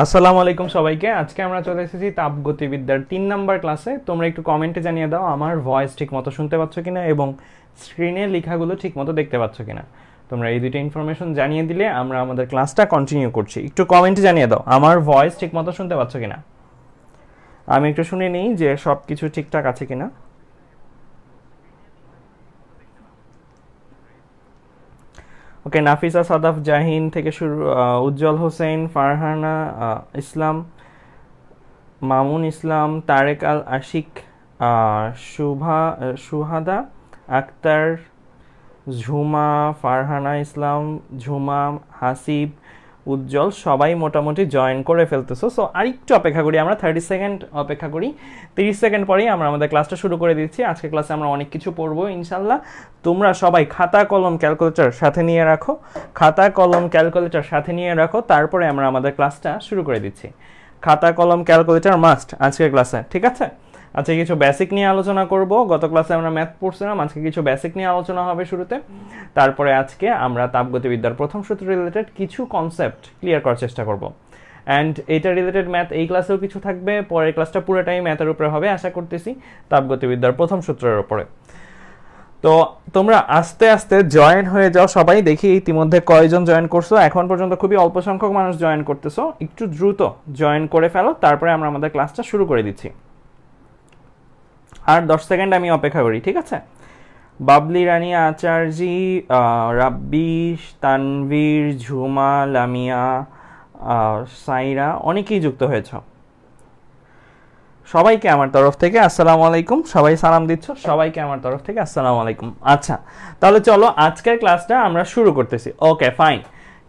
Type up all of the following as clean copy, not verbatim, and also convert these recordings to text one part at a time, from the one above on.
আসসালামু আলাইকুম সবাইকে। আজকে আমরা চলে এসেছি তাপগতিবিদ্যার 3 নাম্বার ক্লাসে। তোমরা একটু কমেন্টে জানিয়ে দাও আমার ভয়েস ঠিকমতো শুনতে পাচ্ছ কিনা এবং স্ক্রিনে লেখাগুলো ঠিকমতো দেখতে পাচ্ছ কিনা। তোমরা এই দুইটা ইনফরমেশন জানিয়ে দিলে আমরা আমাদের ক্লাসটা কন্টিনিউ করছি। একটু কমেন্টে জানিয়ে দাও আমার ভয়েস ঠিকমতো শুনতে পাচ্ছ কিনা। আমি একটু শুনে নিই যে সব কিছু ঠিকঠাক আছে কিনা। ওকে, নাফিসা, সাদাফ, জাহিন থেকে শুরু, উজ্জ্বল হোসেন, ফারহানা ইসলাম, মামুন ইসলাম, তারেক আল আশিক, সুহাদা আক্তার, ঝুমা, ফারহানা ইসলাম, ঝুমা, হাসিব, উজ্জ্বল সবাই মোটামুটি জয়েন করে ফেলতেছো। সো আরেকটু অপেক্ষা করি, আমরা 30 সেকেন্ড অপেক্ষা করি। 30 সেকেন্ড পরেই আমরা আমাদের ক্লাসটা শুরু করে দিচ্ছি। আজকে ক্লাসে আমরা অনেক কিছু পড়বো ইনশাল্লাহ। তোমরা সবাই খাতা কলম ক্যালকুলেটর সাথে নিয়ে রাখো, খাতা কলম ক্যালকুলেটর সাথে নিয়ে রাখো, তারপরে আমরা আমাদের ক্লাসটা শুরু করে দিচ্ছি। খাতা কলম ক্যালকুলেটর মাস্ট আজকের ক্লাসে, ঠিক আছে? আজকে কিছু বেসিক নিয়ে আলোচনা করব। গত ক্লাসে আমরা ম্যাথ পড়ছিলাম, আজকে কিছু বেসিক নিয়ে আলোচনা হবে শুরুতে। তারপরে আজকে আমরা তাপগতিবিদ্যার প্রথম সূত্র রিলেটেড কিছু কনসেপ্ট ক্লিয়ার করার চেষ্টা করব। অ্যান্ড এটা রিলেটেড ম্যাথ এই ক্লাসেও কিছু থাকবে, পরের ক্লাসটা পুরোটাই ম্যাথের উপরে হবে আশা করতেছি, তাপগতিবিদ্যার প্রথম সূত্রের উপরে। তো তোমরা আস্তে আস্তে জয়েন হয়ে যাও সবাই। দেখি ইতিমধ্যে কয়জন জয়েন করছো। এখন পর্যন্ত খুবই অল্প সংখ্যক মানুষ জয়েন করতেছো, একটু দ্রুত জয়েন করে ফেলো, তারপরে আমরা আমাদের ক্লাসটা শুরু করে দিচ্ছি। আর 10 সেকেন্ড আমি অপেক্ষা করি, ঠিক আছে? বাবলি রানী, আচার্যি, রাব্বি, তানভীর, ঝুমা, লামিয়া, সাইরা অনেকেই যুক্ত হয়েছ। সবাইকে আমার তরফ থেকে আসসালামু আলাইকুম। সবাই সালাম দিচ্ছ, সবাইকে আমার তরফ থেকে আসসালামু আলাইকুম। আচ্ছা, তাহলে চলো আজকের ক্লাসটা আমরা শুরু করতেছি। ওকে ফাইন,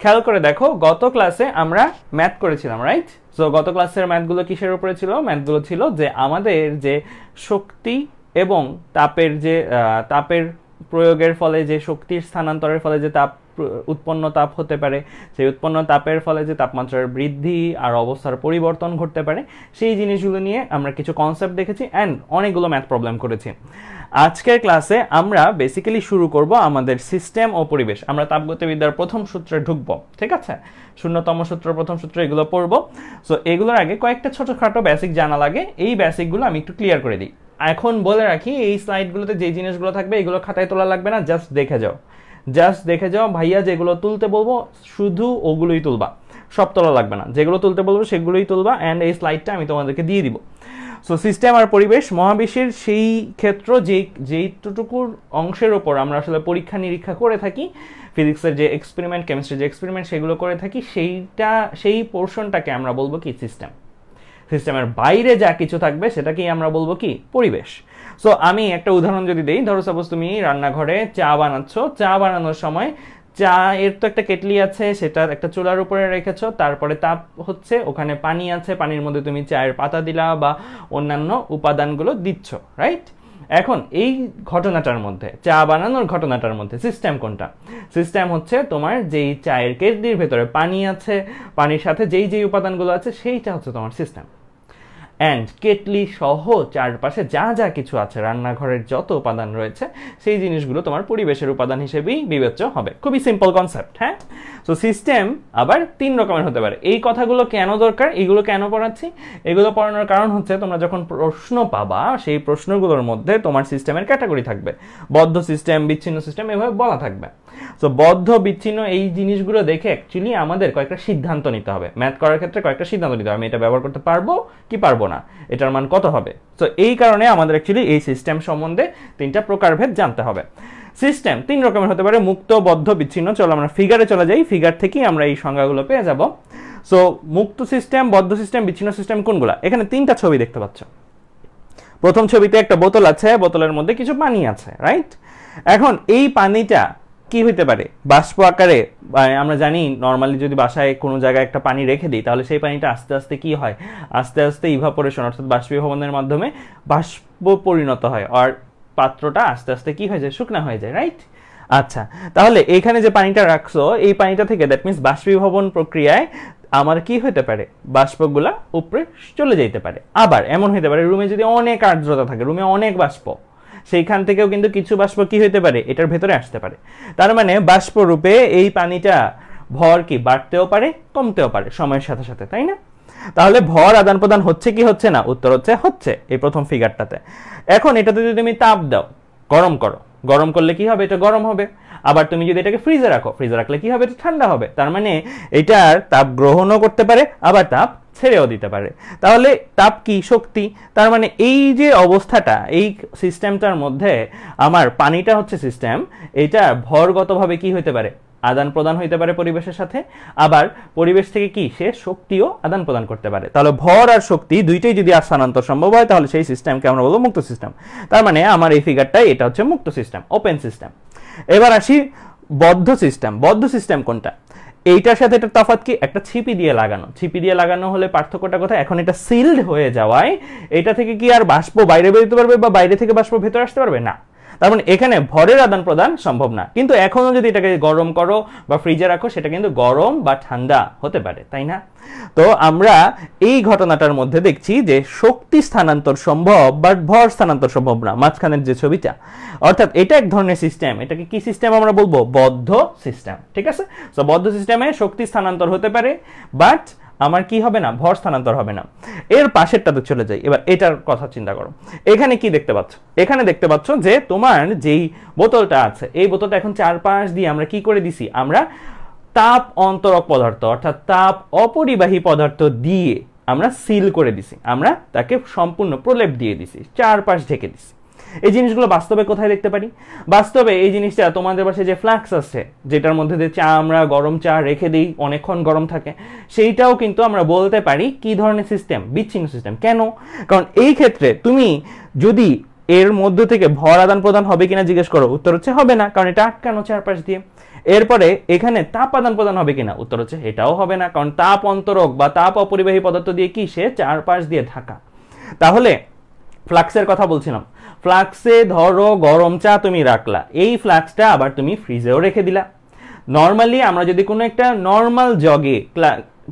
খেয়াল করে দেখো, গত ক্লাসে আমরা ম্যাথ করেছিলাম, রাইট? সো গত ক্লাসের ম্যাথগুলো কিসের উপরে ছিল? ম্যাথগুলো ছিল যে আমাদের যে শক্তি এবং তাপের প্রয়োগের ফলে যে শক্তির স্থানান্তরের ফলে যে উৎপন্ন তাপ হতে পারে, সেই উৎপন্ন তাপের ফলে যে তাপমাত্রার বৃদ্ধি আর অবস্থার পরিবর্তন ঘটতে পারে, সেই জিনিসগুলো নিয়ে আমরা কিছু কনসেপ্ট দেখেছি অ্যান্ড অনেকগুলো ম্যাথ প্রবলেম করেছি। আজকের ক্লাসে আমরা বেসিক্যালি শুরু করব আমাদের সিস্টেম ও পরিবেশ। আমরা তাপগতিবিদ্যার প্রথম সূত্রে ঢুকবো, ঠিক আছে? শূন্যতম সূত্র, প্রথম সূত্র, এগুলো পড়বো। সো এগুলোর আগে কয়েকটা ছোটখাটো বেসিক জানা লাগে, এই বেসিকগুলো আমি একটু ক্লিয়ার করে দিই। এখন বলে রাখি, এই স্লাইডগুলোতে যে জিনিসগুলো থাকবে এগুলো খাতায় তোলা লাগবে না, জাস্ট দেখে যাও, জাস্ট দেখে যাও। ভাইয়া যেগুলো তুলতে বলবো শুধু ওগুলোই তুলবা, সব তোলা লাগবে না। যেগুলো তুলতে বলবো সেগুলোই তুলবা, অ্যান্ড এই স্লাইডটা আমি তোমাদেরকে দিয়ে দিব। সো সিস্টেম আর পরিবেশ মহাবিশ্বের সেই ক্ষেত্র যেইটুকুর অংশের ওপর আমরা আসলে পরীক্ষা নিরীক্ষা করে থাকি, ফিজিক্সের যে এক্সপেরিমেন্ট, কেমিস্ট্রির যে এক্সপেরিমেন্ট, সেগুলো করে থাকি, সেই পোর্শনটাকে আমরা বলবো কি? সিস্টেম। সিস্টেমের বাইরে যা কিছু থাকবে সেটাকেই আমরা বলবো কি? পরিবেশ। সো আমি একটা উদাহরণ যদি দেই, ধরো সাপোজ তুমি রান্নাঘরে চা বানাচ্ছ, চা বানানোর সময় চা এর তো একটা কেটলি আছে, সেটা একটা চুলার উপরে রেখেছো, তারপরে তাপ হচ্ছে, ওখানে পানি আছে, পানির মধ্যে তুমি চায়ের পাতা দিলা বা অন্যান্য উপাদানগুলো দিচ্ছ, রাইট? এখন এই ঘটনাটার মধ্যে, চা বানানোর ঘটনাটার মধ্যে সিস্টেম কোনটা? সিস্টেম হচ্ছে তোমার যেই চায়ের কেটলির ভেতরে পানি আছে, পানির সাথে যেই উপাদানগুলো আছে, সেইটা হচ্ছে তোমার সিস্টেম। অ্যান্ড কেটলি সহ চারপাশে যা যা কিছু আছে, রান্নাঘরের যত উপাদান রয়েছে, সেই জিনিসগুলো তোমার পরিবেশের উপাদান হিসেবেই বিবেচ্য হবে। খুবই সিম্পল কনসেপ্ট, হ্যাঁ? সো সিস্টেম আবার 3 রকমের হতে পারে। এই কথাগুলো কেন দরকার, এগুলো কেন পড়াচ্ছি? এগুলো পড়ানোর কারণ হচ্ছে তোমরা যখন প্রশ্ন পাবা, সেই প্রশ্নগুলোর মধ্যে তোমার সিস্টেমের ক্যাটাগরি থাকবে, বদ্ধ সিস্টেম, বিচ্ছিন্ন সিস্টেম, এভাবে বলা থাকবে। সো বদ্ধ, বিচ্ছিন্ন এই জিনিসগুলো দেখে অ্যাকচুয়ালি আমাদের কয়েকটা সিদ্ধান্ত নিতে হবে। ম্যাথ করার ক্ষেত্রে কয়েকটা সিদ্ধান্ত নিতে হবে, আমি এটা ব্যবহার করতে পারবো কি পারবো না, এটার মান কত হবে। সো এই কারণে আমাদের অ্যাকচুয়ালি এই সিস্টেম সম্বন্ধে 3টা প্রকারভেদ জানতে হবে। সিস্টেম 3 রকমের হতে পারে, মুক্ত, বদ্ধ, বিচ্ছিন্ন। চলো আমরা ফিগারে চলে যাই, ফিগার থেকেই আমরা এই সংজ্ঞাগুলো পেয়ে যাব। সো মুক্ত সিস্টেম, বদ্ধ সিস্টেম, বিচ্ছিন্ন সিস্টেম কোনগুলা? এখানে 3টা ছবি দেখতে পাচ্ছ। প্রথম ছবিতে একটা বোতল আছে, বোতলের মধ্যে কিছু পানি আছে, রাইট? এখন এই পানিটা কি হইতে পারে? বাষ্প আকারে। আমরা জানি নর্মালি যদি বাসায় কোনো জায়গায় একটা পানি রেখে দিই, তাহলে সেই পানিটা আস্তে আস্তে কি হয়? আস্তে আস্তে ইভাপোরেশন অর্থাৎ বাষ্পীভবনের মাধ্যমে বাষ্প পরিণত হয়, আর পাত্রটা আস্তে আস্তে কি হয়ে যায়? শুকনা হয়ে যায়, রাইট? আচ্ছা, তাহলে এখানে যে পানিটা রাখছো, এই পানিটা থেকে দ্যাট মিনস বাষ্পীভবন প্রক্রিয়ায় আমার কি হতে পারে? বাষ্পগুলা উপরে চলে যেতে পারে। আবার এমন হতে পারে রুমে যদি অনেক আর্দ্রতা থাকে, রুমে অনেক বাষ্প, সেইখান থেকেও কিন্তু কিছু বাষ্প কি হইতে পারে? এটার ভেতরে আসতে পারে। তার মানে বাষ্প রূপে এই পানিটা ভর কি বাড়তেও পারে, কমতেও পারে সময়ের সাথে সাথে, তাই না? তাহলে ভর আদান প্রদান হচ্ছে কি হচ্ছে না? উত্তর হচ্ছে হচ্ছে, এই প্রথম ফিগারটাতে। এখন এটাতে যদি তুমি তাপ দাও, গরম করো, গরম করলে কি হবে? এটা গরম হবে। আবার তুমি যদি এটাকে ফ্রিজে রাখো, ফ্রিজে রাখলে কি হবে? এটা ঠান্ডা হবে। তার মানে এটার তাপ গ্রহণও করতে পারে, আবার তাপ ছেড়েও দিতে পারে। তাহলে তাপ কি? শক্তি। তার মানে এই যে অবস্থাটা, এই সিস্টেমটার মধ্যে আমার পানিটা হচ্ছে সিস্টেম, এটা ভরগতভাবে কি হইতে পারে? আদান প্রদান হইতে পারে পরিবেশের সাথে, আবার পরিবেশ থেকে কি সে শক্তিও আদান প্রদান করতে পারে। তাহলে ভর আর শক্তি দুইটাই যদি স্থানান্তর সম্ভব হয়, তাহলে সেই সিস্টেমকে আমরা বলবো মুক্ত সিস্টেম। তার মানে আমার এই ফিগারটাই এটা হচ্ছে মুক্ত সিস্টেম, ওপেন সিস্টেম। এবার আসি বদ্ধ সিস্টেম। বদ্ধ সিস্টেম কোনটা? এইটার সাথে এটা তফাৎ কি? একটা ছিপি দিয়ে লাগানো। ছিপি দিয়ে লাগানো হলে পার্থক্যটা কোথায়? এখন এটা সিলড হয়ে যাওয়ায় এটা থেকে কি আর বাষ্প বাইরে বেরোতে পারবে বা বাইরে থেকে বাষ্প ভেতরে আসতে পারবে না। তার মানে এখানে ভরের আদান প্রদান সম্ভব না। কিন্তু এখনো যদি এটাকে গরম করো বা ফ্রিজে রাখো, সেটা কিন্তু গরম বা ঠান্ডা হতে পারে, তাই না? তো আমরা এই ঘটনাটার মধ্যে দেখছি যে শক্তি স্থানান্তর সম্ভব বাট ভর স্থানান্তর সম্ভব না, মাঝখানের যে ছবিটা। অর্থাৎ এটা এক ধরনের সিস্টেম। এটাকে কি সিস্টেম আমরা বলবো? বদ্ধ সিস্টেম, ঠিক আছে? সো বদ্ধ সিস্টেমে শক্তি স্থানান্তর হতে পারে, বাট আমার কি হবে না? ভর স্থানান্তর হবে না। এর পাশেরটাতে চলে যাই। এবার এটার কথা চিন্তা করো। এখানে কি দেখতে পাচ্ছ? এখানে দেখতে পাচ্ছ যে তোমার যেই বোতলটা আছে, এই বোতলটা এখন চারপাশ দিয়ে আমরা কি করে দিছি? আমরা তাপ অন্তরক পদার্থ অর্থাৎ তাপ অপরিবাহী পদার্থ দিয়ে আমরা সিল করে দিছি। আমরা তাকে সম্পূর্ণ প্রলেপ দিয়ে দিছি, চারপাশ ঢেকে দিছি। এই জিনিসগুলো বাস্তবে কোথায় দেখতে পারি? বাস্তবে এই জিনিসটা তোমাদের পাশে যে ফ্লাক্স আছে, যেটার মধ্যে দিয়ে চা আমরা গরম চা রেখে দিই, অনেকক্ষণ গরম থাকে, সেইটাও কিন্তু আমরা বলতে পারি কি ধরনের সিস্টেম? বিচ্ছিন্ন সিস্টেম। কেন? কারণ এই ক্ষেত্রে তুমি যদি এর মধ্য থেকে ভর আদান প্রদান হবে কিনা জিজ্ঞেস করো, উত্তর হচ্ছে হবে না, কারণ এটা আটকানো চারপাশ দিয়ে। এরপরে এখানে তাপ আদান প্রদান হবে কিনা? উত্তর হচ্ছে এটাও হবে না, কারণ তাপ অন্তরক বা তাপ অপরিবাহী পদার্থ দিয়ে কি সে চারপাশ দিয়ে ঢাকা। তাহলে ফ্লাক্সের কথা বলছিলাম। ফ্লাক্সে ধরো গরম চা তুমি রাখলা, এই ফ্লাক্সটা আবার তুমি ফ্রিজেও রেখে দিলা। নর্মালি আমরা যদি কোনো একটা নর্মাল জগে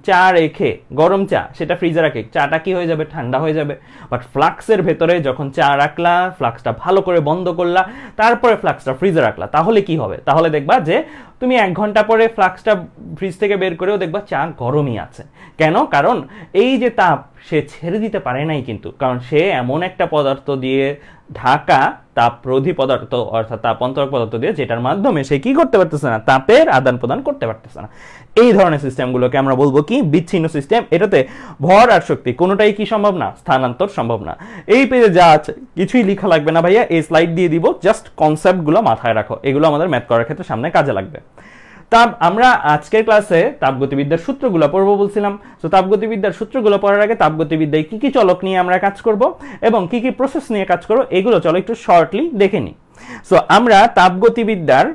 চা রেখে, গরম চা, সেটা ফ্রিজে রাখে, চাটা কি হয়ে যাবে? ঠান্ডা হয়ে যাবে। বাট ফ্লাক্সের ভেতরে যখন চা রাখলা, ফ্লাক্সটা ভালো করে বন্ধ করলা, তারপরে ফ্লাক্সটা ফ্রিজে রাখলা, তাহলে কি হবে? তাহলে দেখবা যে তুমি 1 ঘন্টা পরে ফ্লাক্সটা ফ্রিজ থেকে বের করেও দেখবা চা গরমই আছে। কেন? কারণ এই যে তাপ সে ছেড়ে দিতে পারে নাই, কিন্তু কারণ সে এমন একটা পদার্থ দিয়ে ঢাকা, তাপরোধী পদার্থ অর্থাৎ তাপ অন্তরক পদার্থ দিয়ে, যেটার মাধ্যমে সে কি করতে পারতেছে না? তাপের আদান প্রদান করতে পারতেছে না। এই ধরনের সিস্টেমগুলোকে আমরা বলবো কি? বিচ্ছিন্ন সিস্টেম। এটাতে ভর আর শক্তি কোনোটাই কি সম্ভব না? স্থানান্তর সম্ভব না। এই পেজে যা আছে কিছুই লেখা লাগবে না ভাইয়া, এই স্লাইড দিয়ে দিব, জাস্ট কনসেপ্টগুলো মাথায় রাখো, এগুলো আমাদের ম্যাথ করার ক্ষেত্রে সামনে কাজে লাগবে। আমরা আজকের ক্লাসে তাপগতিবিদ্যার সূত্রগুলো পড়বো বলছিলাম। তো তাপগতিবিদ্যার সূত্রগুলো পড়ার আগে তাপগতিবিদ্যায় কি কি চলক নিয়ে আমরা কাজ করব এবং কি কি প্রসেস নিয়ে কাজ করব, এগুলো চলো একটু শর্টলি দেখে নিই। সো আমরা তাপগতিবিদ্যার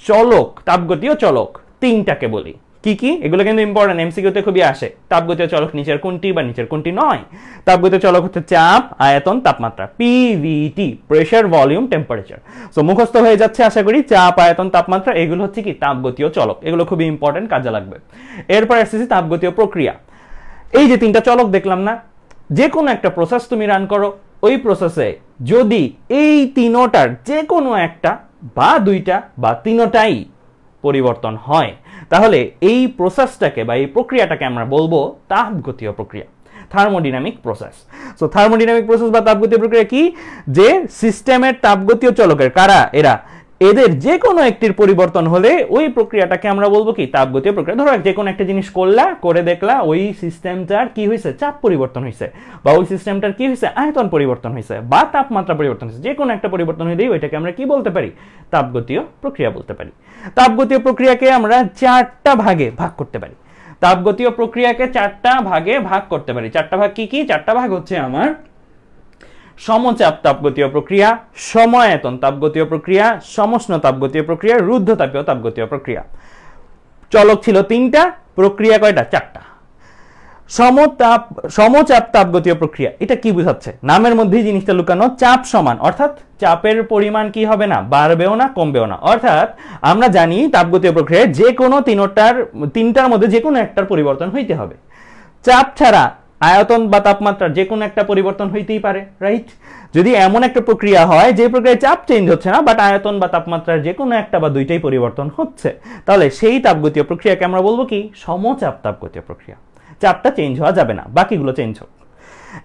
চলক, তাপগতীয় চলক 3টাকে বলি। কি কি? এগুলো কিন্তু ইম্পর্টেন্ট, এমসিকিউতে খুবই আসে। তাপগতীয় চলক নিচের কোনটি বা নিচের কোনটি নয়? তাপগতীয় চলক হচ্ছে চাপ, আয়তন, তাপমাত্রা, PVT, pressure, volume, temperature. So মুখস্থ হয়ে যাচ্ছে আশা করি। চাপ, আয়তন, তাপমাত্রা, এগুলো হচ্ছে কি? তাপগতীয় চলক। এগুলো খুবই ইম্পর্টেন্ট, কাজে লাগবে। এরপর আসছে তাপগতীয় প্রক্রিয়া। এই যে 3টা চলক দেখলাম না, যে কোনো একটা প্রসেস তুমি রান করো, ওই প্রসেসে যদি এই 3টার যে কোনো একটা বা 2টা বা 3টাই পরিবর্তন হয়, তাহলে এই প্রসেসটাকে বা এই প্রক্রিয়াটাকে আমরা বলবো তাপগতীয় প্রক্রিয়া, thermodynamic process. So thermodynamic process বা তাপগতীয় প্রক্রিয়া কি? যে সিস্টেমের তাপগতীয় চলকের কারা? এদের যে কোনো একটির পরিবর্তন হলে ওই প্রক্রিয়াটাকে আমরা বলবো কি? তাপগতীয় প্রক্রিয়া। ধরো যে কোনো একটা জিনিস করলা, করে দেখলা ওই সিস্টেমটার কি হয়েছে? চাপ পরিবর্তন হয়েছে, বা ওই সিস্টেমটার কি হয়েছে? আয়তন পরিবর্তন হয়েছে, বা তাপমাত্রা পরিবর্তন হয়েছে। যে কোনো একটা পরিবর্তন হলেই ওইটাকে আমরা কি বলতে পারি? তাপগতীয় প্রক্রিয়া বলতে পারি। তাপগতীয় প্রক্রিয়াকে আমরা 4টা ভাগে ভাগ করতে পারি। তাপগতীয় প্রক্রিয়াকে 4টা ভাগে ভাগ করতে পারি। 4টা ভাগ কি কি? 4টা ভাগ হচ্ছে আমার সমচাপ তাপগতীয় প্রক্রিয়া, সমায়তন তাপগতীয় প্রক্রিয়া, সমষ্ণ তাপগতীয় প্রক্রিয়া, রুদ্ধতাপীয় তাপগতীয় প্রক্রিয়া। চলক ছিল 3টা, প্রক্রিয়া কয়টা? 4টা। সমচাপ তাপগতীয় প্রক্রিয়া, এটা কি বোঝাচ্ছে? নামের মধ্যেই জিনিসটা লুকানো। চাপ সমান, অর্থাৎ চাপের পরিমাণ কি হবে না? বাড়বেও না, কমবেও না। অর্থাৎ আমরা জানি তাপগতীয় প্রক্রিয়ায় যে কোনো 3টার মধ্যে যে কোনো একটার পরিবর্তন হইতে হবে। চাপ ছাড়া আয়তন বা তাপমাত্রার যে কোনো একটা পরিবর্তন হইতেই পারে, রাইট? যদি এমন একটা প্রক্রিয়া হয় যে প্রক্রিয়ায় চাপ চেঞ্জ হচ্ছে না, বাট আয়তন বা তাপমাত্রার যে কোনো একটা বা 2টাই পরিবর্তন হচ্ছে, তাহলে সেই তাপগতীয় প্রক্রিয়াকে আমরা বলবো কি? সমচাপ তাপগতীয় প্রক্রিয়া। চাপটা চেঞ্জ হওয়া যাবে না, বাকিগুলো চেঞ্জ হোক।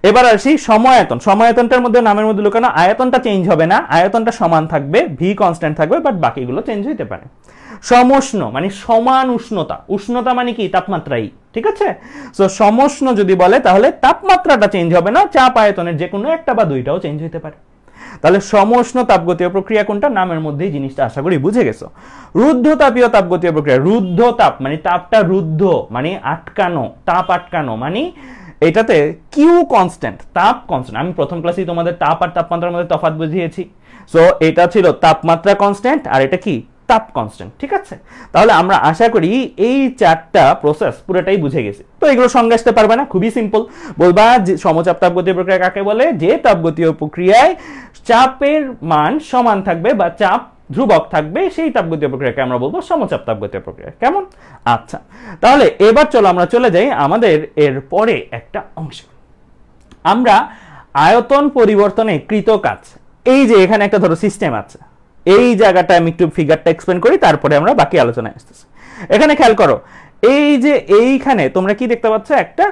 এবার আসি সময়তন। সময়তনটার মধ্যে নামের মধ্যে লুকানো, আয়তনটা চেঞ্জ হবে না, আয়তনটা সমান থাকবে, ভি কনস্ট্যান্ট থাকবে, বাট বাকিগুলো চেঞ্জ হইতে পারে। সমুষ্ণ মানে সমান উষ্ণতা, উষ্ণতা মানে কি তাপমাত্রাই, ঠিক আছে। সো সমুষ্ণ যদি বলে তাহলে তাপমাত্রাটা চেঞ্জ হবে না, চাপ আয়তনের যে কোনো একটা বা দুইটাও চেঞ্জ হইতে পারে। তাহলে সমুষ্ণ তাপগতীয় প্রক্রিয়া কোনটা, নামের মধ্যেই জিনিসটা আশা করি বুঝে গেছো। রুদ্ধতাপীয় তাপগতীয় প্রক্রিয়া, রুদ্ধ তাপ মানে তাপটা রুদ্ধ মানে আটকানো, তাপ আটকানো মানে এটাতে কিউ কনস্ট্যান্ট, তাপ কনস্ট্যান্ট। আমি প্রথম ক্লাসেই তোমাদের তাপ আর তাপমাত্রার মধ্যে তফাৎ বুঝিয়েছি। সো এটা ছিল তাপমাত্রা কনস্ট্যান্ট আর এটা কি তাপ কনস্ট্যান্ট, ঠিক আছে। তাহলে আমরা আশা করি এই চারটা প্রসেস পুরোটাই বুঝে গেছি। তো এগুলো সঙ্গে আসতে পারবে না, খুবই সিম্পল। বলবা যে সমচাপ তাপগতীয় প্রক্রিয়া কাকে বলে, যে তাপগতীয় প্রক্রিয়ায় চাপের মান সমান থাকবে বা চাপ ধ্রুবক থাকবে, সেই তাপগতীয় প্রক্রিয়াকে আমরা বলবো সমচাপ তাপগতীয় প্রক্রিয়া। কেমন? আচ্ছা, তাহলে এবার চলো আমরা চলে যাই আমাদের এর পরে একটা অংশ। আমরা আয়তন পরিবর্তনে কৃত কাজ, এই যে এখানে একটা ধরো সিস্টেম আছে, এই জায়গাটা আমি একটু ফিগারটা এক্সপ্লেন করি, তারপরে আমরা বাকি আলোচনায় আসতেছি। এখানে খেয়াল করো, এই যে এইখানে তোমরা কি দেখতে পাচ্ছ, একটা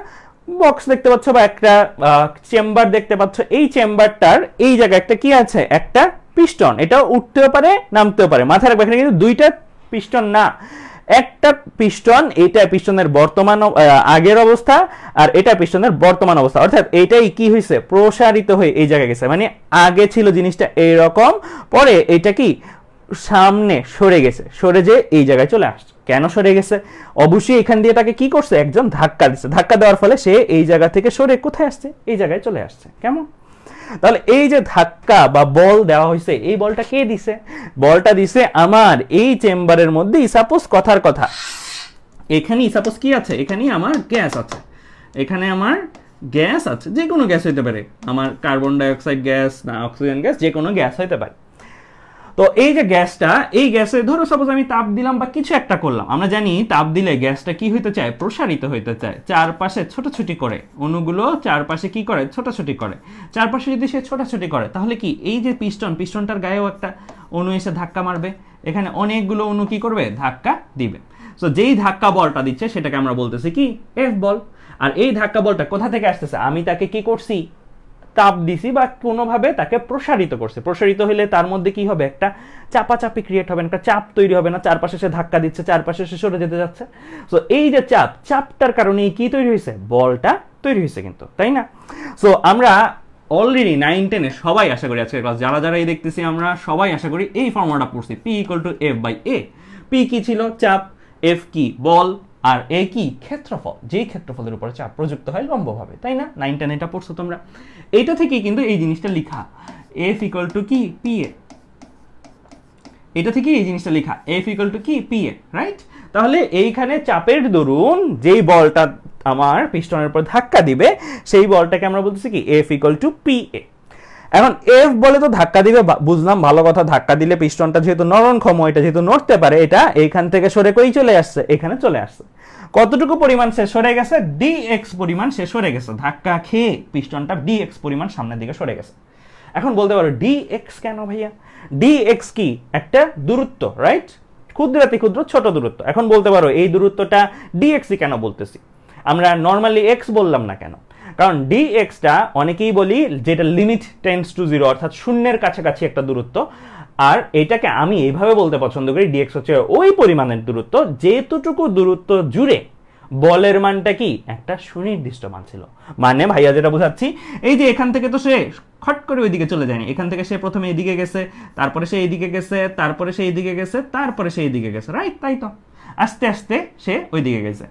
বক্স দেখতে পাচ্ছ বা একটা চেম্বার দেখতে পাচ্ছ। এই চেম্বারটার এই জায়গায় একটা কি আছে, একটা পিস্টন। এটা উঠতেও পারে নামতেও পারে, মাথায় রাখবে এখানে কিন্তু দুইটা পিস্টন না, একটা পিস্টন। এটা পিস্টনের বর্তমান আগের অবস্থা আর এটা পিস্টনের বর্তমান অবস্থা, অর্থাৎ এটাই কি হয়েছে, প্রসারিত হয়ে এই জায়গায় গেছে। মানে আগে ছিল জিনিসটা এইরকম, পরে এটা কি সামনে সরে গেছে, সরে যে এই জায়গায় চলে আসছে। কেন সরে গেছে? অবশ্যই এখান দিয়ে তাকে কি করছে, একজন ধাক্কা দিচ্ছে। ধাক্কা দেওয়ার ফলে সে এই জায়গা থেকে সরে কোথায় আসছে, এই জায়গায় চলে আসছে। কেমন? তাহলে এই যে ধাক্কা বা বল দেওয়া হয়েছে, এই বলটা কে দিছে? বলটা দিছে আমার এই চেম্বারের মধ্যে। সাপোজ কথার কথা, এখানেই সাপোজ কি আছে, এখানেই আমার গ্যাস আছে, এখানে আমার গ্যাস আছে, যে কোনো গ্যাস হইতে পারে, আমার কার্বন ডাইঅক্সাইড গ্যাস না অক্সিজেন গ্যাস, যে কোনো গ্যাস হইতে পারে। তো এই যে গ্যাসটা, এই গ্যাসে ধরো সাপোজ আমি তাপ দিলাম বা কিছু একটা করলাম। আমরা জানি তাপ দিলে গ্যাসটা কি হইতে চায়, প্রসারিত হইতে চায়, চারপাশে ছোটাছুটি করে, অণুগুলো চারপাশে কি করে, ছোটাছুটি করে। চারপাশে যদি সে ছোটাছুটি করে তাহলে কি এই যে পিস্টনটার গায়েও একটা অণু এসে ধাক্কা মারবে, এখানে অনেকগুলো অণু কি করবে, ধাক্কা দিবে। তো যেই ধাক্কা বলটা দিচ্ছে সেটাকে আমরা বলতেছি কি, এফ বল। আর এই ধাক্কা বলটা কোথা থেকে আসতেছে, আমি তাকে কি করছি, তাপ দিছি বা কোনোভাবে তাকে প্রসারিত করছে। প্রসারিত হলে তার মধ্যে কি হবে, একটা চাপাচাপি ক্রিয়েট হবে, একটা চাপ তৈরি হবে না, চারপাশে সে ধাক্কা দিচ্ছে, চারপাশে সে সরে যেতে যাচ্ছে। সো এই যে চাপটার কারণে কি তৈরি হয়েছে, বলটা তৈরি হয়েছে কিন্তু, তাই না? সো আমরা অলরেডি 9-10 এ সবাই আশা করি আজকের ক্লাস যারা যারা এই দেখতেছি আমরা সবাই আশা করি এই ফর্মুলাটা পড়ছি, P = F/A। P কি ছিল, চাপ, F কি বল, আর এ কি ক্ষেত্রফল, যেই ক্ষেত্রফলের উপরে চাপ প্রযুক্ত হয় লম্বভাবে, তাই না? 9-10 এটা পড়ছো তোমরা। এইটা থেকেই কিন্তু এই জিনিসটা লেখা, F = কি PA, এটা থেকেই এই জিনিসটা লেখা, F = কি PA, রাইট? তাহলে এইখানে চাপের দরুন যেই বলটা আমার পিস্টনের উপর ধাক্কা দিবে, সেই বলটাকে আমরা বলতেছি কি F = PA। এখন এফ বলে তো ধাক্কা দিবে, বুঝলাম, ভালো কথা। ধাক্কা দিলে পিস্টনটা যেহেতু নরনক্ষম, এটা যেহেতু নড়তে পারে, এটা এইখান থেকে সরে কই চলে আসছে, এখানে চলে আসছে। কতটুকু পরিমাণ সে সরে গেছে, dx পরিমাণ সে সরে গেছে। ধাক্কা খেয়ে পিস্টনটা dx পরিমাণ সামনের দিকে সরে গেছে। এখন বলতে পারো dx কেন ভাইয়া? dx কি একটা দূরত্ব, রাইট? ক্ষুদ্রাতি ক্ষুদ্র ছোট দূরত্ব। এখন বলতে পারো এই দূরত্বটা dx কেন বলতেছি, আমরা নর্মালি x বললাম না কেন? কারণ dxটা অনেকেই বলি যেটা লিমিট টেন্ডস টু 0, অর্থাৎ শূন্যের কাছাকাছি একটা দূরত্ব। আর এটাকে আমি এইভাবে বলতে পছন্দ করি, dx হচ্ছে ওই পরিমাণের দূরত্ব যেতটুকু দূরত্ব জুড়ে বলের মানটা কি একটা সুনির্দিষ্ট মান ছিল। মানে ভাইয়া যেটা বোঝাচ্ছি, এই যে এখান থেকে তো সে খট করে ওইদিকে চলে যায়নি, এখান থেকে সে প্রথমে এইদিকে গেছে, তারপরে সে এইদিকে গেছে, তারপরে সে এইদিকে গেছে, তারপরে সে এইদিকে গেছে, রাইট? তাই তো আস্তে আস্তে সে ওইদিকে গেছে।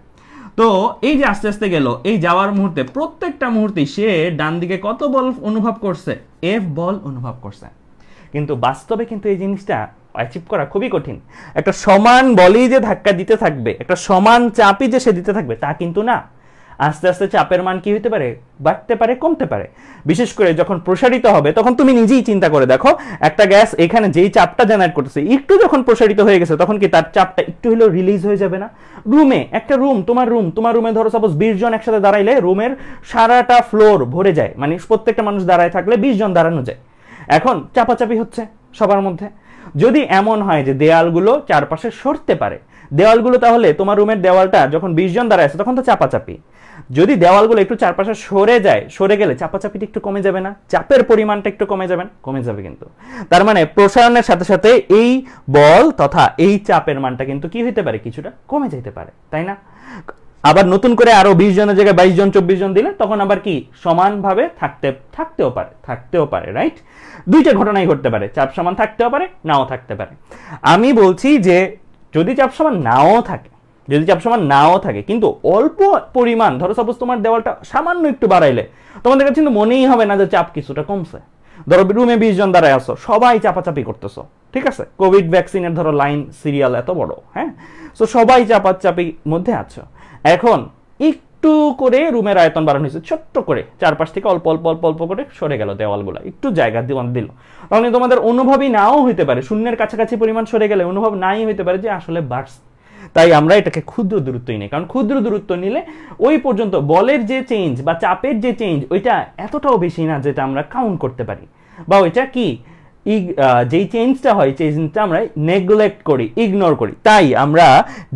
তো এই যে আস্তে আস্তে গেল, এই যাওয়ার মুহূর্তে প্রত্যেকটা মুহূর্তে সে ডান দিকে কত বল অনুভব করছে, এফ বল অনুভব করছে। কিন্তু বাস্তবে কিন্তু এই জিনিসটা অ্যাচিভ করা খুবই কঠিন। একটা সমান বলই যে ধাক্কা দিতে থাকবে, একটা সমান চাপই যে সে দিতে থাকবে, তা কিন্তু না। আস্তে আস্তে চাপের মান কি হতে পারে, বাড়তে পারে, কমতে পারে। বিশেষ করে যখন প্রসারিত হবে তখন তুমি নিজেই চিন্তা করে দেখো, একটা গ্যাস এখানে যেই চাপটা জেনারেট করতেছে, একটু যখন প্রসারিত হয়ে গেছে তখন কি তার চাপটা একটু হলেও রিলিজ হয়ে যাবে না? রুমে একটা তোমার রুমে ধরো সাপোজ 20 জন একসাথে দাঁড়াইলে রুমের সারাটা ফ্লোর ভরে যায়, মানে প্রত্যেকটা মানুষ দাঁড়ায় থাকলে 20 জন দাঁড়ানো যায়। এখন চাপাচাপি হচ্ছে সবার মধ্যে। যদি এমন হয় যে দেয়ালগুলো চারপাশে সরতে পারে, দেওয়ালগুলো তাহলে তোমার রুমের দেওয়ালটা যখন 20 জন দাঁড়ায় আছে তখন তো চাপাচাপি, যদি দেওয়ালগুলো একটু চারপাশে সরে যায়, সরে গেলে চাপাচাপিটা একটু কমে যাবে না, চাপের পরিমাণটা একটু কমে যাবে কিন্তু। তার মানে প্রসারণের সাথে সাথে এই বল তথা এই চাপের মানটা কিন্তু কি হইতে পারে, কিছুটা কমে যেতে পারে, তাই না? আবার নতুন করে আরো 20 জনের জায়গায় 22 জন 24 জন দিলে তখন আবার কি সমানভাবে থাকতেও পারে, রাইট? দুইটা ঘটনাই ঘটতে পারে, চাপ সমান থাকতেও পারে, নাও থাকতে পারে। আমি বলছি যে যদি চাপ সমান নাও থাকে কিন্তু অল্প পরিমাণ, ধরো সাপোজ তোমার দেওয়ালটা সামান্য একটু বাড়াইলে তোমাদের কাছে কিন্তু মনেই হবে না যে চাপ কিছুটা কমছে। ধরো রুমে 20 জন দাঁড়ায় আসো, সবাই চাপাচাপি করতেছো, ঠিক আছে? কোভিড ভ্যাকসিনের ধরো লাইন সিরিয়াল এত বড়, হ্যাঁ, সো সবাই চাপাচাপির মধ্যে আছো। এখন একটু করে রুমের আয়তন বাড়ানো হয়েছে, ছোট্ট করে চারপাশ থেকে অল্প অল্প অল্প অল্প করে সরে গেল দেওয়ালগুলো, একটু জায়গা দিল, তাহলে তোমাদের অনুভবই নাও হইতে পারে, শূন্যের কাছাকাছি পরিমাণ সরে গেলে অনুভব নাই হইতে পারে যে আসলে বাড়ছে। তাই আমরা এটাকে ক্ষুদ্র দূরত্বই নেই, কারণ ক্ষুদ্র দূরত্ব নিলে ওই পর্যন্ত বলের যে চেঞ্জ বা চাপের যে চেঞ্জ ওইটা এতটাও বেশি না যেটা আমরা কাউন্ট করতে পারি, বা ওইটা কি যেই চেঞ্জটা হয় চেঞ্জটা আমরা নেগলেক্ট করি, ইগনোর করি। তাই আমরা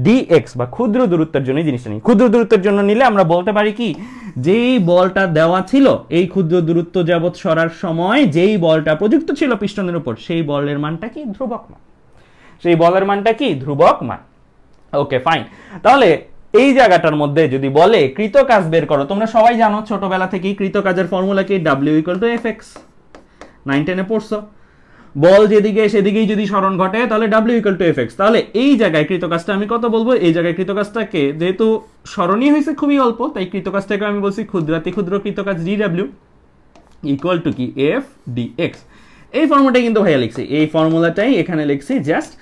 dx বা ক্ষুদ্র দূরত্বের জন্য জিনিসটা নিই। ক্ষুদ্র দূরত্বের জন্য নিলে আমরা বলতে পারি কি, যেই বলটা দেওয়া ছিল এই ক্ষুদ্র দূরত্ব যাবৎ সরার সময় যেই বলটা প্রযুক্ত ছিল পিস্টনের উপর, সেই বলের মানটা কি, ধ্রুবক মান। Okay fine. তাহলে এই জায়গাটার মধ্যে যদি বলে কৃত কাজ বের করো, তোমরা সবাই জানো ছোটবেলা থেকেই কৃত কাজের ফর্মুলা কি, w = fx, 9-10 পড়ছো। বল যেদিকে সেদিকেই যদি সরণ ঘটে তাহলে w = fx। তাহলে এই জায়গায় কৃত কাজটা আমি কত বলবো, এই জায়গায় কৃত কাজটাকে যেহেতু সরণই হয়েছে খুবই অল্প, তাই কৃত কাজটাকে আমি বলছি ক্ষুদ্রাতি ক্ষুদ্র কৃত কাজ dw = কি f dx। এই ফর্মুলাটাই কিন্তু ভাইয়া লিখছি, এই ফর্মুলাটাই এখানে লিখছি, জাস্ট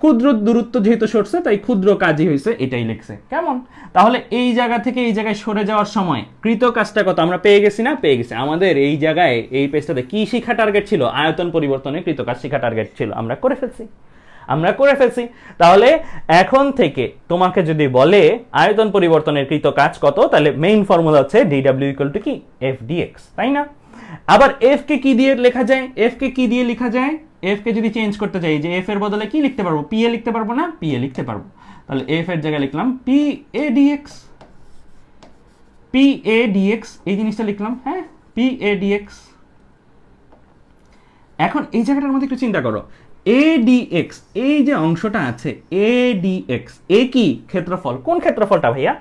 ক্ষুদ্র দূরত্ব যেহেতু সরছে তাই ক্ষুদ্র কাজই হয়েছে, এটাই লিখছে। কেমন? তাহলে এই জায়গা থেকে এই জায়গায় সরে যাওয়ার সময় কৃত কাজটা কত আমরা পেয়ে গেছি না? পেয়ে গেছি। আমাদের এই জায়গায় এই পেজটাতে কি শিক্ষা টার্গেট ছিল? আয়তন পরিবর্তনে কৃত কাজ শিক্ষা টার্গেট ছিল, আমরা করে ফেলছি। তাহলে এখন থেকে তোমাকে যদি বলে আয়তন পরিবর্তনের কৃত কাজ কত, তাহলে মেইন ফর্মুলা হচ্ছে dw = কি f dx, তাই না? আবার f কে কি দিয়ে লেখা যায়, f কে যদি চেঞ্জ করতে চাই, যে f এর বদলে কি লিখতে পারবো, pa লিখতে পারবো না, pa লিখতে পারবো। তাহলে f এর জায়গায় লিখলাম pa dx, এই জিনিসটা লিখলাম, হ্যাঁ, pa dx। এখন এই জায়গাটার মধ্যে একটু চিন্তা করো, adx, এই যে অংশটা আছে adx, এ কি ক্ষেত্রফল, কোন ক্ষেত্রফলটা ভাইয়া?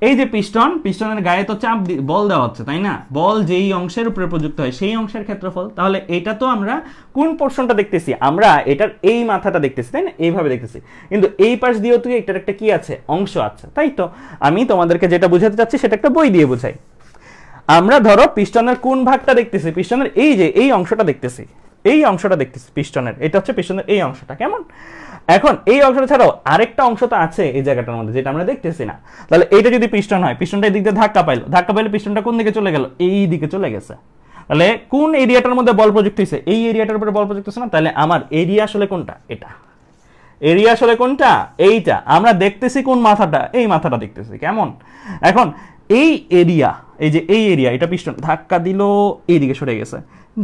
এই যে পিস্টনের গায়ে তো চাপ বল দেওয়া হচ্ছে, তাই না? বল যেই অংশের উপরে প্রযুক্ত হয় সেই অংশের ক্ষেত্রফল। তাহলে এটা তো আমরা কোন পোরশনটা দেখতেছি, আমরা এটার এই মাথাটা দেখতেছি, তাই না? এইভাবে দেখতেছি, কিন্তু এই পাশ দিয়েও তো এটার একটা কি আছে, অংশ আছে, তাই তো? আমি তোমাদেরকে যেটা বোঝাতে চাচ্ছি সেটা একটা বই দিয়ে বোঝাই। আমরা ধরো পিস্টনের কোন ভাগটা দেখতেছি, পিস্টনের এই যে এই অংশটা দেখতেছি, পিস্টনের, এটা হচ্ছে পিস্টনের এই অংশটা। কেমন? এখন এই অংশটা ছাড়াও আরেকটা অংশ তো আছে এই জায়গাটার মধ্যে যেটা আমরা দেখতেছি না। তাহলে এইটা যদি পিস্টন হয়, পিস্টনটা এই দিক দিয়ে ধাক্কা পাইলো, পিস্টনটা কোন দিকে চলে গেল, এই দিকে চলে গেছে। তাহলে কোন এরিয়াটার মধ্যে বল প্রযুক্ত হয়েছে, এই এরিয়াটার উপরে বল প্রযুক্ত হচ্ছে না। তাহলে আমার এরিয়া আসলে কোনটা, এইটা। আমরা দেখতেছি কোন মাথাটা, এই মাথাটা দেখতেছি। কেমন? এখন এই এরিয়া, এটা পিস্টন ধাক্কা দিল, এই দিকে সরে গেছে,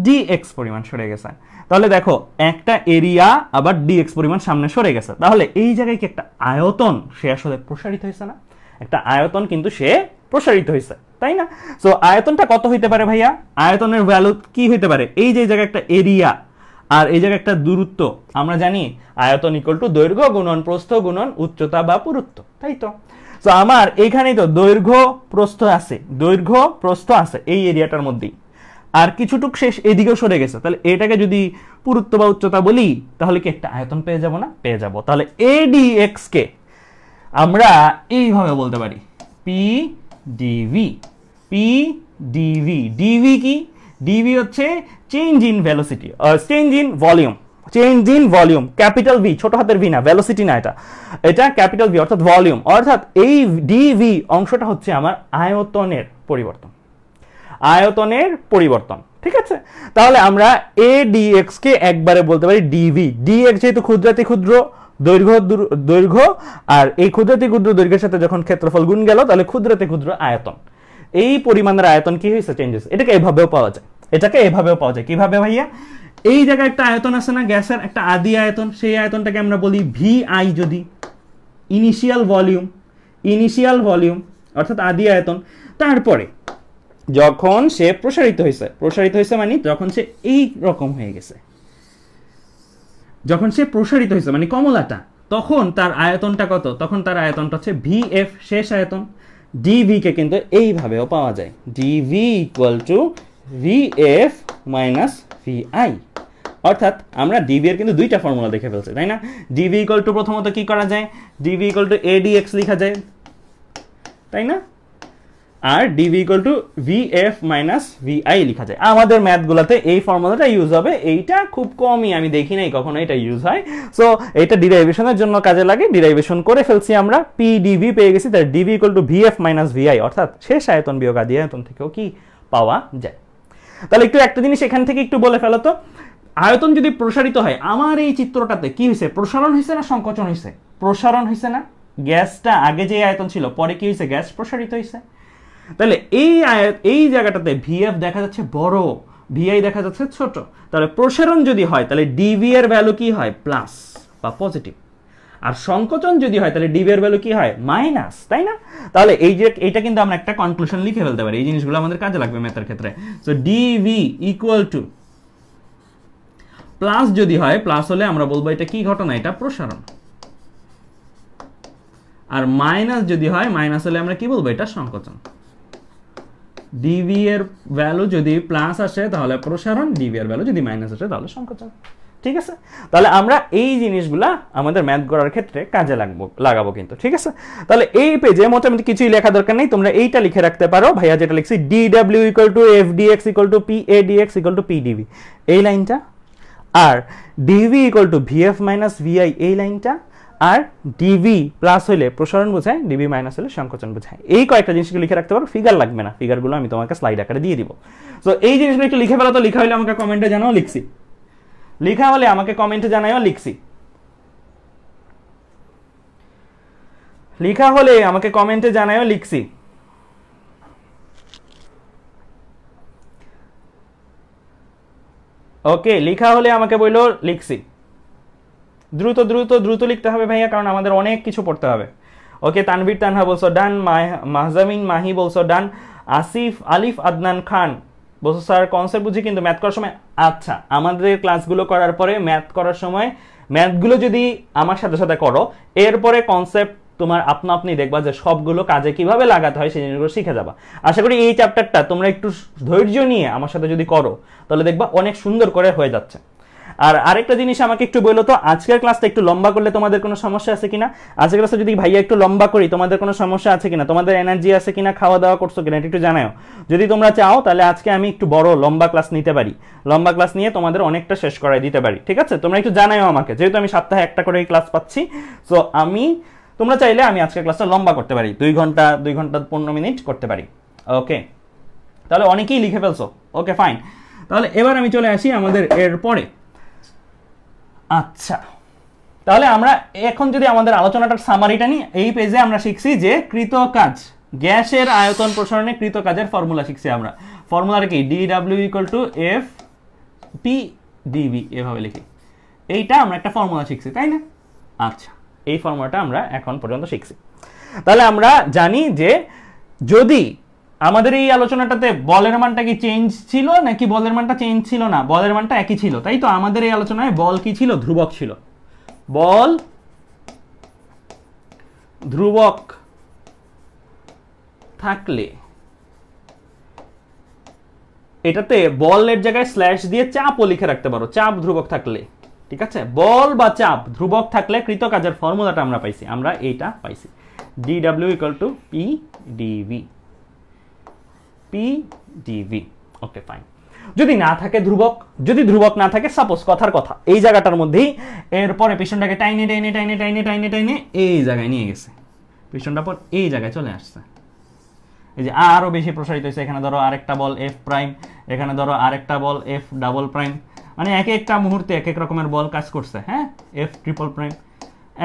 dx পরিমাণ সরে গেছে। তাহলে দেখো একটা এরিয়া আবার dx পরিমাণ সামনে সরে গেছে, তাহলে এই জায়গায় কি একটা আয়তন সে আসলে প্রসারিত হয়েছে না? একটা আয়তন কিন্তু সে প্রসারিত হয়েছে, তাই না? সো আয়তনটা কত হইতে পারে ভাইয়া? আয়তনের ভ্যালু কি হইতে পারে? এই যে জায়গায় একটা এরিয়া আর এই জায়গায় একটা দূরত্ব, আমরা জানি আয়তন = দৈর্ঘ্য গুণন প্রস্থ গুণন উচ্চতা বা পুরুত্ব, তাই তো? সো আমার এইখানেই তো দৈর্ঘ্য প্রস্থ আছে এই এরিয়াটার মধ্যেই, আর কিছুটুক শেষ এদিকেও সরে গেছে। তাহলে এটাকে যদি পুরুত্ব বা উচ্চতা বলি তাহলে কি একটা আয়তন পেয়ে যাব না? পেয়ে যাব। তাহলে adx কে আমরা এইভাবে বলতে পারি pdv। dv কি? dv হচ্ছে change in velocity, change in volume, capital V, ছোট হাতের ভি না, ভেলোসিটি না, এটা ক্যাপিটাল ভি অর্থাৎ ভলিউম। অর্থাৎ এই dv অংশটা হচ্ছে আমার আয়তনের পরিবর্তন, ঠিক আছে? তাহলে আমরা adx কে একবারে বলতে পারি dv। dx যেহেতু ক্ষুদ্রাতি ক্ষুদ্র দৈর্ঘ্য আর এই ক্ষুদ্রাতি ক্ষুদ্র দৈর্ঘ্যের সাথে যখন ক্ষেত্রফল গুণ গেল তাহলে ক্ষুদ্রাতি ক্ষুদ্র আয়তন, এই পরিমাণের আয়তন কি হয়েছে, চেঞ্জেস। এটাকে এভাবেও পাওয়া যায়। কিভাবে ভাইয়া? এই জায়গায় একটা আয়তন আছে না, গ্যাসের একটা আদি আয়তন, সেই আয়তনটাকে আমরা বলি vi। যদি ইনিশিয়াল ভলিউম অর্থাৎ আদি আয়তন। তারপরে যখন সে প্রসারিত হয়েছে মানে যখন সে এই রকম হয়ে গেছে, যখন সে প্রসারিত হয়েছে মানে কমলাটা, তখন তার আয়তনটা কত? তখন তার আয়তনটা হচ্ছে ভিএফ, শেষ আয়তন। ডিভি কে কিন্তু এইভাবেও পাওয়া যায়, DV equal to VF minus VI. অর্থাৎ আমরা ডিভি এর কিন্তু দুইটা ফর্মুলা দেখে ফেলছি, তাই না? ডিভি ইকুয়াল টু প্রথমত কি করা যায়, ডিভি ইকুয়াল টু এডিএক্স লেখা যায়, তাই না? আর DV equal to VF minus VI লেখা যায়। আমাদের ম্যাথগুলোতে এই ফর্মুলাটা ইউজ হবে, এইটা খুব কমই, আমি দেখি নাই কখনো এটা ইউজ হয়। সো এটা ডিরাইভেশনের জন্য কাজে লাগে, ডিরাইভেশন করে ফেলছি আমরা, পিডিভি পেয়ে গেছি, তার DV equal to VF minus VI, অর্থাৎ শেষ আয়তন বিয়োগ আদি আয়তন থেকেও কি পাওয়া যায়। তাহলে একটু একটা জিনিস এখান থেকে একটু বলে ফেলো তো, আয়তন যদি প্রসারিত হয়, আমার এই চিত্রটাতে কি হয়েছে? প্রসারণ হয়েছে না সংকোচন হয়েছে? প্রসারণ হয়েছে না? গ্যাসটা আগে যে আয়তন ছিল, পরে কি হয়েছে? গ্যাস প্রসারিত হয়েছে। তাহলে এই জায়গাটাতে ভিএফ দেখা যাচ্ছে বড়, ভিআই দেখা যাচ্ছে ছোট। তাহলে প্রসারণ যদি হয় তাহলে ডিভি এর ভ্যালু কি হয়? প্লাস বা পজিটিভ। আর সংকোচন যদি হয় তাহলে ডিভি এর ভ্যালু কি হয়? মাইনাস, তাই না? তাহলে এই যে এটা কিন্তু আমরা একটা কনক্লুশন লিখে ফেলতে পারি, এই জিনিসগুলো আমাদের কাজে লাগবে ম্যাথের ক্ষেত্রে। So DV equal to plus যদি হয়, প্লাস হলে আমরা বলবো এটা কি ঘটনা? এটা প্রসারণ। আর মাইনাস যদি হয়, মাইনাস হলে আমরা কি বলবো? এটা সংকোচন। ডিভি এর ভ্যালু যদি প্লাস আসে তাহলে প্রসারণ, ডিভি এর ভ্যালু যদি মাইনাস আসে তাহলে সংকোচন। ঠিক আছে? তাহলে আমরা এই জিনিসগুলা আমাদের ম্যাথ করার ক্ষেত্রে কাজে লাগাবো কিন্তু। ঠিক আছে? তাহলে এই পেজে মোটামুটি কিছুই লেখা দরকার নেই, তোমরা এইটা লিখে রাখতে পারো, ভাইয়া যেটা লিখছি DW equal to FDX equal to PADX equal to PDV, এই লাইনটা। আর DV equal to VF minus VI, এই লাইনটা। আর ডিভি প্লাস হলে প্রসারণ বোঝায়, ডিভি মাইনাস হলে সংকোচন বোঝায়। এই কয়েকটা জিনিসগুলো লিখে রাখতে পারো, ফিগার লাগবে না, ফিগারগুলো আমি তোমাকে স্লাইড আকারে দিয়ে দিব। সো এই জিনিসগুলো একটু লিখে ফেলো তো, লিখা হলে আমাকে কমেন্টে জানাও, লিখছি। লিখা হলে আমাকে কমেন্টে জানাও, লিখছি। লিখা হলে আমাকে কমেন্টে জানাও, লিখছি। ওকে, লিখা হলে আমাকে বললো, লিখছি। দ্রুত দ্রুত দ্রুত লিখতে হবে ভাইয়া, কারণ আমাদের অনেক কিছু পড়তে হবে। ওকে, তানভীর তানহা বলছো ডান, মাহজামিন মাহি বলছো ডান, আসিফ আলিফ আদনান খান বলছো স্যার কনসেপ্ট বুঝি কিন্তু ম্যাথ করার সময়। আচ্ছা, আমাদের ক্লাসগুলো করার পরে ম্যাথ করার সময় ম্যাথগুলো যদি আমার সাথে সাথে করো, এরপরে কনসেপ্ট তোমার আপনা আপনি দেখবা যে সবগুলো কাজে কিভাবে লাগাতে হয় সেই জিনিসগুলো শিখে যাবা। আশা করি এই চ্যাপ্টারটা তোমরা একটু ধৈর্য নিয়ে আমার সাথে যদি করো তাহলে দেখবা অনেক সুন্দর করে হয়ে যাচ্ছে। আর আরেকটা জিনিস আমাকে একটু বলো তো, আজকের ক্লাসটা একটু লম্বা করলে তোমাদের কোনো সমস্যা আছে কিনা? আজকের ক্লাসে যদি ভাইয়া একটু লম্বা করি তোমাদের কোনো সমস্যা আছে কিনা? তোমাদের এনার্জি আছে কিনা? খাওয়া দাওয়া করছো কিনা? একটু জানাও। যদি তোমরা চাও তাহলে আজকে আমি একটু বড় লম্বা ক্লাস নিতে পারি, লম্বা ক্লাস নিয়ে তোমাদের অনেকটা শেষ করাই দিতে পারি। ঠিক আছে? তোমরা একটু জানাও আমাকে, যেহেতু আমি সপ্তাহে একটা করে ক্লাস পাচ্ছি। সো তোমরা চাইলে আমি আজকের ক্লাসটা লম্বা করতে পারি, 2 ঘন্টা 15 মিনিট করতে পারি। ওকে, তাহলে অনেকেই লিখে ফেলছো। ওকে ফাইন, তাহলে এবার আমি চলে আসি আমাদের এর পরে। আচ্ছা, তাহলে আমরা এখন যদি আমাদের আলোচনাটার সামারিটা নিই, এই পেজে আমরা শিখছি যে কৃত কাজ, গ্যাসের আয়তন প্রসারণে কৃত কাজের ফর্মুলা শিখছি আমরা। ফর্মুলাটা কি? DW equal to F P DV, এভাবে লিখি। এইটা আমরা একটা ফর্মুলা শিখছি, তাই না? আচ্ছা, এই ফর্মুলাটা আমরা এখন পর্যন্ত শিখছি। তাহলে আমরা জানি যে যদি আমাদের এই আলোচনাটাতে বলের মানটা কি চেঞ্জ ছিল নাকি বলের মানটা চেঞ্জ ছিল না? বলের মানটা একই ছিল, তাই তো? আমাদের এই আলোচনায় বল কি ছিল? ধ্রুবক ছিল। বল ধ্রুবক থাকলে, এটাতে বলের জায়গায় স্ল্যাশ দিয়ে চাপও লিখে রাখতে পারো, চাপ ধ্রুবক থাকলে। ঠিক আছে? বল বা চাপ ধ্রুবক থাকলে কৃত কাজের ফর্মুলাটা আমরা পাইছি, আমরা এইটা পাইছি, DW equal to P DV, PDV. Okay fine. যদি না থাকে ধ্রুবক, যদি ধ্রুবক না থাকে, সাপোজ কথার কথা এই জায়গাটার মধ্যেই, এরপরে পিছনটাকে টাইনে টাইনে টাইনে টাইনে টাইনে টাইনে এই জায়গায় নিয়ে গেছে, পিছনটা পর এই জায়গায় চলে আসছে, এই যে আরো বেশি প্রসারিত হয়েছে। এখানে ধরো আরেকটা বল এফ প্রাইম, এখানে ধরো আরেকটা বল এফ ডাবল প্রাইম, মানে এক একটা মুহূর্তে এক এক রকমের বল কাজ করছে। হ্যাঁ, এফ ট্রিপল প্রাইম,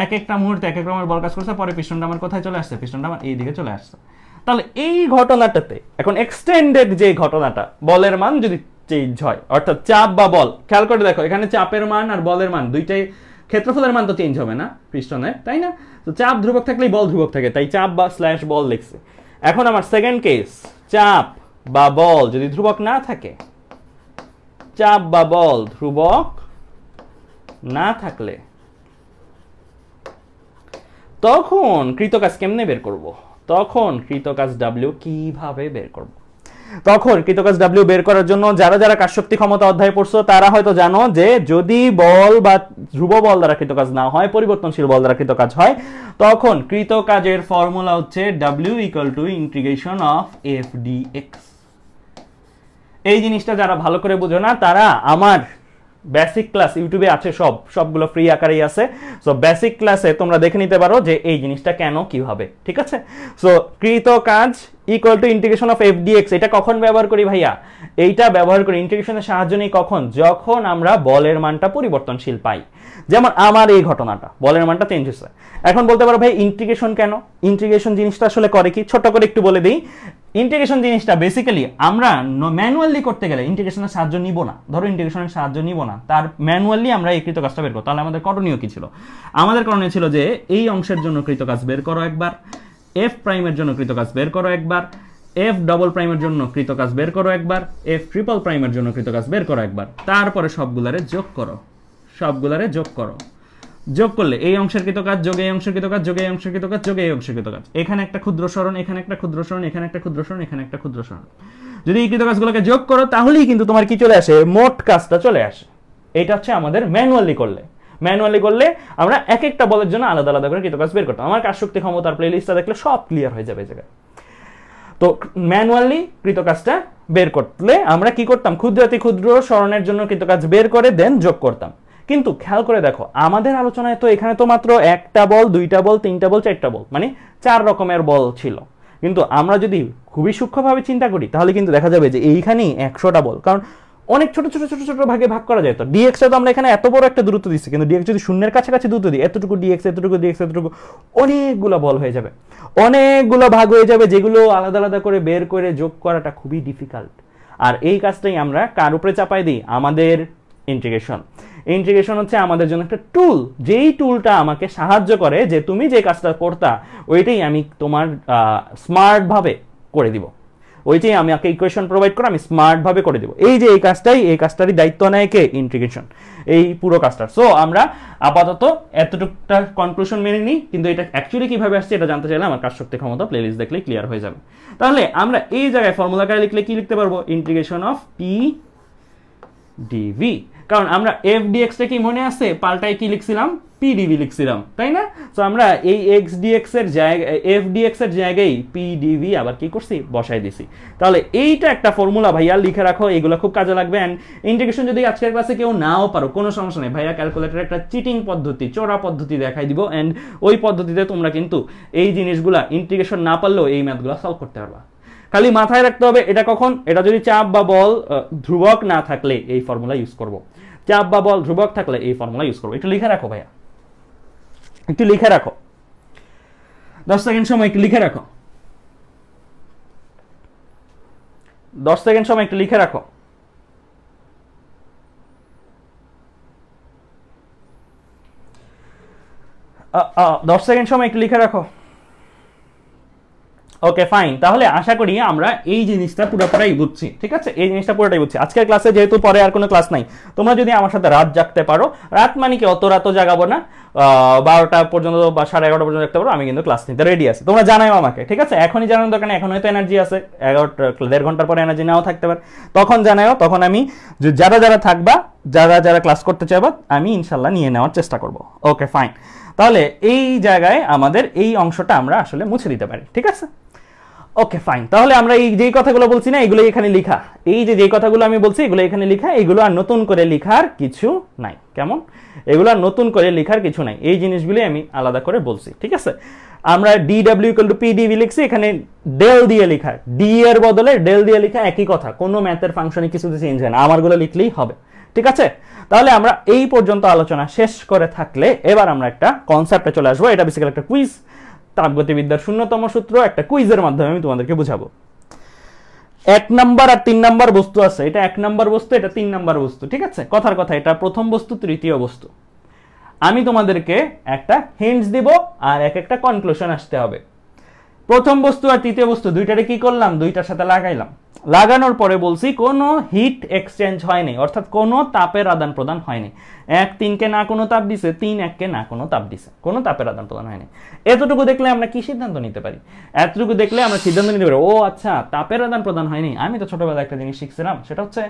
এক একটা মুহূর্তে এক এক রকমের বল কাজ করছে। পরে পিছনটা আমার কোথায় চলে আসছে? পিছনটা আমার এই দিকে চলে আসছে। তাহলে এই ঘটনাটাতে এখন এক্সটেন্ডেড যে ঘটনাটা, বলের মান যদি চেঞ্জ হয়, অর্থাৎ চাপ বা বল, খেয়াল করে দেখো এখানে চাপের মান আর বলের মান দুইটাই ক্ষেত্রফলের মান তো চেঞ্জ হবে না পিস্টনের, তাই না? তো চাপ ধ্রুবক থাকলেই বল ধ্রুবক থাকে, তাই চাপ বা স্ল্যাশ বল লিখছে। এখন আমার সেকেন্ড কেস, চাপ বা বল যদি ধ্রুবক না থাকে, চাপ বা বল ধ্রুবক না থাকলে তখন কৃতকাজ কেমনে বের করব? তখন কৃতকাজ W কিভাবে বের করব? তখন কৃতকাজ W বের করার জন্য যারা যারা কাজশক্তি ক্ষমতা অধ্যায়ে পড়ছো তারা হয়তো জানো যে যদি বল বা ধ্রুব বল দ্বারা কৃতকাজ না হয়, পরিবর্তনশীল বল দ্বারা কৃতকাজ হয়, তখন কৃতকাজের ফর্মুলা হচ্ছে W = integration of F dx। এই জিনিসটা যারা ভালো করে বুঝো না তারা আমার বেসিক ক্লাস ইউটিউবে আছে, সবগুলো ফ্রি আকারেই আছে। সো বেসিক ক্লাসে তোমরা দেখে নিতে পারো যে এই জিনিসটা কেন কিভাবে, ঠিক আছে? সো কৃতকাজ = ইন্টিগ্রেশন অফ F dx, এটা কখন ব্যবহার করি ভাইয়া? এইটা ব্যবহার করি ইন্টিগ্রেশনের সাহায্য নেই কখন? যখন আমরা বলের মানটা পরিবর্তনশীল পাই। যেমন আমার এই ঘটনাটা, বলের মানটা চেঞ্জ হচ্ছে। এখন বলতে পারো ভাই ইন্টিগ্রেশন কেন? ইন্টিগ্রেশন জিনিসটা আসলে করে কি, ছোট করে একটু বলে দিই। ইন্টিগ্রেশন জিনিসটা বেসিক্যালি আমরা ম্যানুয়ালি করতে গেলে ইন্টিগ্রেশনের সাহায্য নিব না। ধরো ইন্টিগ্রেশনের সাহায্য নিব না, তার ম্যানুয়ালি আমরা এই কৃতকাজটা বের করব। তাহলে আমাদের করণীয় কি ছিল? আমাদের করণীয় ছিল যে এই অংশের জন্য কৃতকাজ বের করো একবার, F প্রাইমের জন্য কৃতকাজ বের করো একবার, F ডবল প্রাইমের জন্য কৃতকাজ বের করো একবার, F ট্রিপল প্রাইমের জন্য কৃতকাজ বের করো একবার, তারপরে সবগুলারে যোগ করো, সবগুলারে যোগ করো। যোগ করলে এই অংশের কৃতকাজ যোগ এই অংশের কৃতকাজ যোগ এই অংশের কৃতকাজ যোগ এই অংশের কৃতকাজ, এখানে একটা ক্ষুদ্র সরণ, এখানে একটা ক্ষুদ্র সরণ, এখানে একটা ক্ষুদ্র সরণ, এখানে একটা ক্ষুদ্র সরণ। যদি এই কৃতকাজগুলোকে যোগ করো তাহলেই কিন্তু তোমার কি চলে আসে? মোট কাজটা চলে আসে। এটা হচ্ছে আমাদের ম্যানুয়ালি করলে। ম্যানুয়ালি করলে আমরা এক একটা বলের জন্য আলাদা আলাদা করে কৃতকাজ বের করতাম। আমার কাজশক্তি ক্ষমতার প্লেলিস্টটা দেখলে সব ক্লিয়ার হয়ে যাবে এই জায়গায়। তো ম্যানুয়ালি কৃতকাজটা বের করলে আমরা কি করতাম? ক্ষুদ্রাতি ক্ষুদ্র সরণের জন্য কৃতকাজ বের করে দেন যোগ করতাম। কিন্তু খেয়াল করে দেখো আমাদের আলোচনায় তো এখানে তো মাত্র একটা বল, দুইটা বল, তিনটা বল, চারটা বল, মানে 4 রকমের বল ছিল। কিন্তু আমরা যদি খুবই সূক্ষ্মভাবে চিন্তা করি তাহলে কিন্তু দেখা যাবে যে এইখানেই 100টা বল, কারণ অনেক ছোট ছোট ছোট ছোট ভাগে ভাগ করা যায়। তো dx টা তো আমরা এখানে এত বড় একটা দূরত্ব দিচ্ছি, কিন্তু dx যদি শূন্যের কাছাকাছি দূরত্ব দিই, এতটুকু dx, এতটুকু dx, এতটুকু, অনেকগুলো বল হয়ে যাবে, অনেকগুলো ভাগ হয়ে যাবে, যেগুলো আলাদা আলাদা করে বের করে যোগ করাটা খুবই ডিফিকাল্ট। আর এই কাজটাই আমরা কার উপরে চাপাই দিই? আমাদের ইন্টিগ্রেশন। ইন্টিগ্রেশন হচ্ছে আমাদের জন্য একটা টুল, যেই টুলটা আমাকে সাহায্য করে যে তুমি যে কাজটা করতা ওইটাই আমি তোমার স্মার্ট ভাবে করে দিব, ওইটাই আমি আমাকে ইকুয়েশন প্রোভাইড করে আমি স্মার্ট ভাবে করে দিব। এই যে এই কাজটারই দায়িত্ব নেয় কে? ইন্টিগ্রেশন, এই পুরো কাজটা। সো আমরা আপাতত এতটুকটা কনক্লুশন মেনে নিই, কিন্তু এটা অ্যাকচুয়ালি কিভাবে আসছে এটা জানতে চাইলে আমার কাজশক্তি ক্ষমতা প্লেলিস্ট দেখলেই ক্লিয়ার হয়ে যাবে। তাহলে আমরা এই জায়গায় ফর্মুলাটা লিখলে কি লিখতে পারবো? ইন্টিগ্রেশন অফ P dv, কারণ আমরা f dx টা কি মনে আছে? পাল্টায় কি লিখছিলাম? p dv লিখছিলাম, তাই না? সো আমরা এই x dx এর জায়গায়, f dx এর জায়গায় p dv আবার কি করছি? বসাই দিছি। তাহলে এইটা একটা ফর্মুলা ভাইয়া লিখে রাখো, এগুলো খুব কাজে লাগবে। এন্ড ইন্টিগ্রেশন যদি আজকের ক্লাসে কেউ নাও পারো কোনো সমস্যা নেই, ভাইয়া ক্যালকুলেটর একটা চিটিং পদ্ধতি, চোরা পদ্ধতি দেখাই দিব। এন্ড ওই পদ্ধতিতে তোমরা কিন্তু এই জিনিসগুলা ইন্টিগ্রেশন না পারলেও এই ম্যাথগুলো সলভ করতে পারবা। খালি মাথায় রাখতে হবে এটা কখন? এটা যদি চাপ বা বল ধ্রুবক না থাকলে এই ফর্মুলা ইউজ করব, চাপ বা বল ধ্রুবক থাকলে এই ফর্মুলা ইউজ করব। একটু লিখে রাখো ভাইয়া, একটু লিখে রাখো, 10 সেকেন্ড সময় একটু লিখে রাখো, 10 সেকেন্ড সময় একটু লিখে রাখো। আ 10 সেকেন্ড সময় একটু লিখে রাখো। ওকে ফাইন, তাহলে আশা করি আমরা এই জিনিসটা পুরোটাই বুঝছি, ঠিক আছে? এই জিনিসটা পুরোটাই বুঝছি। আজকের ক্লাসে যেহেতু পরে আর কোনো ক্লাস নাই, তোমরা যদি আমার সাথে রাত জাগতে পারো, রাত মানে কি অত রাতও জাগাবো না, 12টা পর্যন্ত বা 11:30 পর্যন্ত জাগতে পারো, আমি কিন্তু ক্লাস নিতে রেডি আছি। তোমরা জানাও আমাকে, ঠিক আছে? এখনই জানানোর দরকার নেই, এখন হয়তো এনার্জি আছে, 1.5 ঘন্টার পরে এনার্জি নাও থাকতে পারে, তখন জানাও। তখন আমি যারা যারা থাকবা, যারা যারা ক্লাস করতে চাইবা, আমি ইনশাল্লাহ নিয়ে নেওয়ার চেষ্টা করব। ওকে ফাইন, তাহলে এই জায়গায় আমাদের এই অংশটা আমরা আসলে মুছে দিতে পারি, ঠিক আছে? ওকে ফাইন, তাহলে আমরা এই যেই কথাগুলো বলছি না এগুলো এখানে লেখা, এই যে কথাগুলো আমি বলছি এগুলো এখানে লেখা, এগুলো আর নতুন করে লেখার কিছু নাই। কেমন? এগুলো আর নতুন করে লেখার কিছু নাই, এই জিনিসগুলি আমি আলাদা করে বলছি, ঠিক আছে? আমরা dw = p dv লিখছি, এখানে ডেল দিয়ে লেখা, ডি এর বদলে ডেল দিয়ে লেখা একই কথা, কোনো ম্যাথের ফাংশনে কিছু চেঞ্জ হয় না, আমারগুলো লিখলেই হবে, ঠিক আছে? তাহলে আমরা এই পর্যন্ত আলোচনা শেষ করে থাকলে এবার আমরা একটা কনসেপ্টে চলে আসবো। এটা বেসিক্যালি একটা কুইজ, তাপগতিবিদ্যার শূন্যতম সূত্র, একটা কুইজের মাধ্যমে আমি তোমাদেরকে বুঝাবো। 1 নাম্বার আর 3 নাম্বার বস্তু আছে, এটা 1 নাম্বার বস্তু, এটা 3 নাম্বার বস্তু, ঠিক আছে? কথার কথা, এটা প্রথম বস্তু, তৃতীয় বস্তু। আমি তোমাদেরকে একটা হিন্টস দিব আর একটা কনক্লুশন আসতে হবে। প্রথম বস্তু আর তৃতীয় বস্তু দুইটারে কি করলাম, দুইটার সাথে লাগাইলাম, লাগানোর পরে বলছি কোনো হিট এক্সচেঞ্জ হয়নি, অর্থাৎ কোনো তাপের আদান প্রদান হয়নি। 1 3-কে না কোনো তাপ দিছে, 3 1-কে না কোনো তাপ দিছে, কোনো তাপের আদান প্রদান হয়নি। এতটুকু দেখলে আমরা কি সিদ্ধান্ত নিতে পারি? এতটুকু দেখলে আমরা সিদ্ধান্ত নিতে পারি ও আচ্ছা তাপের আদান প্রদান হয়নি। আমি তো ছোটবেলায় একটা জিনিস শিখছিলাম, সেটা হচ্ছে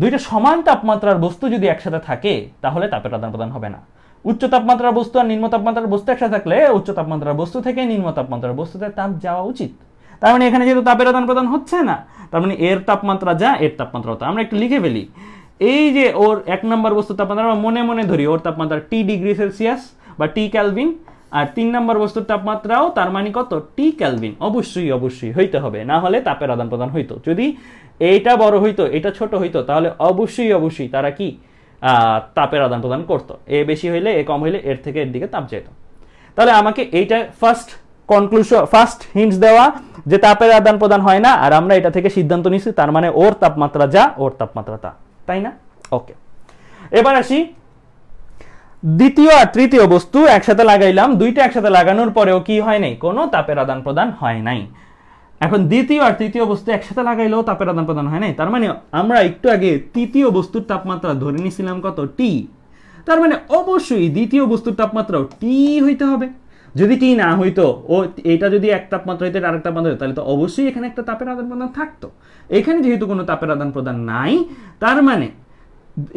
দুইটা সমান তাপমাত্রার বস্তু যদি একসাথে থাকে তাহলে তাপের আদান প্রদান হবে না। উচ্চ তাপমাত্রার বস্তু আর নিম্ন তাপমাত্রার বস্তু একসাথে থাকলে উচ্চ তাপমাত্রার বস্তু থেকে নিম্ন তাপমাত্রার বস্তুতে তাপ যাওয়া উচিত। তার মানে এখানে যেহেতু তাপের আদান প্রদান হচ্ছে না, তার মানে এর তাপমাত্রা যা এর তাপমাত্রা হতো। আমরা একটু লিখে ফেলি, এই যে ওর 1 নম্বর বস্তুর তাপমাত্রা আমরা মনে মনে ধরি ওর তাপমাত্রা T ডিগ্রি সেলসিয়াস বা T কেলভিন, আর 3 নম্বর বস্তুর তাপমাত্রাও তার মানে কত T কেলভিন। অবশ্যই অবশ্যই হইতে হবে, না হলে তাপের আদান প্রদান হইতো। যদি এইটা বড় হইতো এটা ছোট হইতো তাহলে অবশ্যই অবশ্যই তারা কি তাপের আদান প্রদান করতো। এ বেশি হইলে এ কম হইলে এর থেকে এর দিকে তাপ যেত। তাহলে আমাকে এইটা ফার্স্ট কনক্লুশন, ফার্স্ট হিন্টস দেওয়া যে তাপের আদান প্রদান হয় না, আর আমরা এটা থেকে সিদ্ধান্ত নিছি তার মানে ওর তাপমাত্রা যা ওর তাপমাত্রা তা, তাই না? ওকে, এবার আসি দ্বিতীয় আর তৃতীয় বস্তু একসাথে লাগাইলাম, দুইটা একসাথে লাগানোর পরেও কি হয় নাই, কোনো তাপের আদান প্রদান হয় নাই। এখন দ্বিতীয় আর তৃতীয় বস্তু একসাথে লাগাইলেও তাপের আদান প্রদান হয় নাই, তার মানে আমরা একটু আগে তৃতীয় বস্তুর তাপমাত্রা ধরে নিয়েছিলাম কত T, তার মানে অবশ্যই দ্বিতীয় বস্তুর তাপমাত্রাও T হইতে হবে। যদি T না হইতো, ও এটা যদি এক তাপমাত্রা হইতো আরেক তাপমাত্রা হইতো, তাহলে তো অবশ্যই এখানে একটা তাপের আদান প্রদান থাকতো। এখানে যেহেতু কোনো তাপের আদান প্রদান নাই, তার মানে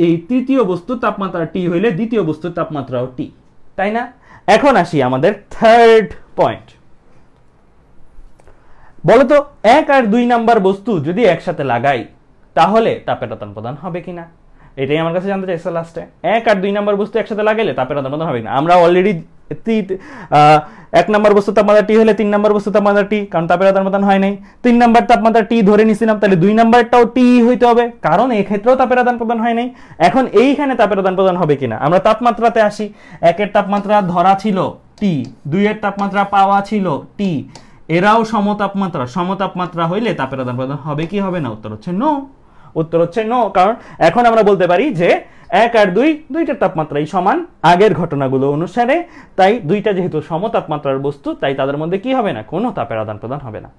এই তৃতীয় বস্তুর তাপমাত্রা T হইলে দ্বিতীয় বস্তুর তাপমাত্রাও T, তাই না? এখন আসি আমাদের থার্ড পয়েন্ট। বলতো 1 আর 2 নাম্বার বস্তু যদি একসাথে লাগাই তাহলে তাপের আদান প্রদান হবে কিনা, এটাই আমার কাছে জানতে চাইছে লাস্টে। 1 আর 2 নাম্বার বস্তু একসাথে লাগাইলে তাপের আদান প্রদান হবে কিনা। আমরা অলরেডি 1 নাম্বার বস্তু তাপমাত্রা T হলে 3 নাম্বার বস্তু তাপমাত্রা T, কারণ তাপের আদান প্রদান হয় নাই। 3 নাম্বার তাপমাত্রা T ধরে নিছিলাম, তাহলে 2 নাম্বারটাও T হইতে হবে, কারণ এই ক্ষেত্রেও তাপের আদান প্রদান হয় নাই। এখন এইখানে তাপের আদান প্রদান হবে কিনা, আমরা তাপমাত্রাতে আসি। 1 এর তাপমাত্রা ধরা ছিল T, 2 এর তাপমাত্রা পাওয়া ছিল T, এরাও সমতাপমাত্রা, সমতাপমাত্রা হইলে তাপের আদান প্রদান হবে কি হবে না? উত্তর হচ্ছে নো, উত্তর হচ্ছে নো। কারণ এখন আমরা বলতে পারি যে 1 আর 2 দুইটার তাপমাত্রাই সমান আগের ঘটনাগুলো অনুসারে, তাই দুইটা যেহেতু সমতাপমাত্রার বস্তু তাই তাদের মধ্যে কি হবে না, কোনো তাপের আদান প্রদান হবে না।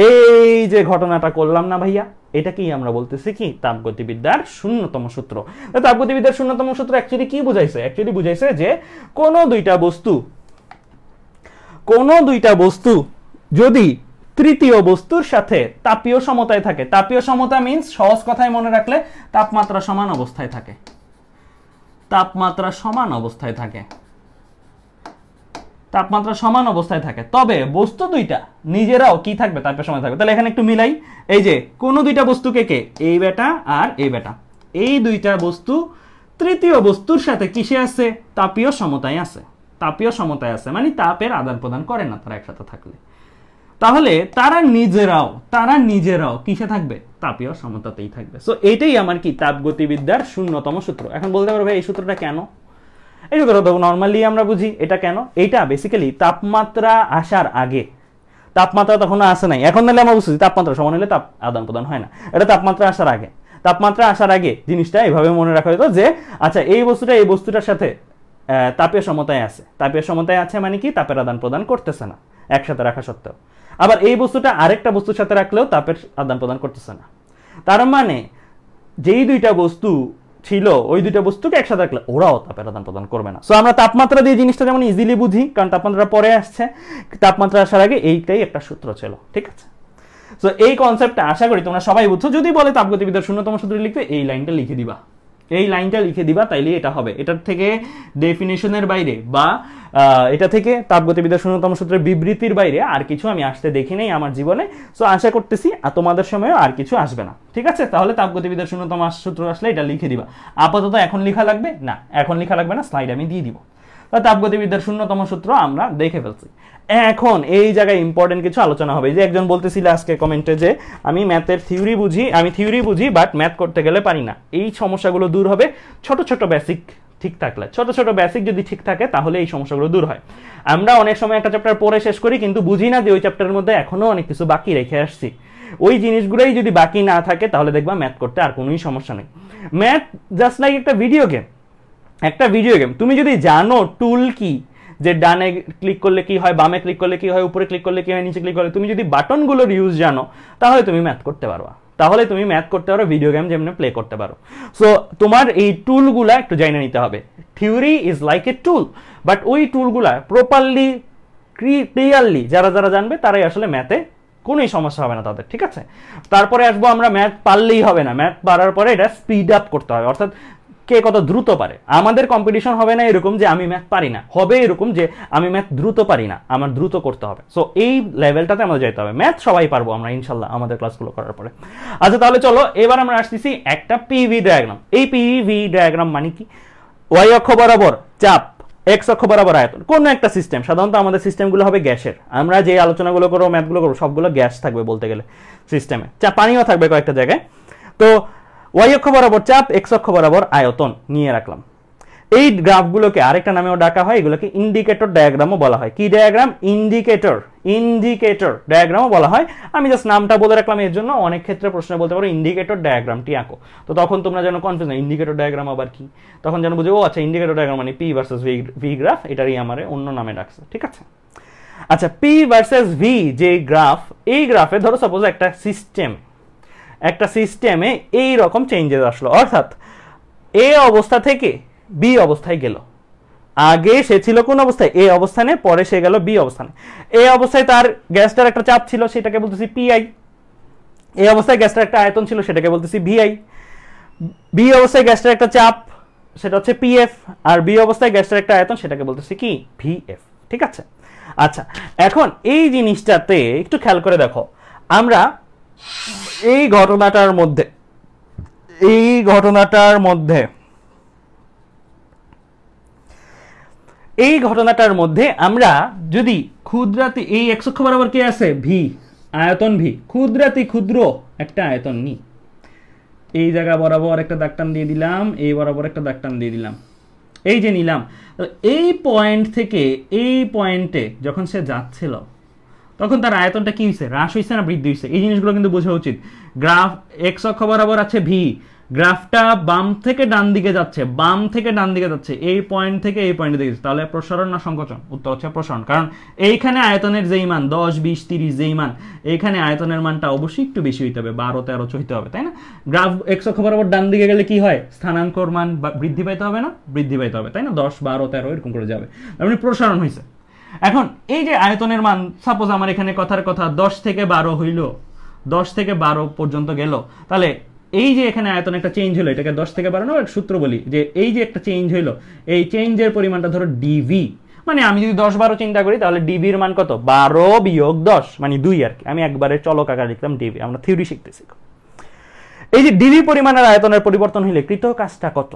এই যে ঘটনাটা করলাম না ভাইয়া, এটাকেই আমরা বলতেছি কি তাপগতিবিদ্যার শূন্যতম সূত্র। তাপগতিবিদ্যার শূন্যতম সূত্র অ্যাকচুয়ালি কি বুঝাইছে? অ্যাকচুয়ালি বুঝাইছে যে কোনো দুইটা বস্তু যদি তৃতীয় বস্তুর সাথে তাপীয় সমতায় থাকে, তাপীয় সমতা মিন্স সহজ কথায় মনে রাখলে তাপমাত্রা সমান অবস্থায় থাকে, তাপমাত্রা সমান অবস্থায় থাকে, তাপমাত্রা সমান অবস্থায় থাকে, তবে বস্তু দুইটা নিজেরাও কি থাকবে, তাপীয় সমতায় থাকবে। তাহলে এখানে একটু মিলাই, এই যে কোন দুইটা বস্তুকে কে, এই বেটা আর এই বেটা, এই দুইটা বস্তু তৃতীয় বস্তুর সাথে কিসে আছে, তাপীয় সমতায় আছে, তাপীয় সমতায় আছে মানে তাপের আদান প্রদান করে না তারা একসাথে থাকলে। তাহলে তারা নিজেরাও কিসে থাকবে, তাপীয় সমতাতেই থাকবে। সো এটাই আমার কি তাপগতিবিদ্যার শূন্যতম সূত্র। এখন বলতে পারবে এই সূত্রটা কেন? এই সূত্রটা তো নরমালি আমরা বুঝি, এটা কেন? এটা বেসিক্যালি তাপমাত্রা আসার আগে, তাপমাত্রা তখন আসে নাই, এখন নাহলে আমরা বুঝছি তাপমাত্রা সমান হলে তাপ আদান প্রদান হয় না, এটা তাপমাত্রা আসার আগে। তাপমাত্রা আসার আগে জিনিসটা এভাবে মনে রাখা হতো যে আচ্ছা এই বস্তুটা এই বস্তুটার সাথে তাপীয় সমতায় আছে, তাপীয় সমতায় আছে মানে কি তাপের আদান প্রদান করতেছে না একসাথে রাখা সত্ত্বেও। আবার এই বস্তুটা আরেকটা বস্তুর সাথে রাখলেও তাপের আদান প্রদান করতেছে না, তার মানে যেই দুইটা বস্তু ছিল ওই দুইটা বস্তুকে একসাথে রাখলে ওরাও তাপের আদান প্রদান করবে না। সো আমরা তাপমাত্রা দিয়ে জিনিসটা যেমন ইজিলি বুঝি, কারণ তাপমাত্রা পরে আসছে, তাপমাত্রা আসার আগে এইটাই একটা সূত্র ছিল, ঠিক আছে? সো এই কনসেপ্টটা আশা করি তোমরা সবাই বুঝছো। যদি বলে তাপগতিবিদ্যার শূন্যতম সূত্র লিখতে, এই লাইনটা লিখে দিবা, এই লাইনটা লিখে দিবা, তাইলে এটা হবে। এটার থেকে ডেফিনেশনের বাইরে বা এটা থেকে তাপগতিবিদ্যার শূন্যতম সূত্রের বিবৃতির বাইরে আর কিছু আমি আসতে দেখি নাই আমার জীবনে। সো আশা করতেছি তোমাদের সময়ও আর কিছু আসবে না, ঠিক আছে? তাহলে তাপগতিবিদ্যার শূন্যতম সূত্র আসলে এটা লিখে দিবা। আপাতত এখন লেখা লাগবে না, এখন লেখা লাগবে না, স্লাইড আমি দিয়ে দিব। তাপগতিবিদ্যার শূন্যতম সূত্র আমরা দেখে ফেলছি। এখন এই জায়গায় ইম্পর্টেন্ট কিছু আলোচনা হবে। যে একজন বলতেছিল আজকে কমেন্টে যে আমি ম্যাথের থিওরি বুঝি বাট ম্যাথ করতে গেলে পারি না। এই সমস্যাগুলো দূর হবে ছোট ছোট বেসিক ঠিক থাকলে, ছোট ছোট বেসিক যদি ঠিক থাকে তাহলে এই সমস্যাগুলো দূর হয়। আমরা অনেক সময় একটা চ্যাপ্টার পড়ে শেষ করি কিন্তু বুঝি না যে ওই চ্যাপ্টারের মধ্যে এখনো অনেক কিছু বাকি রেখে আসছি। ওই জিনিসগুলোই যদি বাকি না থাকে তাহলে দেখবা ম্যাথ করতে আর কোনোই সমস্যা নেই। ম্যাথ জাস্ট লাইক একটা ভিডিও গেম। একটা ভিডিও গেম তুমি যদি জানো টুল কি, যে ডানে ক্লিক করলে কি হয়, বামে ক্লিক করলে কি হয়, উপরে ক্লিক করলে কি হয়, নিচে ক্লিক করলে, তুমি যদি বাটনগুলোর ইউজ জানো তাহলে তুমি ম্যাথ করতে পারবা, তাহলে তুমি ম্যাথ করতে পারো, ভিডিও গেম যেমন প্লে করতে পারো। সো তোমার এই টুলগুলা একটু জানা নিতে হবে। Theory is like a tool, but ওই টুলগুলা প্রপারলি ক্লিয়ারলি যারা যারা জানবে তারাই আসলে ম্যাথে কোনোই সমস্যা হবে না তাদের, ঠিক আছে। তারপরে আসবো আমরা ম্যাথ পারলেই হবে না, ম্যাথ পারার পরে এটা স্পিড আপ করতে হবে, অর্থাৎ কে কত দ্রুত পারে। আমাদের কম্পিটিশন হবে না এরকম যে আমি ম্যাথ পারি না, হবে এরকম যে আমি ম্যাথ দ্রুত পারি না, আমার দ্রুত করতে হবে। সো এই লেভেলটাতে আমাদের যেতে হবে। ম্যাথ সবাই পারবো আমরা ইনশাল্লাহ আমাদের ক্লাসগুলো করার পরে। আচ্ছা তাহলে চলো এবার আমরা আসতেছি একটা পিভি ডায়াগ্রাম। এই পিভি ডায়াগ্রাম মানে কি? ওয়াই অক্ষ বরাবর চাপ, এক্স অক্ষ বরাবর আয়তন, কোন একটা সিস্টেম, সাধারণত আমাদের সিস্টেমগুলো হবে গ্যাসের, আমরা যে আলোচনাগুলো করবো ম্যাথগুলো করবো সবগুলো গ্যাস থাকবে বলতে গেলে সিস্টেমে, চাপ পানিও থাকবে কয়েকটা জায়গায়। তো ওয়াই অক্ষ বরাবর চাপ, এক্স অক্ষ বরাবর আয়তন নিয়ে রাখলাম। এই গ্রাফগুলোকে আরেকটা নামেও ডাকা হয়, এগুলোকে ইন্ডিকেটর ডায়াগ্রামও বলা হয়। কি ডায়াগ্রাম? ইন্ডিকেটর ডায়াগ্রামও বলা হয়। আমি জাস্ট নামটা বলে রাখলাম এর জন্য, অনেক ক্ষেত্রে প্রশ্ন বলতে পারো ইন্ডিকেটর ডায়াগ্রামটি আঁকো, তো তখন তোমরা যেন কনফিউজ না ইন্ডিকেটর ডায়াগ্রাম আবার কি, তখন যেন বুঝে ও আচ্ছা ইন্ডিকেটর ডায়াগ্রাম মানে পি ভার্সেস ভি গ্রাফ, এটারই আমার অন্য নামে ডাকছে, ঠিক আছে। আচ্ছা পি ভার্সেস ভি যে গ্রাফ, এই গ্রাফে ধরো সাপোজ একটা সিস্টেমে এই রকম চেঞ্জেস আসলো, অর্থাৎ এ অবস্থা থেকে বি অবস্থায় গেল। আগে সে ছিল কোন অবস্থায়? এ অবস্থানে, পরে সে গেল বি অবস্থানে। এ অবস্থায় তার গ্যাসটার একটা চাপ ছিল, সেটাকে বলতেছি পিআই। এ অবস্থায় গ্যাসটার একটা আয়তন ছিল, সেটাকে বলতেছি ভিআই। বি অবস্থায় গ্যাসটার একটা চাপ, সেটা হচ্ছে পিএফ, আর বি অবস্থায় গ্যাসটার একটা আয়তন, সেটাকে বলতেছি কি? ভিএফ, ঠিক আছে। আচ্ছা এখন এই জিনিসটাতে একটু খেয়াল করে দেখো, আমরা এই ঘটনাটার মধ্যে আমরা যদি ক্ষুদ্রাতি, এই এক্স অক্ষ বরাবর কি আছে? ভি, আয়তন ভি, ক্ষুদ্রাতি ক্ষুদ্র একটা আয়তন নি, এই জায়গা বরাবর একটা দাগ টান দিয়ে দিলাম, এই বরাবর একটা দাগ টান দিয়ে দিলাম, এই যে নিলাম। এই পয়েন্ট থেকে এই পয়েন্টে যখন সে যাচ্ছিল তখন তার আয়তনটা কি হয়েছে? হ্রাস হয়েছে না বৃদ্ধি হয়েছে? এই জিনিসগুলো কিন্তু বোঝা উচিত। গ্রাফ এক্স অক্ষ বরাবর আছে ভি, গ্রাফটা বাম থেকে ডান দিকে যাচ্ছে, এই পয়েন্ট থেকে এই পয়েন্টে দিকে, তাহলে প্রসারণ না সংকোচন? উত্তর হচ্ছে প্রসারণ, কারণ এইখানে আয়তনের যেই মান 10, 20, 30 যেই মান, এইখানে আয়তনের মানটা অবশ্যই একটু বেশি হইতে হবে, 12, 13 হইতে হবে, তাই না? গ্রাফ এক্স অক্ষ বরাবর ডান দিকে গেলে কি হয়? স্থানাঙ্কর মান বৃদ্ধি পাইতে হবে না? বৃদ্ধি পাইতে হবে, তাই না? 10, 12, 13 এরকম করে যাবে, মানে প্রসারণ হয়েছে। এখন এই যে আয়তনের মান, সাপোজ আমার এখানে কথার কথা 10 থেকে 12 হইল, 10 থেকে 12 পর্যন্ত গেল, তাহলে এই যে এখানে আয়তন একটা চেঞ্জ হলো, এটাকে 10 থেকে 12 না সূত্র বলি, যে এই যে একটা চেঞ্জ হইলো, এই চেঞ্জের পরিমাণটা ধরো ডিভি, মানে আমি যদি 10, 12 চিন্তা করি তাহলে ডিভির মান কত? 12 বিয়োগ 10 মানে 2 আর কি। আমি একবারে চলক আকারে লিখলাম ডিভি, আমরা থিওরি শিখতেছি। এই যে ডিভি পরিমাণের আয়তনের পরিবর্তন হইলে কৃত কাজটা কত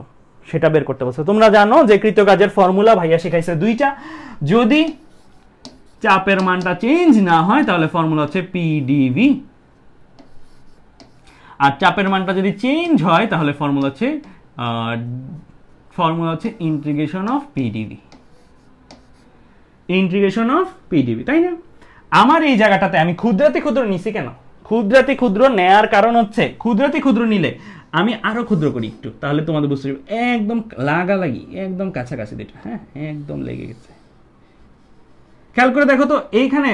সেটা বের করতে বলছে। তোমরা জানো যে কৃত কাজের ফর্মুলা ভাইয়া শিখাইছে দুইটা, যদি চাপের মানটা চেঞ্জ না হয় তাহলে ফর্মুলা হচ্ছে পিডিভি, আর চাপের মানটা যদি চেঞ্জ হয় তাহলে ফর্মুলা হচ্ছে ইন্টিগ্রেশন অফ পিডিভি, তাই না? আমার এই জায়গাটাতে আমি ক্ষুদ্রাতি ক্ষুদ্র নিছি কেন? ক্ষুদ্রাতি ক্ষুদ্র নেয়ার কারণ হচ্ছে ক্ষুদ্রাতি ক্ষুদ্র নিলে আমি আরো ক্ষুদ্র করি একটু, তাহলে তোমাদের বুঝতে পারবে একদম লাগালাগি, একদম কাছাকাছি দুটো, হ্যাঁ একদম লেগে গেছে। খেয়াল করে দেখো তো, এইখানে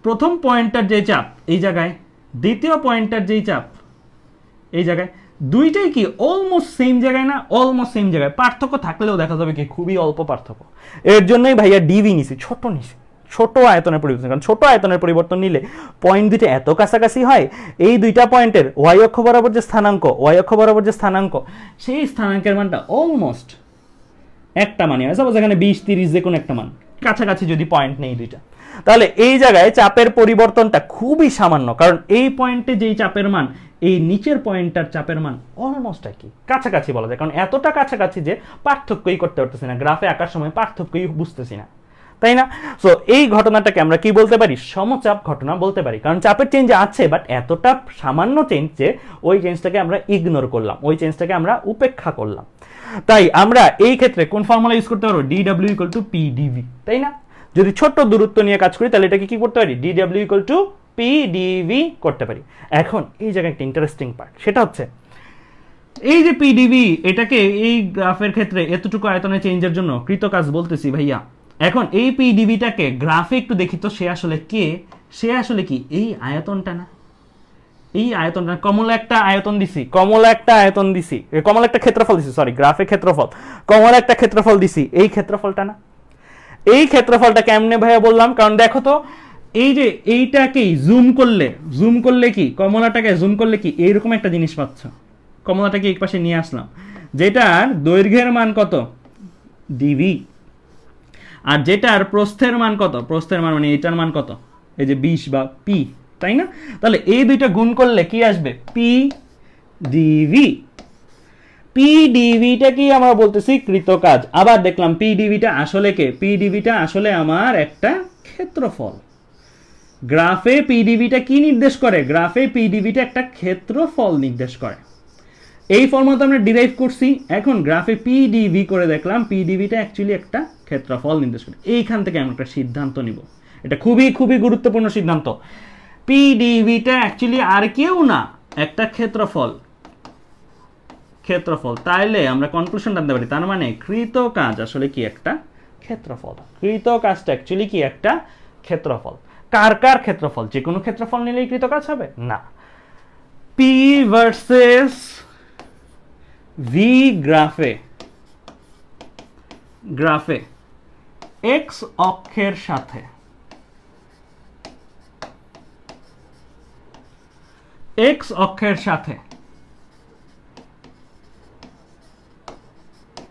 প্রথম পয়েন্টটার যে চাপ এই জায়গায়, দ্বিতীয় পয়েন্টটার যেই চাপ এই জায়গায়, দুইটাই কি অলমোস্ট সেম জায়গায় না? অলমোস্ট সেম জায়গায়, পার্থক্য থাকলেও দেখা যাবে কি খুবই অল্প পার্থক্য। এর জন্যই ভাইয়া ডিভি নিছি, ছোট আয়তনের পরিবর্তন, কারণ ছোট আয়তনের পরিবর্তন নিলে পয়েন্ট দুইটা এত কাছাকাছি হয়, এই দুইটা পয়েন্টের ওয়াই অক্ষ বরাবর যে স্থানাঙ্ক, সেই স্থানাঙ্কের মানটা অলমোস্ট একটা মানে হয়। সাপোজ এখানে 20, 30 যে কোনো একটা মান, কাছাকাছি যদি পয়েন্ট নেই দুইটা, তাহলে এই জায়গায় চাপের পরিবর্তনটা খুবই সামান্য, কারণ এই পয়েন্টে যেই চাপের মান, এই নিচের পয়েন্টটার চাপের মান অলমোস্ট একই, কাছাকাছি বলা যায়, কারণ এতটা কাছাকাছি যে পার্থক্যই করতে পারতেছি না, গ্রাফে আঁকার সময় পার্থক্যই বুঝতেছি না, তাই না? সো এই ঘটনাটাকে আমরা কি বলতে পারি? সমচাপ ঘটনা বলতে পারি, কারণ চাপের চেঞ্জ আছে, বাট এতটা সামান্য চেঞ্জ যে ওই চেঞ্জটাকে আমরা ইগনোর করলাম, ওই চেঞ্জটাকে আমরা উপেক্ষা করলাম। তাই আমরা এই ক্ষেত্রে কোন ফর্মুলা ইউজ করতে পারবো? DW = PdV, তাই না? যদি ছোট দূরত্ব নিয়ে কাজ করি তাহলে এটাকে কি করতে পারি? DW = PdV করতে পারি। এখন এই জায়গায় একটা ইন্টারেস্টিং পার্ট, সেটা হচ্ছে এই যে পিডিবি, এটাকে এই গ্রাফের ক্ষেত্রে এতটুকু আয়তনের চেঞ্জের জন্য কৃত কাজ বলতেছি ভাইয়া। এখন এই পিডিবিটাকে গ্রাফে একটু দেখি তো, সে আসলে কে, সে আসলে কি এই আয়তনটা না, এই আয়তনটা। কমলা একটা আয়তন দিছি, কমলা একটা আয়তন দিছি, কমলা একটা ক্ষেত্রফল দিছি, সরি গ্রাফে ক্ষেত্রফল, কমলা একটা ক্ষেত্রফল দিছি, এই ক্ষেত্রফলটা না। এই ক্ষেত্রফলটা কেমনে ভাইয়া বললাম, কারণ দেখো তো এই যে এইটাকেই জুম করলে কি, কমলাটাকে জুম করলে কি এইরকম একটা জিনিস পাচ্ছ। কমলাটাকে এই পাশে নিয়ে আসলাম, যেটার দৈর্ঘ্যের মান কত ডিভি, আর যেটার প্রস্থের মান কত, প্রস্থের মান মানে এটার মান কত, এই যে 20 বা পি, তাই না? তাহলে এই দুইটা গুণ করলে কি আসবে, পি ডিভি। পিডিভিটা কি আমরা বলতেছি কৃত কাজ। আবার দেখলাম পিডিভিটা আসলে কে, পিডিভিটা আসলে আমার একটা ক্ষেত্রফল। গ্রাফে পিডিভিটা কি নির্দেশ করে, গ্রাফে পিডিভিটা একটা ক্ষেত্রফল নির্দেশ করে। এই ফর্মুলা আমরা ডিরাইভ করছি, এখন গ্রাফে পিডিভি করে দেখলাম পিডিভিটা অ্যাকচুয়ালি একটা ক্ষেত্রফল নির্দেশ করে। এইখান থেকে আমরা একটা সিদ্ধান্ত নিব, এটা খুবই খুবই গুরুত্বপূর্ণ সিদ্ধান্ত। পিডিভিটা অ্যাকচুয়ালি আর কেউ না, একটা ক্ষেত্রফল, ক্ষেত্রফল। তাইলে আমরা কনক্লুশন টানতে পারি, তার মানে কৃত কাজ আসলে কি একটা ক্ষেত্রফল। কৃত কাজটা অ্যাকচুয়ালি কি একটা ক্ষেত্রফল। কার কার ক্ষেত্রফল, যে কোনো ক্ষেত্রফল নিলেই কৃত কাজ হবে না। পি ভার্সেস ভি গ্রাফে, গ্রাফে এক্স অক্ষের সাথে এক্স অক্ষের সাথে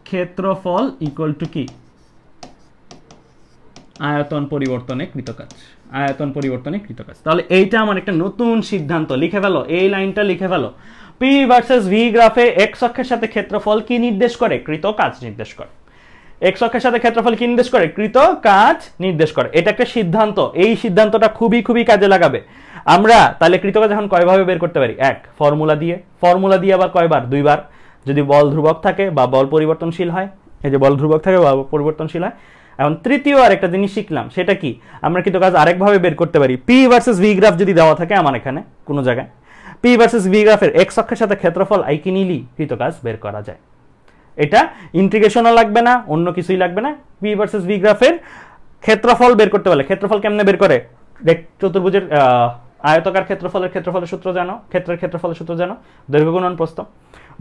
ক্ষেত্রফল ইকুয়াল টু কি, আয়তন পরিবর্তনে কৃত কাজ, আয়তন পরিবর্তনে কৃত কাজ। তাহলে এইটা আমার একটা নতুন সিদ্ধান্ত, লিখে ফেলো, এই লাইনটা লিখে ফেলো। পি ভার্সেস ভি গ্রাফে এক্স অক্ষের সাথে ক্ষেত্রফল কি নির্দেশ করে, কৃত কাজ নির্দেশ করে। এক্স অক্ষের সাথে ক্ষেত্রফল কি নির্দেশ করে, কৃত কাজ নির্দেশ করে। এটা একটা সিদ্ধান্ত, এই সিদ্ধান্তটা খুবই খুবই কাজে লাগাবে। আমরা তাহলে কৃত কাজ এখন কয়ভাবে বের করতে পারি, এক ফর্মুলা দিয়ে, ফর্মুলা দিয়ে আবার কয়বার, দুইবার। যদি বল ধ্রুবক থাকে বা বল পরিবর্তনশীল হয়, এই যে বল ধ্রুবক থাকে বা পরিবর্তনশীল হয়। এখন তৃতীয় আর একটা জিনিস শিখলাম, সেটা কি, আমরা কৃত কাজ আরেকভাবে বের করতে পারি। পি ভার্সেস ভি গ্রাফ যদি দেওয়া থাকে আমার এখানে কোনো জায়গায়, পি ভার্সেস ভি গ্রাফের এক্স অক্ষের সাথে ক্ষেত্রফল আইকি নিলেই কৃত কাজ বের করা যায়। এটা ইন্টিগ্রেশনও লাগবে না, অন্য কিছুই লাগবে না। পি ভার্সেস ভি গ্রাফের ক্ষেত্রফল বের করতে পারলে, ক্ষেত্রফল কেমনে বের করে, চতুর্ভুজের আয়তাকার ক্ষেত্রফলের সূত্র জানো, ক্ষেত্রের ক্ষেত্রফলের সূত্র জানো, দৈর্ঘ্য গুণন প্রস্থ।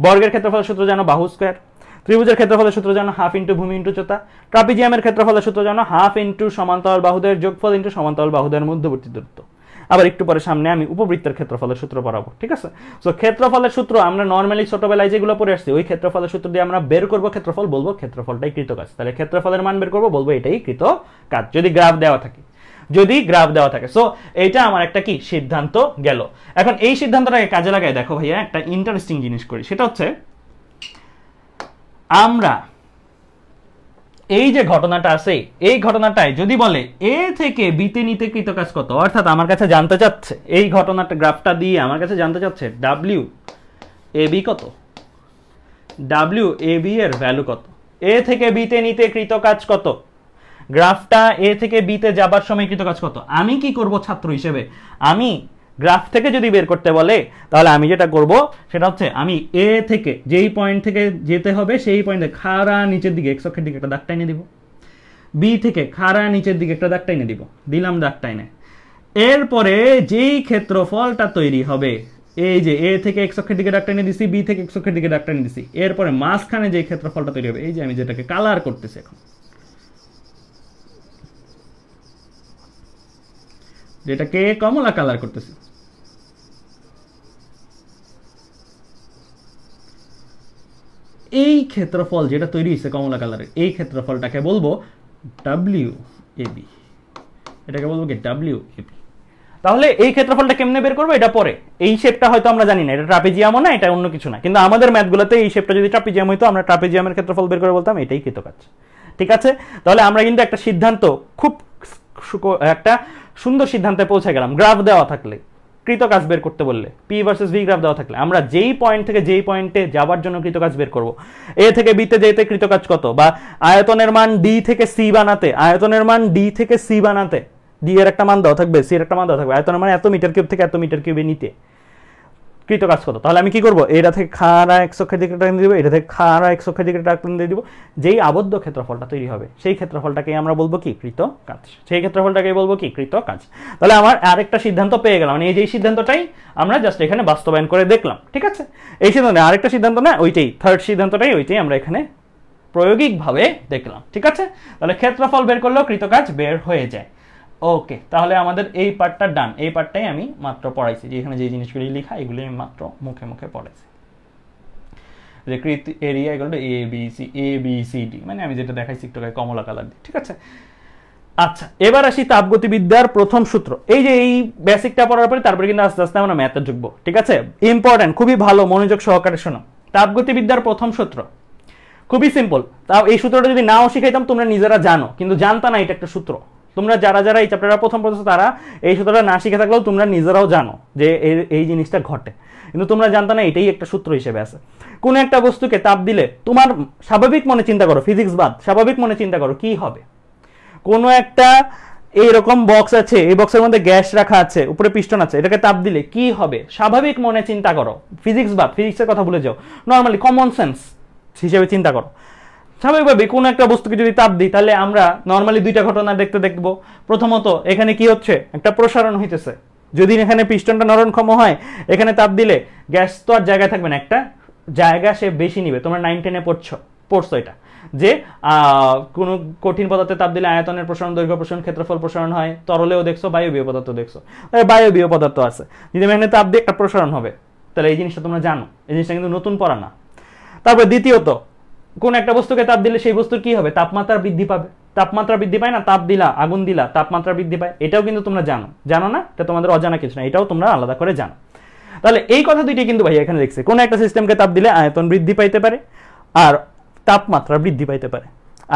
বর্গের ক্ষেত্রফলের সূত্র জানো, বাহু স্কয়ার। ত্রিভুজের ক্ষেত্রফলের সূত্র জানো, হাফ ইন্টু ভূমি ইন্টু চোতা। ট্রাপিজিয়ামের ক্ষেত্রফলের সূত্র জানো, হাফ ইন্টু সমান্তরাল বাহুদের যোগফল ইন্টু সমান্তরাল বাহুদের মধ্যবর্তী দূরত্ব। আবার একটু পরে সামনে আমি উপবৃত্তের ক্ষেত্রফলের সূত্র পড়াবো, ঠিক আছে? সো ক্ষেত্রফলের সূত্র আমরা নর্মালি ছোটবেলায় যেগুলো পড়ে আসছি, ওই ক্ষেত্রফলের সূত্র দিয়ে আমরা বের করবো ক্ষেত্রফল, বলবো ক্ষেত্রফলটাই কৃত কাজ। তাহলে ক্ষেত্রফলের মান বের করবো, বলবো এটাই কৃত কাজ, যদি গ্রাফ দেওয়া থাকে, যদি গ্রাফ দেওয়া থাকে। সো এইটা আমার একটা কি সিদ্ধান্ত গেল। এখন এই সিদ্ধান্তটাকে কাজে লাগায় দেখো ভাইয়া, একটা ইন্টারেস্টিং জিনিস করি, সেটা হচ্ছে আমরা এই যে ঘটনাটা আছে, এই ঘটনাটায় যদি বলে এ থেকে বিতে নিতে কৃত কাজ কত, অর্থাৎ আমার কাছে জানতে চাচ্ছে, এই ঘটনাটা গ্রাফটা দিয়ে আমার কাছে জানতে চাচ্ছে ডাব্লিউ এ বি কত, ডাব্লিউ এ বি এর ভ্যালু কত, এ থেকে বিতে নিতে কৃত কাজ কত, গ্রাফটা এ থেকে বিতে যাবার সময় কৃত কাজ কত। আমি কি করব ছাত্র হিসেবে, আমি গ্রাফ থেকে যদি বের করতে বলে তাহলে আমি যেটা করব সেটা হচ্ছে, আমি এ থেকে যেই পয়েন্ট থেকে যেতে হবে সেই পয়েন্টে খাড়া নিচের দিকে এক্স অক্ষের দিকে একটা দাগ টাইনে দিব, বি থেকে খাড়া নিচের দিকে একটা দাগ টাইনে দিব, দিলাম দাগ টাইনে। এরপরে যেই ক্ষেত্রফলটা তৈরি হবে, এই যে এ থেকে এক্স অক্ষের দিকে দাগ টাইনে দিছি, বি থেকে এক্স অক্ষের দিকে দাগ টাইনে দিছি, এরপরে মাঝখানে যে ক্ষেত্রফলটা তৈরি হবে, এই যে আমি যেটাকে কালার করতেছি এখন, যেটাকে কমলা কালার করতেছি, এই ক্ষেত্রফল যেটা তৈরি হয়েছে কমলা কালারের, এই ক্ষেত্রফলটাকে বলবো ডাব্লিউ এ বি, এটাকে বলবো কি ডাব্লিউ এ বি। তাহলে এই ক্ষেত্রফলটা কেমনে বের করবো, এটা পরে। এই শেপটা হয়তো আমরা জানি না, এটা ট্রাপিজিয়ামও না, এটা অন্য কিছু না, কিন্তু আমাদের ম্যাথগুলোতে এই শেপটা যদি ট্রাপিজিয়াম হইতো, আমরা ট্রাপিজিয়ামের ক্ষেত্রফল বের করে বলতাম এটাই কৃত কাজ, ঠিক আছে? তাহলে আমরা কিন্তু একটা সিদ্ধান্ত, খুব একটা সুন্দর সিদ্ধান্তে পৌঁছে গেলাম। গ্রাফ দেওয়া থাকলে, কৃত কাজ বের করতে বললে, পি ভার্সেস ভি গ্রাফ দেওয়া থাকলে আমরা যেই পয়েন্ট থেকে যেই পয়েন্টে যাবার জন্য কৃত কাজ বের করব, এ থেকে বিতে যেতে কৃত কাজ কত, বা আয়তনের মান ডি থেকে সি বানাতে, আয়তনের মান ডি থেকে সি বানাতে, ডি এর একটা মান দেওয়া থাকবে, সি এর একটা মান দেওয়া থাকবে, আয়তনের মান এত মিটার কিউব থেকে এত মিটার কিউবে নিতে কৃত কাজ কত, তাহলে আমি কি করব, এটা থেকে খাড়া x অক্ষের দিকে টান দিয়ে দিব, এটা থেকে খাড়া x অক্ষের দিকে টান দিয়ে দিব, যেই আবদ্ধ ক্ষেত্রফলটা তৈরি হবে সেই ক্ষেত্রফলটাকে আমরা বলবো কি কৃত কাজ, সেই ক্ষেত্রফলটাকে বলবো কি কৃত কাজ। তাহলে আমার আরেকটা সিদ্ধান্ত পেয়ে গেলাম, মানে এই যে সিদ্ধান্তটাই আমরা জাস্ট এখানে বাস্তবায়ন করে দেখলাম, ঠিক আছে। এই সিদ্ধান্ত আরেকটা সিদ্ধান্ত না, ওইটাই থার্ড সিদ্ধান্তটাই, ওইটাই আমরা এখানে প্রায়োগিকভাবে দেখলাম, ঠিক আছে। তাহলে ক্ষেত্রফল বের করলেও কৃত কাজ বের হয়ে যায়। ওকে, তাহলে আমাদের এই পার্টটা ডান, এই পার্টটাই আমি মাত্র পড়াইছি, যে এখানে যে জিনিসগুলি লেখা এগুলি আমি মাত্র মুখে মুখে পড়াইছি, যে কৃত এরিয়া এগুলো এ বি সি ডি, মানে আমি যেটা দেখাইছি একটু কমলা কালার দিয়ে, ঠিক আছে। আচ্ছা, এবার আসি তাপগতিবিদ্যার প্রথম সূত্র। এই যে এই বেসিকটা পড়ার পরে তারপরে কিন্তু আস্তে আস্তে আমরা ম্যাথে ঢুকবো, ঠিক আছে। ইম্পর্টেন্ট, খুবই ভালো, মনোযোগ সহকারে শোনো। তাপগতিবিদ্যার প্রথম সূত্র খুবই সিম্পল, তাও এই সূত্রটা যদি নাও শিখাইতাম তোমরা নিজেরা জানো, কিন্তু জানতা না এটা একটা সূত্র। তোমরা যারা যারা এই চ্যাপ্টারটা প্রথম পড়ছো তারা এই সূত্রটা না শিখে থাকলেও তোমরা নিজেরাও জানো যে এই জিনিসটা ঘটে, কিন্তু তোমরা জানতা না এটাই একটা সূত্র হিসেবে আছে। কোন একটা বস্তুকে তাপ দিলে তোমার স্বাভাবিক মনে চিন্তা করো, ফিজিক্স বাদ, স্বাভাবিক মনে চিন্তা করো কি হবে। কোনো একটা এইরকম বক্স আছে, এই বক্সের মধ্যে গ্যাস রাখা আছে, উপরে পিস্টন আছে, এটাকে তাপ দিলে কি হবে, স্বাভাবিক মনে চিন্তা করো, ফিজিক্স বাদ, ফিজিক্সের কথা ভুলে যাও, নর্মালি কমন সেন্স হিসেবে চিন্তা করো। স্বাভাবিকভাবে কোনো একটা বস্তুকে যদি তাপ দিই তাহলে আমরা নর্মালি দুইটা ঘটনা দেখবো। প্রথমত এখানে কি হচ্ছে, একটা প্রসারণ হইতেছে। যদি এখানে পিস্টনটা নরমক্ষম হয়, এখানে তাপ দিলে গ্যাস তো আর জায়গায় থাকবে না, একটা জায়গা সে বেশি নিবে। তোমরা 9-10-এ পড়ছো এটা, যে কোনো কঠিন পদার্থে তাপ দিলে আয়তনের প্রসারণ, দৈর্ঘ্য প্রসারণ, ক্ষেত্রফল প্রসারণ হয়। তরলেও দেখছো, বায়বীয় পদার্থ দেখছো, বায়বীয় পদার্থ আছে, যদি এখানে তাপ দিয়ে একটা প্রসারণ হবে, তাহলে এই জিনিসটা তোমরা জানো, এই জিনিসটা কিন্তু নতুন পড়া না। তারপর দ্বিতীয়ত, কোন একটা বস্তুকে তাপ দিলে সেই বস্তুর কি হবে, তাপমাত্রা বৃদ্ধি পাবে। তাপমাত্রা বৃদ্ধি পায় না, তাপ দিলা, আগুন দিলা, তাপমাত্রা বৃদ্ধি পায়, এটাও কিন্তু তোমরা জানো না, এটা তোমাদের অজানা কিছু না, এটাও তোমরা আলাদা করে জানো। তাহলে এই কথা দুইটাই কিন্তু ভাই এখানে দেখছে, কোন একটা সিস্টেমকে তাপ দিলে আয়তন বৃদ্ধি পাইতে পারে আর তাপমাত্রা বৃদ্ধি পাইতে পারে,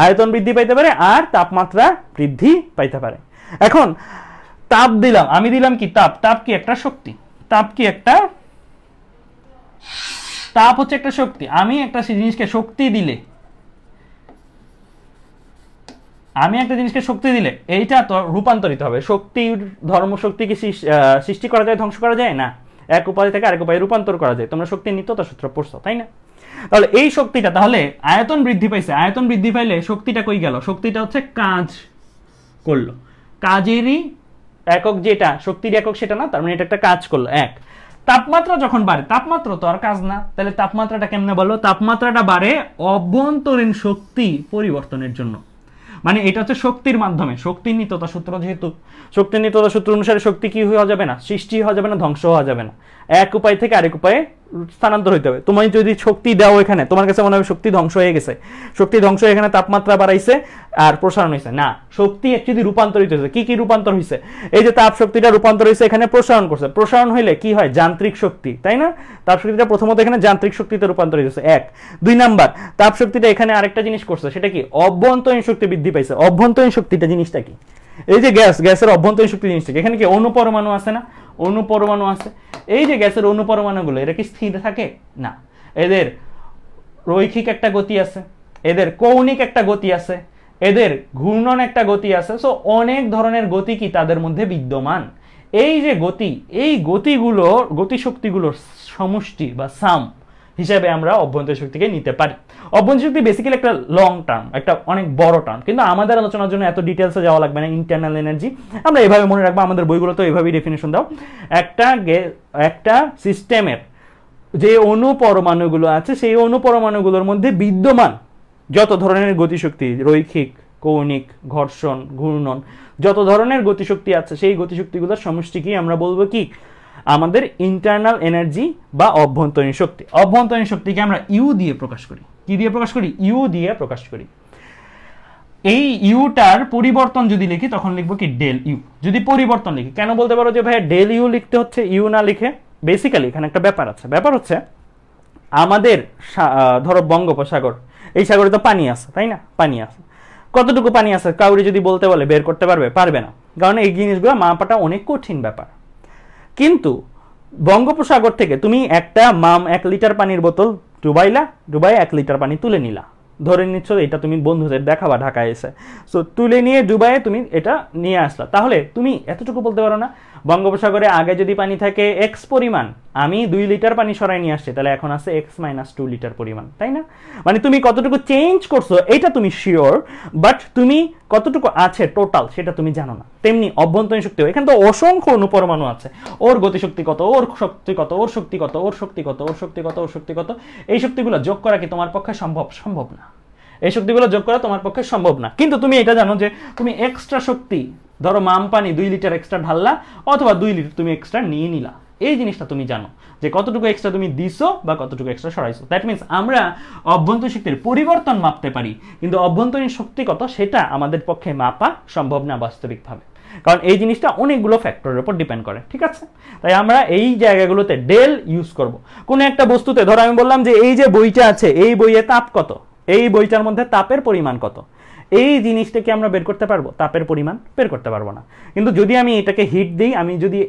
আয়তন বৃদ্ধি পাইতে পারে আর তাপমাত্রা বৃদ্ধি পাইতে পারে। এখন তাপ দিলাম, আমি দিলাম কি তাপ কি একটা শক্তি, তাপ হচ্ছে একটা শক্তি। আমি একটা জিনিসকে শক্তি দিলে এইটা তো রূপান্তরিত হবে। শক্তির ধর্ম, শক্তি কি সৃষ্টি করা যায়, ধ্বংস করা যায় না, এক উপায় থেকে আরেক উপায়ে রূপান্তর করা যায়। তোমরা শক্তির নিত্যতা সূত্র পড়ছো, তাই না? তাহলে এই শক্তিটা, তাহলে আয়তন বৃদ্ধি পাইছে, আয়তন বৃদ্ধি পাইলে শক্তিটা কই গেল, শক্তিটা হচ্ছে কাজ করলো, কাজেরই একক যেটা শক্তির একক সেটা না, তার মানে এটা একটা কাজ করলো। এক, তাপমাত্রা যখন বাড়ে, তাপমাত্রা তো আর কাজ না, তাহলে তাপমাত্রাটা কেমনে বলো, তাপমাত্রাটা বাড়ে অভ্যন্তরীণ শক্তি পরিবর্তনের জন্য। মানে এটা হচ্ছে শক্তির মাধ্যমে, শক্তির নিত্যতা সূত্র, যেহেতু শক্তির নিত্যতা সূত্র অনুসারে শক্তি কি হওয়া যাবে না, সৃষ্টি হওয়া যাবে না, ধ্বংস হওয়া যাবে না, এক উপায় থেকে আরেক উপায়ে স্থানান্তর হইতে হবে। তুমি যদি শক্তি দাও এখানে, তোমার কাছে মনে হবে শক্তি ধ্বংস হয়ে গেছে, শক্তি ধ্বংস হয়ে এখানে তাপমাত্রা বাড়াইছে আর প্রসারণ হয়েছে, না, শক্তি অ্যাকচুয়ালি রূপান্তরিত হয়েছে। কি রূপান্তর হয়েছে, এই যে তাপ শক্তিটা রূপান্তর হয়েছে এখানে প্রসারণ করছে, প্রসারণ হইলে কি হয়, যান্ত্রিক শক্তি, তাই না? তাপ শক্তিটা প্রথমত এখানে যান্ত্রিক শক্তিতে রূপান্তরিত হয়েছে, এক। দুই নাম্বার, তাপ শক্তিটা এখানে আরেকটা জিনিস করছে, সেটা কি, অভ্যন্তরীণ শক্তি বৃদ্ধি পাইছে। অভ্যন্তরীণ শক্তিটা জিনিসটা কি, এই যে গ্যাসের অভ্যন্তরীণ শক্তি জিনিসটা, এখানে কি অনুপরমাণু আছে না, অনুপরমাণু আছে। এই যে গ্যাসের অনুপরমাণুগুলো, এরা কি স্থির থাকে না, এদের রৈখিক একটা গতি আছে, এদের কৌণিক একটা গতি আছে, এদের ঘূর্ণন একটা গতি আছে। সো অনেক ধরনের গতি কি তাদের মধ্যে বিদ্যমান। এই যে গতি, এই গতিশক্তিগুলোর সমষ্টি বা সাম হিসেবে আমরা অভ্যন্তরীণ শক্তিকে নিতে পারি। অভ্যন্তরীণ শক্তি বেসিক্যালি একটা লং টার্ম, একটা অনেক বড় টার্ম, কিন্তু আমাদের আলোচনার জন্য এত ডিটেলসে যাওয়া লাগবে না। ইন্টারনাল এনার্জি আমরা এভাবে মনে রাখবো, আমাদের বইগুলো তো এভাবেই ডেফিনেশন দাও। একটা সিস্টেমের যে অনুপরমাণুগুলো আছে, সেই অনুপরমাণুগুলোর মধ্যে বিদ্যমান যত ধরনের গতিশক্তি, রৈখিক, কৌণিক, ঘর্ষণ, ঘূর্ণন, যত ধরনের গতিশক্তি আছে, সেই গতিশক্তিগুলোর সমষ্টিকেই আমরা বলবো কি, আমাদের ইন্টারনাল এনার্জি বা অভ্যন্তরীণ শক্তি। অভ্যন্তরীণ শক্তিকে আমরা ইউ দিয়ে প্রকাশ করি। কি দিয়ে প্রকাশ করি? ইউ দিয়ে প্রকাশ করি। এই ইউটার পরিবর্তন যদি লিখি তখন লিখবো কি, ডেল ইউ। যদি পরিবর্তন লিখি, কেন বলতে পারো যে ভাই ডেল ইউ লিখতে হচ্ছে, ইউ না লিখে? বেসিক্যালি এখানে একটা ব্যাপার আছে। ব্যাপার হচ্ছে আমাদের ধরো বঙ্গোপসাগর, এই সাগরে তো পানি আছে, তাই না? পানি আছে, কতটুকু পানি আছে কাউরি যদি বলতে বলে বের করতে পারবে না, কারণ এই জিনিসগুলো মাপাটা অনেক কঠিন ব্যাপার। কিন্তু বঙ্গোপসাগর থেকে তুমি একটা 1 লিটার পানির বোতল ডুবাই 1 লিটার পানি তুলে নিলা, ধরে নিচ্ছ এটা তুমি বন্ধুদের দেখাবা ঢাকায় এসে, সো তুলে নিয়ে ডুবাইয়ে তুমি এটা নিয়ে আসলা, তাহলে তুমি এতটুকু বলতে পারো না বঙ্গোপসাগরে আগে যদি পানি থাকে এক্স পরিমাণ, আমি 2 লিটার পানি সরাই নিয়ে আসছি, তাহলে এখন আছে এক্স মাইনাস 2 লিটার পরিমাণ, তাই না? মানে তুমি কতটুকু চেঞ্জ করছো এটা তুমি শিওর, বাট তুমি কতটুকু আছে টোটাল সেটা তুমি জানো না। তেমনি অভ্যন্তরীণ শক্তি, এখানে তো অসংখ্য অনুপরমাণু আছে, ওর গতিশক্তি কত, ওর শক্তি কত, ওর শক্তি কত, ওর শক্তি কত, ওর শক্তি কত, ওর শক্তি কত, এই শক্তিগুলো যোগ করা কি তোমার পক্ষে সম্ভব না। এই শক্তিগুলো যোগ করা তোমার পক্ষে সম্ভব না। কিন্তু তুমি এটা জানো যে তুমি এক্সট্রা শক্তি, ধরো মাম পানি 2 লিটার এক্সট্রা ঢাললা অথবা 2 লিটার তুমি এক্সট্রা নিয়ে নিলা, এই জিনিসটা তুমি জানো যে কতটুকু এক্সট্রা তুমি দিছো বা কতটুকু এক্সট্রা সরাইছো। দ্যাট মিনস আমরা অভ্যন্তরীণ শক্তির পরিবর্তন মাপতে পারি, কিন্তু অভ্যন্তরীণ শক্তি কত সেটা আমাদের পক্ষে মাপা সম্ভব না বাস্তবিকভাবে, কারণ এই জিনিসটা অনেকগুলো ফ্যাক্টরের উপর ডিপেন্ড করে, ঠিক আছে? তাই আমরা এই জায়গাগুলোতে ডেল ইউজ করব। কোনো একটা বস্তুতে, ধরো আমি বললাম যে এই যে বইটা আছে, এই বইয়ে তাপ কত, এই বইটার মধ্যে তাপের পরিমাণ কত, এই জিনিসটাকে আমরা বের করতে পারবো? তাপের পরিমাণ বের করতে পারবো না। কিন্তু যদি আমি এটাকে হিট দিই, আমি যদি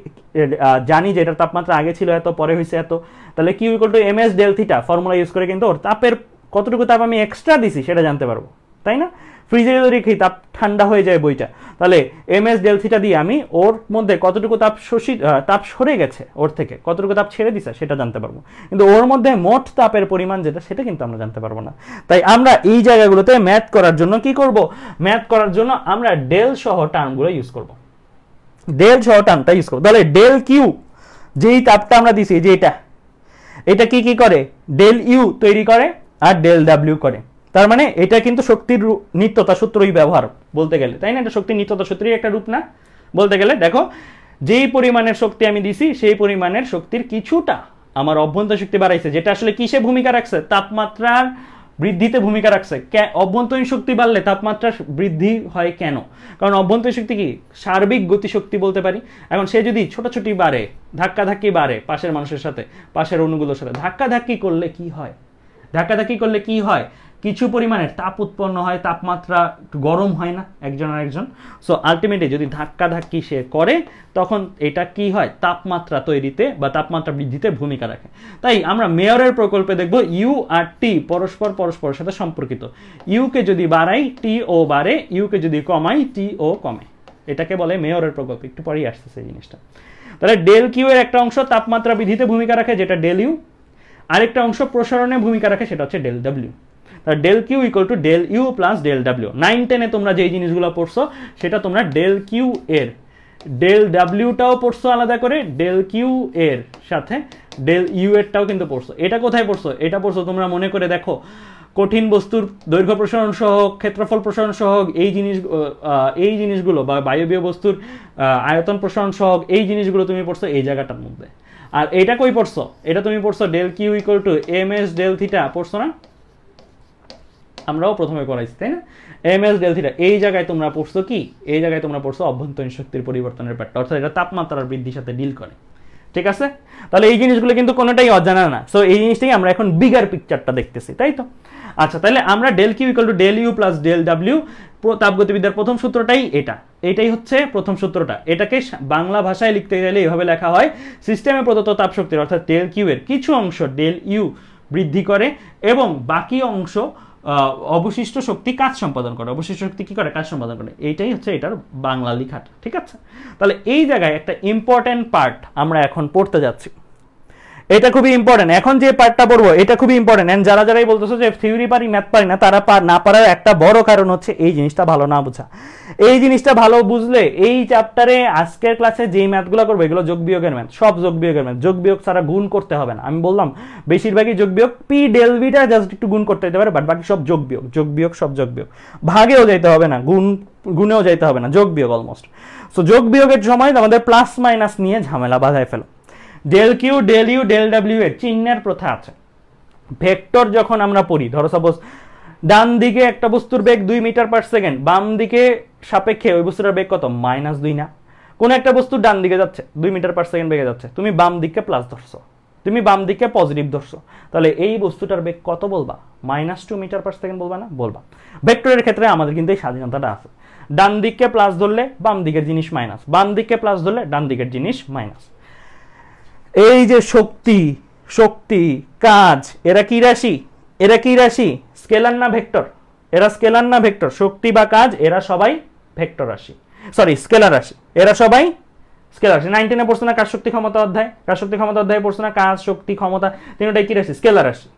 জানি যে এটার তাপমাত্রা আগে ছিল এত, পরে হয়েছে এত, তাহলে Q equal to ms del theta formula use করে কিন্তু ওর তাপের কতটুকু তাপ আমি এক্সট্রা দিছি সেটা জানতে পারবো, তাই না? ফ্রিজে যদি রেখে তাপ ঠান্ডা হয়ে যায় বইটা, তাহলে ms ডেল থিটা দিয়ে আমি ওর মধ্যে কতটুকু তাপ সরে গেছে, ওর থেকে কতটুকু তাপ ছেড়ে দিছে সেটা জানতে পারবো, কিন্তু ওর মধ্যে মোট তাপের পরিমাণ যেটা সেটা কিন্তু আমরা জানতে পারবো না। তাই আমরা এই জায়গাগুলোতে ম্যাথ করার জন্য কি করব? ম্যাথ করার জন্য আমরা ডেল সহ টার্মগুলো ইউজ করব, ডেল সহ টার্মটা ইউজ করব। তাহলে ডেল কিউ, যেই তাপটা আমরা দিছি, যে এটা কি করে? ডেল ইউ তৈরি করে আর ডেল ডাব্লিউ করে। তার মানে এটা কিন্তু শক্তির নিত্যতা সূত্রই ব্যবহার বলতে গেলে, তাই না? এটা শক্তির নিত্যতা সূত্রের একটা রূপ না বলতে গেলে। দেখো, যেই পরিমাণের শক্তি আমি দিছি সেই পরিমাণের শক্তির কিছুটা আমার অভ্যন্তরীণ শক্তি বাড়াইছে, যেটা আসলে কিসে ভূমিকা রাখছে? তাপমাত্রার বৃদ্ধিতে ভূমিকা রাখছে। অভ্যন্তরীণ শক্তি বাড়লে তাপমাত্রা বৃদ্ধি হয় কেন? কারণ অভ্যন্তরীণ শক্তি কি সার্বিক গতিশক্তি বলতে পারি। এখন সে যদি ছোটাছুটি বাড়ে, ধাক্কাধাক্কি বাড়ে পাশের মানুষের সাথে, পাশের অণুগুলোর সাথে, ধাক্কাধাক্কি করলে কি হয়? ধাক্কাধাক্কি করলে কি হয়? কিছু পরিমাণের তাপ উৎপন্ন হয়, তাপমাত্রা একটু গরম হয় না একজন আর একজন। সো আলটিমেটলি যদি ধাক্কাধাক্কি সে করে, তখন এটা কি হয়? তাপমাত্রা তৈরিতে বা তাপমাত্রা বৃদ্ধিতে ভূমিকা রাখে। তাই আমরা মেয়রের প্রকল্পে দেখব ইউ আর টি পরস্পরের সাথে সম্পর্কিত। ইউকে যদি বাড়াই টি ও বাড়ে, ইউকে যদি কমাই টি ও কমে। এটাকে বলে মেয়রের প্রকল্প। একটু পরেই আসতেছে এই জিনিসটা। তাহলে ডেল কিউ এর একটা অংশ তাপমাত্রা বৃদ্ধিতে ভূমিকা রাখে, যেটা ডেল ইউ, আরেকটা অংশ প্রসারণে ভূমিকা রাখে, সেটা হচ্ছে del W. Del Q equal to del U plus del W. 9-10-এ তোমরা যেই জিনিসগুলো পড়ছো সেটা তোমরা ডেল কিউ এর ডেল ডাব্লিউটাও পড়ছো আলাদা করে, ডেল কিউ এর সাথে ডেল ইউ এরটাও কিন্তু পড়ছো। এটা কোথায় পড়ছো? এটা পড়ছো তোমরা মনে করে দেখো, কঠিন বস্তুর দৈর্ঘ্য প্রসারণ সহগ, ক্ষেত্রফল প্রসারণ সহগ, এই জিনিসগুলো বা বায়বীয় বস্তুর আয়তন প্রসারণ সহগ, এই জিনিসগুলো তুমি পড়ছো এই জায়গাটার মধ্যে। আর এটা কই পড়ছো? এটা তুমি পড়ছো del Q equal to ms del theta, পড়ছো না? আমরাও প্রথমে করাইছি, তাই না? ms del theta. এই জায়গায় তোমরা পড়ছো কি? এই জায়গায় তোমরা পড়ছো অভ্যন্তরীণ শক্তির পরিবর্তনের ব্যাপারটা, অর্থাৎ এটা তাপমাত্রার বৃদ্ধির সাথে ডিল করে, ঠিক আছে? তাহলে এই জিনিসগুলো কিন্তু কোনোটাই অজানা না। সো এই জিনিসটাই আমরা এখন বিগার পিকচারটা দেখতেছি, তাই তো? আচ্ছা, তাহলে আমরা del Q equal to del U plus del W, তাপগতিবিদ্যার প্রথম সূত্রটাই এটাই হচ্ছে প্রথম সূত্রটা। এটাকে বাংলা ভাষায় লিখতে গেলে এভাবে লেখা হয়, সিস্টেমে প্রদত্ত তাপশক্তির অর্থাৎ ডেল কিউ এর কিছু অংশ ডেল ইউ বৃদ্ধি করে এবং বাকি অংশ অবশিষ্ট শক্তি কাজ সম্পাদন করে। অবশিষ্ট শক্তি কি করে? কাজ সম্পাদন করে। এইটাই হচ্ছে এটার বাংলা লেখাটা, ঠিক আছে? তাহলে এই জায়গায় একটা ইম্পর্টেন্ট পার্ট আমরা এখন পড়তে যাচ্ছি। এটা খুবই ইম্পর্টেন্ট। এখন যে পার্টটা পড়বো এটা খুবই ইম্পর্টেন্ট। এন্ড যারাই বলতেছো যে থিওরি পারি ম্যাথ পারি না, তারা না পারার একটা বড় কারণ হচ্ছে এই জিনিসটা ভালো না বোঝা। এই জিনিসটা ভালো বুঝলে এই চ্যাপ্টারে আজকের ক্লাসে যেই ম্যাথগুলো করবো এগুলো যোগ বিয়োগের ম্যাথ, সব যোগ বিয়োগের ম্যাথ। যোগ বিয়োগ ছাড়া গুণ করতে হবে না। আমি বললাম বেশিরভাগই যোগ বিয়োগ, পি ডেল বিটা জাস্ট একটু গুণ করতে দিতে পারে, বাট বাকি সব যোগ বিয়োগ, যোগ বিয়োগ সব যোগ বিয়োগ। ভাগেও যাইতে হবে না, গুণেও যাইতে হবে না, যোগ বিয়োগ অলমোস্ট। সো যোগ বিয়োগের সময় আমাদের প্লাস মাইনাস নিয়ে ঝামেলা বাঁধায় ফেলো। Del Q del U del W এর চিহ্নের প্রথা আছে। ভেক্টর যখন আমরা পড়ি, ধরো সাপোজ ডান দিকে একটা বস্তুর বেগ 2 মিটার পার সেকেন্ড, বাম দিকে সাপেক্ষে ওই বস্তুটার বেগ কত? -2 না? কোন একটা বস্তু ডান দিকে যাচ্ছে, 2 মিটার পার সেকেন্ড বেগে যাচ্ছে, তুমি বাম দিকে প্লাস ধরছো, তুমি বাম দিকে পজিটিভ ধরছো, তাহলে এই বস্তুটার বেগ কত বলবা? -2 মিটার পার সেকেন্ড বলবা না? বলবা। ভেক্টরের ক্ষেত্রে আমাদের কিন্তু এই স্বাধীনতাটা আছে। ডান দিকে প্লাস ধরলে বাম দিকের জিনিস মাইনাস, বাম দিকে প্লাস ধরলে ডান দিকের জিনিস মাইনাস। এই যে শক্তি কাজ, এরা কি রাশি? এরা কি রাশি? স্কেলার না ভেক্টর? এরা স্কেলার না ভেক্টর? শক্তি বা কাজ এরা সবাই ভেক্টর রাশি, সরি স্কেলার রাশি। এরা সবাই স্কেলার রাশি। 19 পড়ছো না কাজ শক্তি ক্ষমতা অধ্যায়, কাজ শক্তি ক্ষমতা অধ্যায়ে পড়ছো না কাজ শক্তি ক্ষমতা, তিনটাই কি রাশি? স্কেলার রাশি।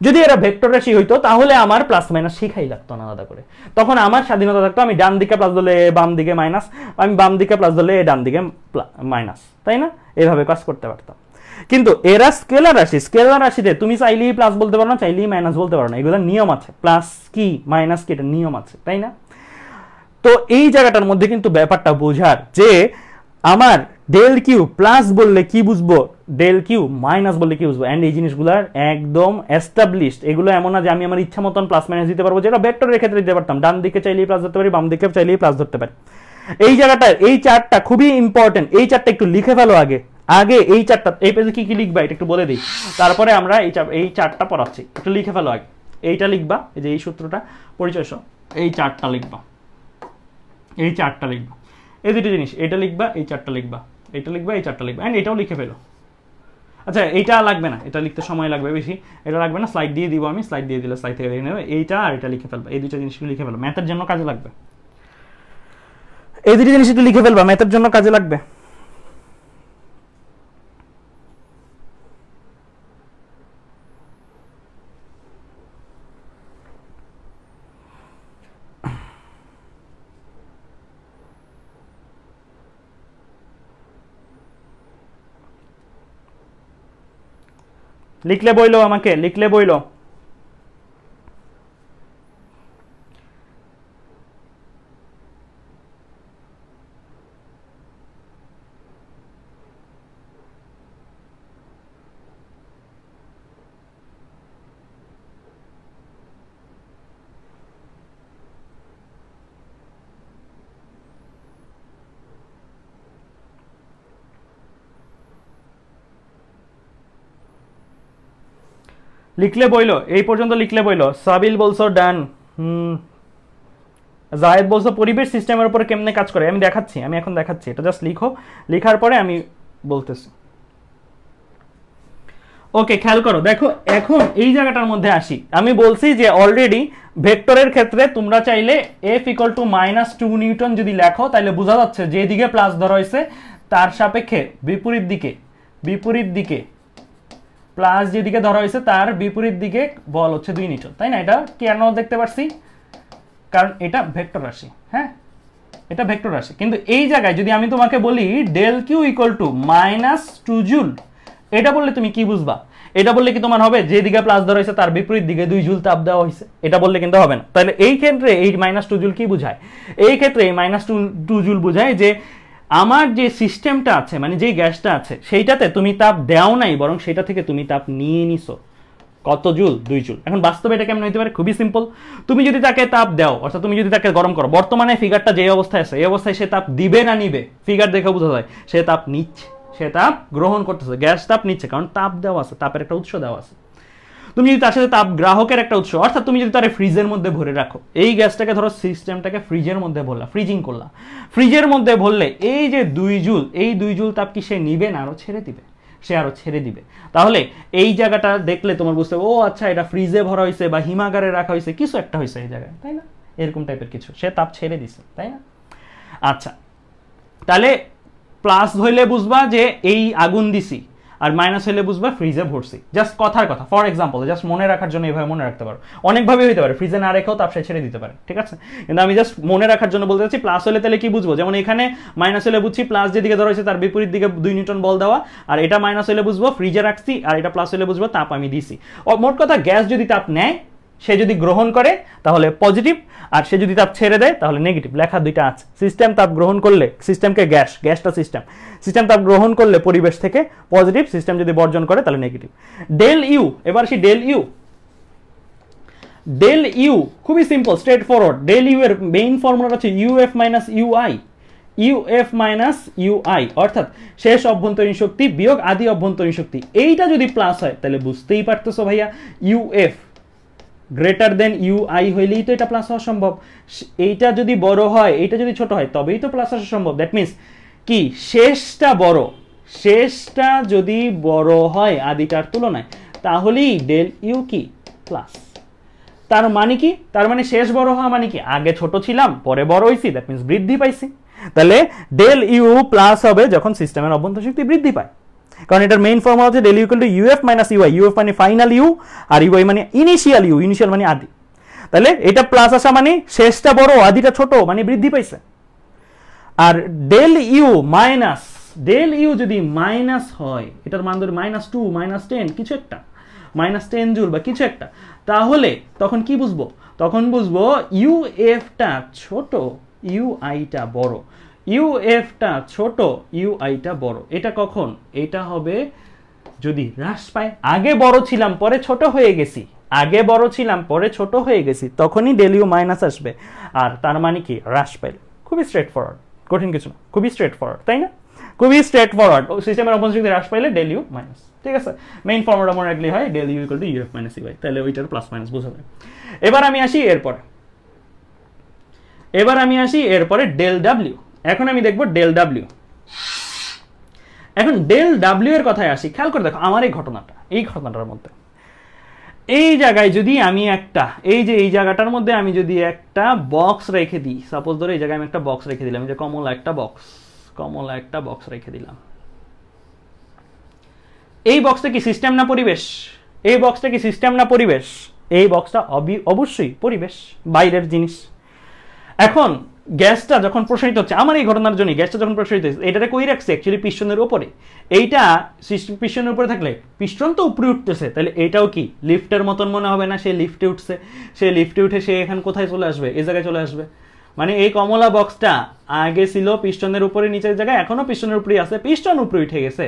যদি এরা ভেক্টর রাশি হইতো তাহলে আমার প্লাস মাইনাস শিখাই লাগতো না আলাদা করে, তখন আমার স্বাধীনতা থাকতো, আমি ডান দিকে প্লাস ধরলে বাম দিকে মাইনাস, আমি বাম দিকে প্লাস ধরলে ডান দিকে মাইনাস, তাই না? এইভাবে কাজ করতে পারতাম। কিন্তু এরা স্কেলার রাশি, স্কেলার রাশিতে তুমি চাইলেই প্লাস বলতে পারো না, চাইলেই মাইনাস বলতে পারো না, এগুলোর নিয়ম আছে, প্লাস কি মাইনাস কি এটা নিয়ম আছে, তাই না? তো এই জায়গাটার মধ্যে কিন্তু ব্যাপারটা বোঝার যে আমার ডেল কিউ প্লাস বললে কি বুঝবো, ডেল কিউ মাইনাস বললে কি বুঝবো, এন্ড এই জিনিসগুলোর একদম এস্টাবলিশড। এগুলো এমন না যে আমি আমার ইচ্ছা মতন প্লাস মাইনাস দিতে পারবো, যেটা ভেক্টরের ক্ষেত্রে দিতে পারতাম, ডান দিকে চাইলেই প্লাস ধরতে পারি, বাম দিকে চাইলেই প্লাস ধরতে পারি। এই জায়গাটা এই চার্টটা খুবই ইম্পর্টেন্ট, এই চার্টটা একটু লিখে ফেলো আগে আগে এই চার্টটা, এই পেজে কি কি লিখবা এটা একটু বলে দিই, তারপরে আমরা এই চার্টটা পড়াচ্ছি, একটু লিখে ফেলো আগে। এইটা লিখবা, এই যে এই সূত্রটা পরিচয় সহ এই চার্টটা লিখবা, এই চার্টটা লিখবা, এই দুটো জিনিস, এটা লিখবা, এই চার্টটা লিখবা, এটা লিখবা, এই চার্টটা লিখবা, এন্ড এটাও লিখে ফেলো। আচ্ছা এইটা লাগবে না, এটা লিখতে সময় লাগবে বেশি, এটা লাগবে না, স্লাইড দিয়ে দিব আমি, স্লাইড দিয়ে দিলে স্লাইড থেকে দেখে নেবে, এইটা আর এটা লিখে ফেলবা, এই দুটো জিনিস লিখে ফেলো, ম্যাথের জন্য কাজে লাগবে, এই দুটো জিনিস একটু লিখে ফেলবা, ম্যাথের জন্য কাজে লাগবে। লিখলে বইলো, আমাকে লিখলে বইলো। লিখলে বইলো, এই পর্যন্ত লিখলে বইলো। সাবিল বলছো ডান, জায়েদ বলছো পরিবেশ সিস্টেমের উপরে কেমনে কাজ করে, আমি দেখাচ্ছি, আমি এখন দেখাচ্ছি, এটা জাস্ট লিখো, লেখার পরে আমি বলতেছি। ওকে খেয়াল করো, দেখো এখন এই জায়গাটার মধ্যে আসি, আমি বলছি যে অলরেডি ভেক্টরের ক্ষেত্রে তোমরা চাইলে F = -2 নিউটন যদি লেখো তাহলে বোঝা যাচ্ছে যেদিকে প্লাস ধরা হয়েছে তার সাপেক্ষে বিপরীত দিকে প্লাস যেদিকে ধরা হয়েছে তার বিপরীত দিকে বল হচ্ছে 2 নিউটন, তাই না? এটা কেন দেখতে পারছি, কারণ এটা ভেক্টর রাশি, হ্যাঁ এটা ভেক্টর রাশি। কিন্তু এই জায়গায় যদি আমি তোমাকে বলি ডেল কিউ = -2 জুল, এটা বললে তুমি কি বুঝবা? এটা বললে কি তোমার হবে যেদিকে প্লাস ধরা হয়েছে তার বিপরীত দিকে 2 জুল তাপ দেওয়া হয়েছে, এটা বললে কিন্তু হবে না। তাহলে এই ক্ষেত্রে এই -2 জুল কি বোঝায়? এই ক্ষেত্রে এই -2 জুল বোঝায় যে আমার যে সিস্টেমটা আছে, মানে যে গ্যাসটা আছে সেইটাতে তুমি তাপ দেও নাই, বরং সেটা থেকে তুমি তাপ নিয়ে নিছো। কত জুল? 2 জুল। এখন বাস্তবে এটা কেমন হইতে পারে? খুবই সিম্পল। তুমি যদি তাকে তাপ দাও, অর্থাৎ তুমি যদি তাকে গরম করো, বর্তমানে ফিগারটা যে অবস্থায় আছে এই অবস্থায় সে তাপ দিবে না নিবে? ফিগার দেখে বোঝা যায় সে তাপ নিচ্ছে, সে তাপ গ্রহণ করতেছে, গ্যাস তাপ নিচ্ছে, কারণ তাপ দেওয়া আছে, তাপের একটা উৎস দেওয়া আছে। তুমি যদি তার সাথে তাপ গ্রাহকের একটা উৎস, অর্থাৎ তুমি যদি তার ফ্রিজের মধ্যে ভরে রাখো, এই গ্যাসটাকে ধরো সিস্টেমটাকে ফ্রিজের মধ্যে ভরলা, ফ্রিজিং করলা, ফ্রিজের মধ্যে ভরলে এই যে 2 জুল, এই 2 জুল তাপ কি সে নিবে না আরো ছেড়ে দিবে? সে আরো ছেড়ে দিবে। তাহলে এই জায়গাটা দেখলে তোমার বুঝতে হবে, ও আচ্ছা এটা ফ্রিজে ভরা হয়েছে বা হিমাগারে রাখা হয়েছে, কিছু একটা হয়েছে এই জায়গায়, তাই না? এরকম টাইপের কিছু, সে তাপ ছেড়ে দিছে, তাই না? আচ্ছা তাহলে প্লাস হইলে বুঝবা যে এই আগুন দিছি, আর মাইনাস হইলে বুঝবা ফ্রিজে ভরছি। জাস্ট কথার কথা, ফর এক্সাম্পল, জাস্ট মনে রাখার জন্য এইভাবে মনে রাখতে পারো। অনেকভাবে হইতে পারে, ফ্রিজে না রেখেও তাপ সে ছেড়ে দিতে পারে, ঠিক আছে? কিন্তু আমি জাস্ট মনে রাখার জন্য বলতে চাচ্ছি প্লাস হলে তাহলে কি বুঝবো, যেমন এখানে মাইনাস হলে বুঝছি প্লাস যেদিকে ধরা হয়েছে তার বিপরীত দিকে 2 নিউটন বল দেওয়া, আর এটা মাইনাস হলে বুঝবো ফ্রিজে রাখছি, আর এটা প্লাস হলে বুঝবো তাপ আমি দিছি। মোট কথা গ্যাস যদি তাপ নেয়, সে যদি গ্রহণ করে তাহলে পজিটিভ, আর সে যদি তাপ ছেড়ে দেয় তাহলে নেগেটিভ। লেখা দুইটা আছে। সিস্টেম তাপ গ্রহণ করলে, সিস্টেমকে গ্যাসটা সিস্টেম তাপ গ্রহণ করলে পরিবেশ থেকে পজিটিভ, সিস্টেম যদি বর্জন করে তাহলে নেগেটিভ। ডেল ইউ, এবার আসি ডেল ইউ খুবই simple, straightforward. Del U এর মেইন ফর্মুলাটা হচ্ছে UF - UI, অর্থাৎ শেষ অভ্যন্তরীণ শক্তি বিয়োগ আদি অভ্যন্তরীণ শক্তি। এইটা যদি প্লাস হয় তাহলে বুঝতেই পারতেছো ভাইয়া UF গ্রেটার দেন UI হইলেই তো এটা প্লাস হওয়া সম্ভব। এইটা যদি বড় হয়, এইটা যদি ছোট হয়, তবেই তো প্লাস হওয়া সম্ভব। দ্যাট মিনস কি, শেষটা যদি বড় হয় আদিটার তুলনায়, তাহলেই ডেল ইউ কি প্লাস। তার মানে কি? তার মানে শেষ বড় হওয়া মানে কি, আগে ছোট ছিলাম পরে বড় হইছি, দ্যাট মিনস বৃদ্ধি পাইছি। তাহলে ডেল ইউ প্লাস হবে যখন সিস্টেমের অভ্যন্তর শক্তি বৃদ্ধি পায়, কারণ এটার মেইন ফর্মুলা হচ্ছে del U equal to UF minus UI. UF মানে ফাইনাল ইউ, আর ইউআই মানে ইনিশিয়াল ইউ, ইনিশিয়াল মানে আদি। তাহলে এটা প্লাস আসা মানে শেষটা বড় আদিটা ছোট, মানে বৃদ্ধি পাইছে। আর del U minus, del U যদি মাইনাস হয়, এটার মান ধরে -2 -10 কিছু একটা, -10 জুল বা কিছু একটা, তাহলে তখন কি বুঝবো? তখন বুঝবো ইউএফটা ছোট, ইউআইটা বড়। ইউএফটা ছোট, ইউআইটা বড়। এটা কখন? এটা হবে যদি হ্রাস পায়। আগে বড় ছিলাম পরে ছোট হয়ে গেছি, আগে বড় ছিলাম পরে ছোট হয়ে গেছি, তখনই ডেল ইউ মাইনাস আসবে। আর তার মানে কি? হ্রাস পাইলে। খুবই স্ট্রেট ফরওয়ার্ড, কঠিন কিছু না, খুবই স্ট্রেট ফরওয়ার্ড, তাই না? খুবই স্ট্রেট ফরওয়ার্ড। সিস্টেমের অভ্যন্তর শক্তি হ্রাস পাইলে ডেল ইউ মাইনাস, ঠিক আছে? মেইন ফর্মুলা মনে রাখলেই হয় del U equal to UF minus UI, তাহলে ওইটার প্লাস মাইনাস বোঝা যায়। এবার আমি আসি এরপরে ডেল ডাব্লিউ। এখন আমি দেখবো ডেল ডাব্লিউ। এখন ডেল ডাব্লিউ এর কথায় আসি। খেয়াল করে দেখো আমার এই ঘটনাটার মধ্যে এই জায়গায় যদি আমি একটা, এই জায়গাটার মধ্যে আমি যদি একটা বক্স রেখে দিই, সাপোজ ধরো এই জায়গায় আমি একটা বক্স রেখে দিলাম, যে কমলা একটা বক্স রেখে দিলাম। এই বক্সটা কি সিস্টেম না পরিবেশ? এই বক্সটা কি সিস্টেম না পরিবেশ? এই বক্সটা অবশ্যই পরিবেশ, বাইরের জিনিস। এখন গ্যাসটা যখন প্রসারিত হচ্ছে, আমার এই ঘটনার জন্য গ্যাসটা যখন প্রসারিত হচ্ছে, এটাকে কই রাখছে? অ্যাকচুয়ালি পিস্টনের উপরে। এইটা পিস্টনের উপরে থাকলে পিস্টন তো উপরে উঠতেছে, তাহলে এটাও কি লিফটের মতন মনে হবে না? সে লিফটে উঠছে, সে লিফটে উঠে সে এখানে কোথায় চলে আসবে? এই জায়গায় চলে আসবে। মানে এই কমলা বক্সটা আগে ছিল পিস্টনের উপরে, নিচের জায়গায়, এখনো পিস্টনের উপরেই আছে, পিস্টন উপরে উঠে গেছে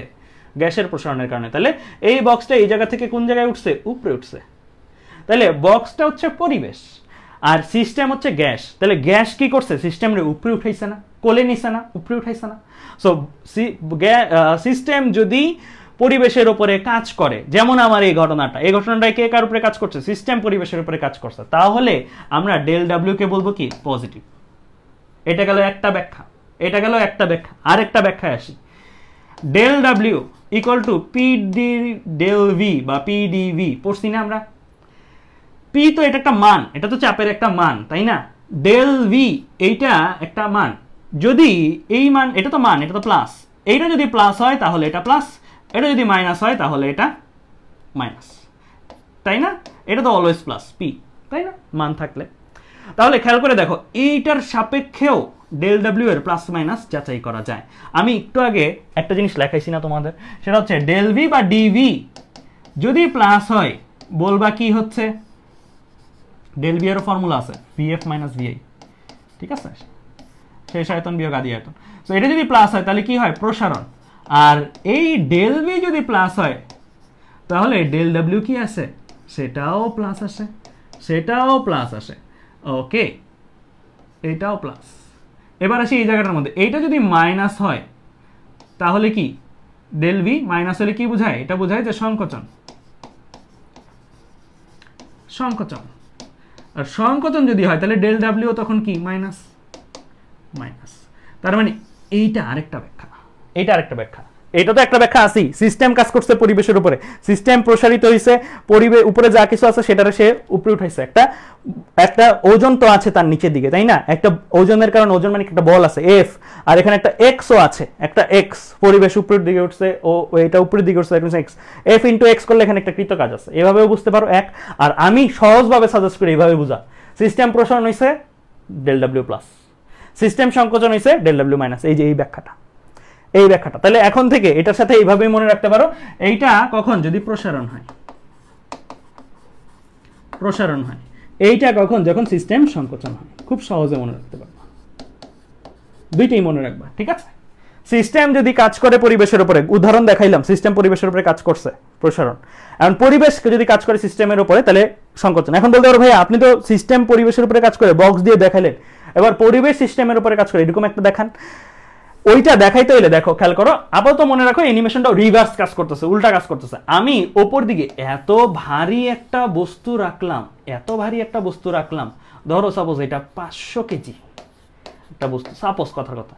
গ্যাসের প্রসারণের কারণে। তাহলে এই বক্সটা এই জায়গা থেকে কোন জায়গায় উঠছে? উপরে উঠছে। তাহলে বক্সটা হচ্ছে পরিবেশ আর সিস্টেম হচ্ছে গ্যাস। তাহলে গ্যাস কি করছে? সিস্টেমের উপরে উঠাইছে না, কোলে নিছে না, উপরে উঠাইছে না। সো সিস্টেম যদি পরিবেশের উপরে কাজ করে, যেমন আমার এই ঘটনাটা কে কার উপরে কাজ করছে? সিস্টেম পরিবেশের উপরে কাজ করছে, তাহলে আমরা ডেল ডাব্লিউ কে বলবো কি? পজিটিভ। এটা গেল একটা ব্যাখ্যা, আরেকটা ব্যাখ্যায় আসি। Del W equal to P D del V বা পিডিভি পড়ছি না আমরা? পি তো এটা একটা মান, এটা তো চাপের একটা মান, তাই না? ডেল ভি এইটা একটা মান, যদি এই মান, এটা তো মান, এটা তো প্লাস, এইটা যদি প্লাস হয় তাহলে এটা প্লাস, এটা যদি মাইনাস হয় তাহলে এটা মাইনাস, তাই না? এটা তো অলওয়েজ প্লাস পি, তাই না? মান থাকলে। তাহলে খেয়াল করে দেখো এইটার সাপেক্ষেও ডেল ডাব্লিউ এর প্লাস মাইনাস যাচাই করা যায়। আমি একটু আগে একটা জিনিস লেখাইছি না তোমাদের, সেটা হচ্ছে ডেল ভি বা ডিভি যদি প্লাস হয় বলবা কি হচ্ছে? ডেল ভি এর ফর্মুলা আছে ভিএফ মাইনাস ভিআই, ঠিক আছে? শেষ আয়তন বিয়োগ আদি আয়তন। তো এটা যদি প্লাস হয় তাহলে কি হয়? প্রসারণ। আর এই ডেল ভি যদি প্লাস হয় তাহলে ডেল ডাব্লিউ কি আছে? সেটাও প্লাস আসে, ওকে, এটাও প্লাস। এবার আসি এই জায়গাটার মধ্যে, এইটা যদি মাইনাস হয় তাহলে কি? ডেল ভি মাইনাস হলে কি বোঝায়? এটা বোঝায় যে সংকোচন। আর সংকোচন যদি হয় তাহলে ডেল ডাব্লিউ তখন কি? মাইনাস। তার মানে এইটা আরেকটা ব্যাখ্যা, এটা তো একটা ব্যাখ্যা আছেই। সিস্টেম কাজ করছে পরিবেশের উপরে, সিস্টেম প্রসারিত হয়েছে, পরিবেশ উপরে যা কিছু আছে সেটারে সে উপরে উঠাইছে। একটা ওজন তো আছে তার নিচের দিকে, তাই না? একটা ওজনের কারণ, ওজন মানে একটা বল আছে এফ, আর এখানে একটা এক্সও আছে, একটা এক্স। পরিবেশ উপরের দিকে উঠছে, ও এটা উপরের দিকে উঠছে, এক্স। এফ ইন্টু এক্স করলে এখানে একটা কৃত কাজ আছে, এভাবেও বুঝতে পারো এক। আর আমি সহজভাবে সাজেস্ট করি এইভাবে বুঝা, সিস্টেম প্রসারণ হয়েছে ডেল ডাব্লিউ প্লাস, সিস্টেম সংকোচন হয়েছে ডেল ডাব্লিউ মাইনাস। এই যে এই ব্যাখ্যাটা। তাহলে এখন থেকে এটার সাথে এইভাবেই মনে রাখতে পারো। এইটা কখন? যদি প্রসারণ হয়। এইটা কখন? যখন সিস্টেম সংকোচন হয়। খুব সহজে মনে রাখতে পারবা, দুইটাই মনে রাখবা, ঠিক আছে? সিস্টেম যদি কাজ করে পরিবেশের উপরে, উদাহরণ দেখাইলাম, সিস্টেম পরিবেশের উপরে কাজ করছে, প্রসারণ। এখন পরিবেশ যদি কাজ করে সিস্টেমের উপরে তাহলে সংকোচন। এখন বলতে পারো ভাই আপনি তো সিস্টেম পরিবেশের উপরে কাজ করে বক্স দিয়ে দেখাইলেন, এবার পরিবেশ সিস্টেমের উপরে কাজ করে এরকম একটা দেখান। ওইটা দেখাইতে হইলে দেখো, খেয়াল করো, আপাতত মনে রাখো অ্যানিমেশনটা রিভার্স কাজ করতেছে, উল্টা কাজ করতেছে। আমি উপর দিকে এত ভারী একটা বস্তু রাখলাম, ধরো সাপোজ এটা 500 কেজি একটা বস্তু, সাপোজ কথার কথা।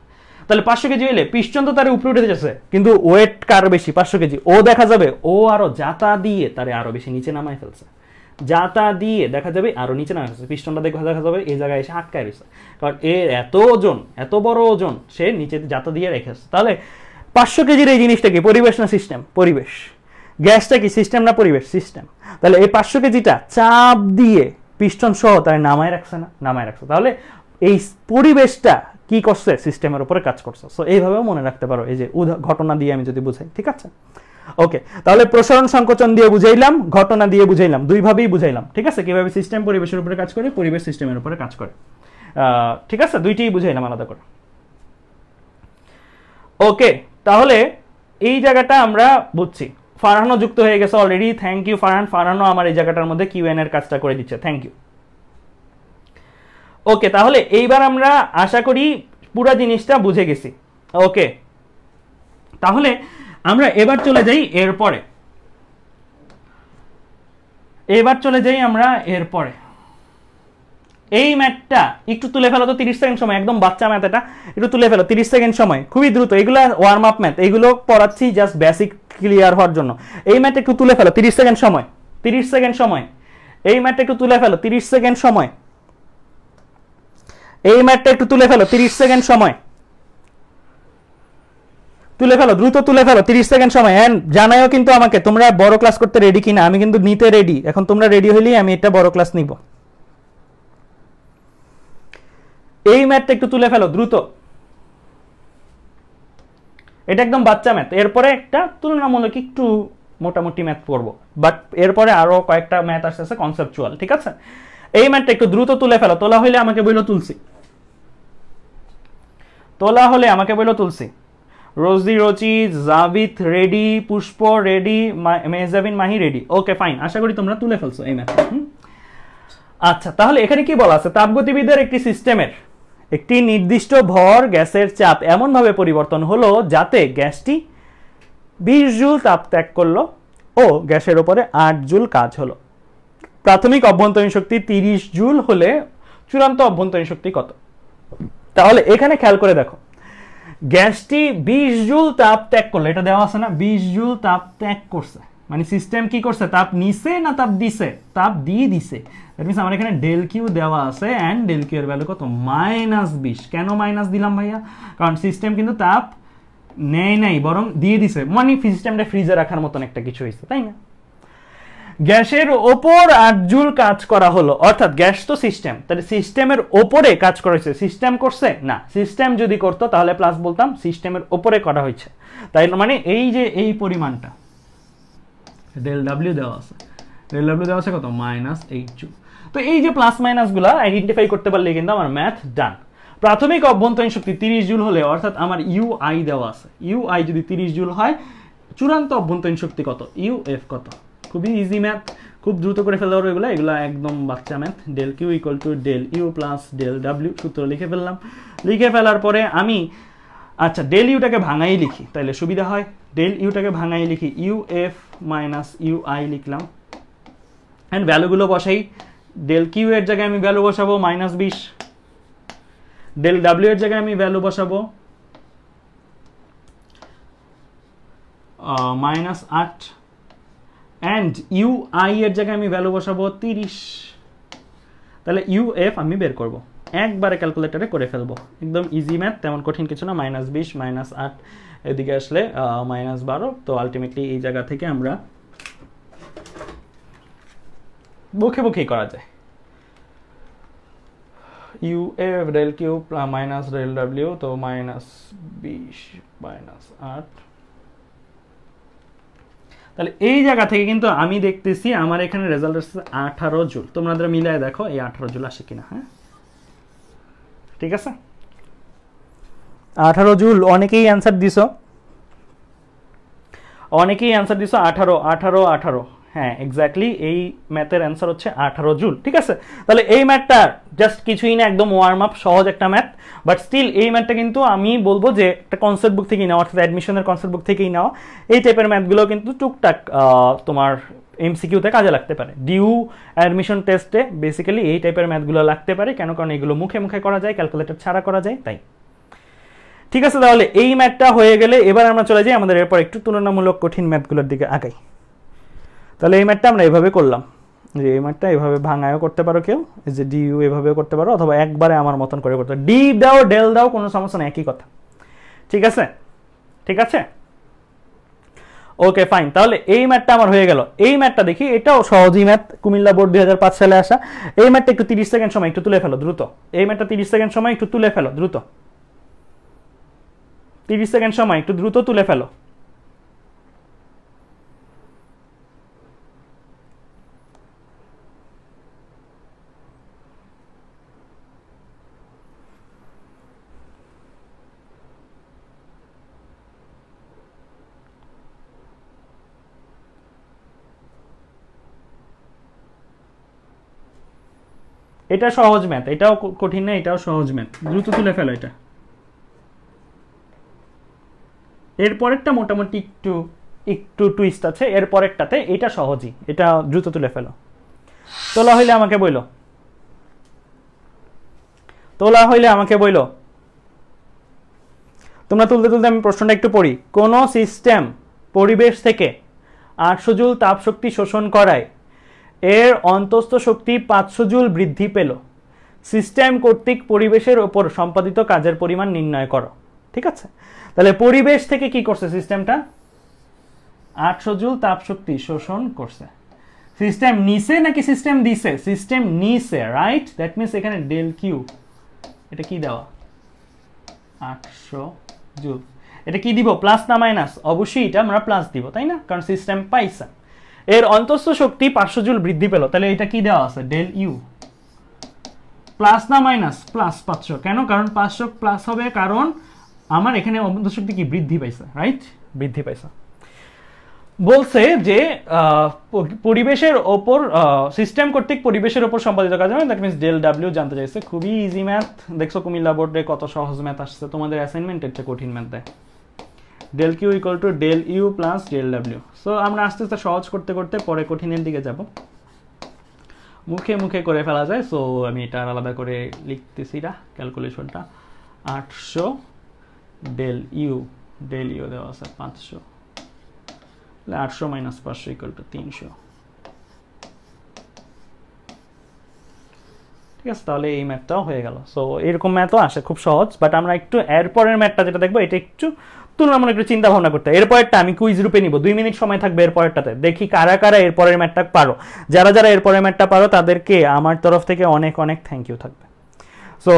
তাহলে 500 কেজি হইলে পিস্টন তো তার উপরে উঠে যাচ্ছে, কিন্তু ওয়েট কার বেশি? 500 কেজি। ও দেখা যাবে ও আরো যাতা দিয়ে তারে আরো বেশি নিচে নামায় ফেলছে। যাতা দিয়ে দেখা যাবে আরো নিচে না আসছে, পিস্টনটা দেখা যাবে এই জায়গায় এসে আটকায় রয়েছে, কারণ এর এত ওজন, এত বড় ওজন, সে নিচে যাতা দিয়ে রেখেছে। তাহলে 500 কেজির এই জিনিসটা কি, পরিবেশ না সিস্টেম? পরিবেশ। গ্যাসটা কি, সিস্টেম না পরিবেশ? সিস্টেম। তাহলে এই 500 কেজিটা চাপ দিয়ে পিস্টন সহ তারা নামায় রাখছে না? নামায় রাখছে। তাহলে এই পরিবেশটা কি করছে, সিস্টেমের উপরে কাজ করছে। সো এইভাবেও মনে রাখতে পারো, এই যে ঘটনা দিয়ে আমি যদি বুঝাই, ঠিক আছে? ওকে, তাহলে প্রসারণ সংকোচন দিয়ে বুঝাইলাম, ঘটনা দিয়ে বুঝাইলাম, দুইভাবেই বুঝাইলাম, ঠিক আছে? কিভাবে সিস্টেম পরিবেশের উপরে কাজ করে, পরিবেশ সিস্টেমের উপরে কাজ করে, ঠিক আছে? দুইটিই বুঝাইলাম আলাদা করে। ওকে, তাহলে এই জায়গাটা আমরা বুঝছি। ফারহানও যুক্ত হয়ে গেছে অলরেডি, থ্যাংক ইউ ফারহান। ফারহানও আমার এই জায়গাটার মধ্যে কিউএন এর কাজটা করে দিচ্ছে, থ্যাংক ইউ। ওকে, তাহলে এইবার আমরা আশা করি পুরো জিনিসটা বুঝে গেছি। ওকে, তাহলে আমরা এবার চলে যাই এরপরে, আমরা এরপরে এই ম্যাথটা একটু তুলে ফেলো তো, 30 সেকেন্ড সময়, একদম বাচ্চা ম্যাথ, এটা একটু তুলে ফেলো 30 সেকেন্ড সময়, খুবই দ্রুত। এগুলো ওয়ার্ম আপ ম্যাথ, এগুলো পড়াচ্ছি জাস্ট বেসিক ক্লিয়ার হওয়ার জন্য। এই ম্যাথটা একটু তুলে ফেলো 30 সেকেন্ড সময়, 30 সেকেন্ড সময়। এই ম্যাথটা একটু তুলে ফেলো 30 সেকেন্ড সময়। এই ম্যাথটা একটু তুলে ফেলো 30 সেকেন্ড সময়। তুলে ফেলো, দ্রুত তুলে ফেলো 30 সেকেন্ড সময়। এন্ড জানাইও কিন্তু আমাকে তোমরা বড় ক্লাস করতে রেডি কিনা, আমি কিন্তু নিতে রেডি। এখন তোমরা রেডি হলেই আমি এটা বড় ক্লাস নিব। এই ম্যাথটা একটু তুলে ফেলো দ্রুত, এটা একদম বাচ্চা ম্যাথ। এরপরে একটা তুলনামূলক একটু মোটামুটি ম্যাথ পড়বো, বাট এরপরে আরো কয়েকটা ম্যাথ আসছে কনসেপচুয়াল, ঠিক আছে? এই ম্যাথটা একটু দ্রুত তুলে ফেলো। তোলা হইলে আমাকে বইলো তুলসি, তোলা হলে আমাকে বইলো Tulsi. Rosy, Ruchi, Javed ready, Pushpa ready, Mehjabin, Mahi ready. Okay fine, আশা করি তোমরা তুলে ফেলছো এই ম্যাথটা। আচ্ছা, তাহলে এখানে কি বলা আছে? তাপগতিবিদের একটি সিস্টেমের একটি নির্দিষ্ট ভর গ্যাসের চাপ এমন ভাবে পরিবর্তন হলো যাতে গ্যাসটি 20 জুল তাপ ত্যাগ করলো ও গ্যাসের উপরে 8 জুল কাজ হলো। প্রাথমিক অভ্যন্তরীণ শক্তি 30 জুল হলে চূড়ান্ত অভ্যন্তরীণ শক্তি কত? তাহলে এখানে খেয়াল করে দেখো, গ্যাসটি 20 জুল তাপ ত্যাগ করলো, এটা দেওয়া আছে না? 20 জুল তাপ ত্যাগ করছে, মানে সিস্টেম কি করছে? তাপ নিছে না তাপ দিছে? তাপ দিয়ে দিছে। দ্যাট মিন্স আমার এখানে ডেল কিউ দেওয়া আছে, এন্ড ডেল কিউ এর ভ্যালু কত? -20। কেন মাইনাস দিলাম ভাইয়া? কারণ সিস্টেম কিন্তু তাপ নেয় নাই, বরং দিয়ে দিছে, মানে সিস্টেমটা ফ্রিজে রাখার মতন একটা কিছু হয়েছে, তাই না? গ্যাসের ওপর 8 জুল কাজ করা হলো, অর্থাৎ গ্যাস তো সিস্টেম, তাহলে সিস্টেমের ওপরে কাজ করেছে। সিস্টেম করছে না, সিস্টেম যদি করতো তাহলে প্লাস বলতাম, সিস্টেমের ওপরে করা হয়েছে। তাই মানে এই যে এই পরিমাণটা ডেল ডাব্লিউ দেওয়া আছে, ডেল ডাব্লিউ দেওয়া আছে কত? -8 জুল। তো এই যে প্লাস মাইনাস গুলা আইডেন্টিফাই করতে পারলে কিন্তু আমার ম্যাথ ডান। প্রাথমিক অভ্যন্তরীণ শক্তি 30 জুল হলে, অর্থাৎ আমার ইউআই দেওয়া আছে, ইউআই যদি 30 জুল হয়, চূড়ান্ত অভ্যন্তরীণ শক্তি কত? ইউএফ কত? খুবই ইজি ম্যাথ, খুব দ্রুত করে ফেলতে পারো এগুলো, এগুলো একদম বাচ্চা math. Del Q equal to del U plus del W, সূত্র লিখে ফেললাম। লিখে ফেলার পরে আমি আচ্ছা ডেল ইউটাকে ভাঙাই লিখি, তাহলে সুবিধা হয়। ডেল ইউটাকে ভাঙাই লিখি, ইউএফ মাইনাস ইউআই লিখলাম, এন্ড ভ্যালুগুলো বসাই। ডেল কিউ এর জায়গায় আমি ভ্যালু বসাবো -20, ডেল ডাব্লিউ এর জায়গায় আমি ভ্যালু বসাবো -8, এন্ড ইউআই এর জায়গায় আমি ভ্যালু বসাবো 30। তাহলে ইউএফ আমি বের করব, একবারে ক্যালকুলেটরে করে ফেলবো, একদম ইজি ম্যাথ, তেমন কঠিন কিছু না। -20 -8 এদিকে আসলে -12। তো আলটিমেটলি এই জায়গা থেকে আমরা মুখে মুখেই করা যায়। UF del Q minus del W, তো -20 -8। তাহলে এই জায়গা থেকে কিন্তু আমি দেখতেছি আমার এখানে রেজাল্ট আসছে 18 জুল। তোমরা মিলায় দেখো এই 18 জুল আসে কিনা। হ্যাঁ, ঠিক আছে, 18 জুল। অনেকেই অ্যান্সার দিছো, 18 18 18। হ্যাঁ এক্স্যাক্টলি, এই ম্যাথের অ্যান্সার হচ্ছে 18 জুল। ঠিক আছে, তাহলে এই ম্যাথটা জাস্ট কিছুই না, একদম ওয়ার্ম আপ, সহজ একটা ম্যাথ। বাট স্টিল এই ম্যাথটা কিন্তু আমি বলবো যে একটা কনসেপ্ট বুক থেকেই নেওয়া, অর্থাৎ অ্যাডমিশনের কনসেপ্ট বুক থেকেই নেওয়া। এই টাইপের ম্যাথগুলো কিন্তু টুকটাক তোমার এমসিকিউতে কাজে লাগতে পারে। ডিউ অ্যাডমিশন টেস্টে বেসিক্যালি এই টাইপের ম্যাথগুলো লাগতে পারে। কেন? কারণ এগুলো মুখে মুখে করা যায়, ক্যালকুলেটর ছাড়া করা যায়, তাই। ঠিক আছে, তাহলে এই ম্যাথটা হয়ে গেলে এবার আমরা চলে যাই আমাদের এরপর একটু তুলনামূলক কঠিন ম্যাথগুলোর দিকে আগাই। তাহলে এই ম্যাথটা আমরা এইভাবে করলাম। যে এই ম্যাথটা এভাবে ভাঙায়ও করতে পারো কেউ, এই যে ডিইউ এভাবেও করতে পারো, অথবা একবারে আমার মতন করে করতে পারো, ডি দাও ডেল দাও কোনো সমস্যা নেই, একই কথা। ঠিক আছে, ঠিক আছে, ওকে ফাইন। তাহলে এই ম্যাথটা আমার হয়ে গেল। এই ম্যাথটা দেখি, এটাও সহজই ম্যাথ, কুমিল্লা বোর্ড 2005 সালে আসা। এই ম্যাথটা একটু 30 সেকেন্ড সময় একটু তুলে ফেলো দ্রুত। এই ম্যাথটা 30 সেকেন্ড সময় একটু তুলে ফেলো দ্রুত, 30 সেকেন্ড সময় একটু দ্রুত তুলে ফেলো। এটা সহজ ম্যাথ, এটাও কঠিন না, এটাও সহজ ম্যাথ, দ্রুত তুলে ফেলো এটা। এরপরেরটা মোটামুটি একটু একটু টুইস্ট আছে, এরপরেরটাতে এটা সহজই, এটা দ্রুত তুলে ফেলো। তোলা হইলে আমাকে বইলো, তোলা হইলে আমাকে বইলো। তোমরা তুলতে তুলতে আমি প্রশ্নটা একটু পড়ি। কোন সিস্টেম পরিবেশ থেকে 800 জুল তাপ শক্তি শোষণ করায় এর অন্তস্থ শক্তি 500 জুল বৃদ্ধি পেল, সিস্টেম কর্তৃক পরিবেশের ওপর সম্পাদিত কাজের পরিমাণ নির্ণয় করো। ঠিক আছে, তাহলে পরিবেশ থেকে কি করছে সিস্টেমটা? 800 জুল তাপ শক্তি শোষণ করছে। সিস্টেম নিছে নাকি সিস্টেম দিছে? সিস্টেম নিছে, রাইট? দ্যাট মিন্স এখানে ডেল কিউ, এটা কি দেওয়া? 800 জুল। এটা কি দিব, প্লাস না মাইনাস? অবশ্যই এটা আমরা প্লাস দিব, তাই না? কারণ সিস্টেম পাইছে। এর অন্তস্থ শক্তি 500 জুল বৃদ্ধি পেল, তাহলে এটা কি দেওয়া আছে? Del U. প্লাস না মাইনাস? প্লাস 500। কেন? কারণ 500 প্লাস হবে, কারণ আমার এখানে অন্তস্থ শক্তি কি বৃদ্ধি পাইছে, রাইট? বৃদ্ধি পাইছে। বলছে যে পরিবেশের ওপর সিস্টেম কর্তৃক পরিবেশের ওপর সম্পাদিত কাজ, দ্যাট মিন্স ডেল ডাব্লিউ জানতে চাইছে। খুবই ইজি ম্যাথ, দেখছো কুমিল্লা বোর্ডে কত সহজ ম্যাথ আসছে, তোমাদের অ্যাসাইনমেন্ট একটা কঠিন ম্যাথ দেয়। Del Q equal to del U plus del W. So আমরা আস্তে আস্তে সহজ করতে করতে পরে কঠিনের দিকে যাব, মুখে মুখে করে ফেলা যায়। সো আমি এটা আলাদা করে লিখতেছি না, ক্যালকুলেশনটা 800 ডেল ইউ দেওয়া আছে 500, 800 মাইনাস 500 ইকুয়াল টু 300। ঠিক আছে, তাহলে এই ম্যাথটাও হয়ে গেল। সো এরকম ম্যাথও আসে, খুব সহজ। বাট আমরা একটু এরপরের ম্যাথটা যেটা দেখবো, এটা একটু তুলনামূলক একটু চিন্তা ভাবনা করতে। এরপরেরটা আমি কুইজ রূপে নিব, 2 মিনিট সময় থাকবে এরপরেরটাতে। দেখি কারা কারা এরপরের ম্যাথটা পারো। যারা যারা এরপরের ম্যাথটা পারো তাদেরকে আমার তরফ থেকে অনেক অনেক থ্যাংক ইউ থাকবে। সো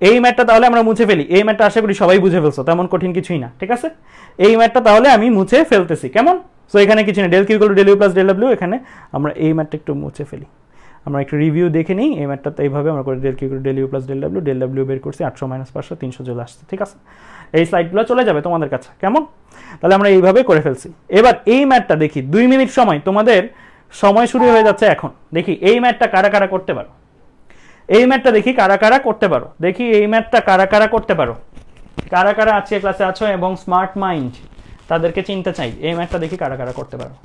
এই ম্যাথটা তাহলে আমরা মুছে ফেলি। এই ম্যাথটা আশা করি সবাই বুঝে ফেলছো, তেমন কঠিন কিছুই না। ঠিক আছে, এই ম্যাথটা তাহলে আমি মুছে ফেলতেছি, কেমন? সো এখানে কিছু না, del Q equal to del U plus del W. এখানে আমরা এই ম্যাথটা একটু মুছে ফেলি, আমরা একটু রিভিউ দেখে নিই। এই ম্যাথটা এইভাবে আমরা করে del Q equal to del U plus del W বের করছি, 800 মাইনাস 500 300 চলে আসছে। ঠিক আছে, এই স্লাইডগুলো চলে যাবে তোমাদের কাছে, কেমন? তাহলে আমরা এইভাবে করে ফেলছি। এবার এই ম্যাথটা দেখি, 2 মিনিট সময়, তোমাদের সময় শুরু হয়ে যাচ্ছে এখন। দেখি এই ম্যাথটা কারা কারা করতে পারো। এই ম্যাথটা দেখি কারা কারা করতে পারো। দেখি এই ম্যাথটা কারা কারা করতে পারো, কারা কারা আজকে ক্লাসে আছো এবং স্মার্ট মাইন্ড, তাদেরকে চিনতে চাই। এই ম্যাথটা দেখি কারা কারা করতে পারো।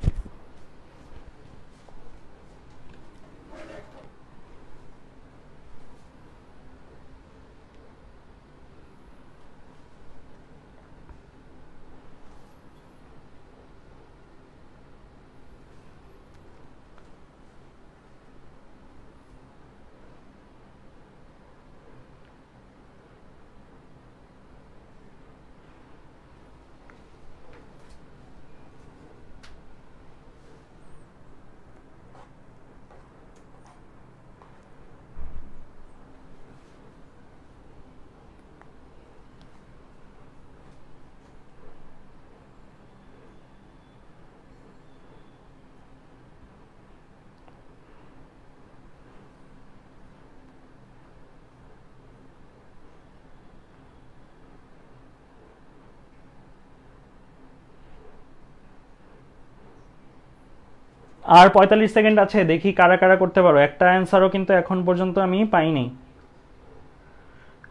আর 45 সেকেন্ড আছে, দেখি কারা কারা করতে পারো। একটা অ্যান্সারও কিন্তু এখন পর্যন্ত আমি পাইনি।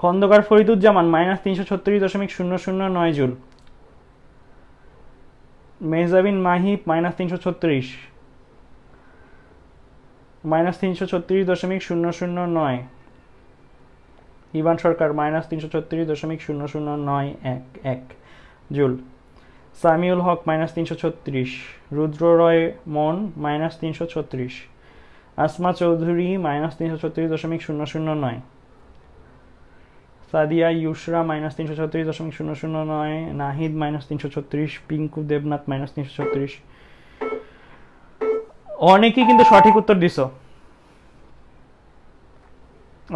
খন্দকার ফরিদুজ্জামান -336.009 জুল, মেহজাবিন মাহি -336, -336.009, ইভান সরকার -336.00911 জুল, সামিউল হক -336, রুদ্র রয় মন -336, আসমা চৌধুরী -336.009, সাদিয়া ইউসরা -336.009, নাহিদ -336, পিঙ্কু দেবনাথ -336। অনেকেই কিন্তু সঠিক উত্তর দিছো,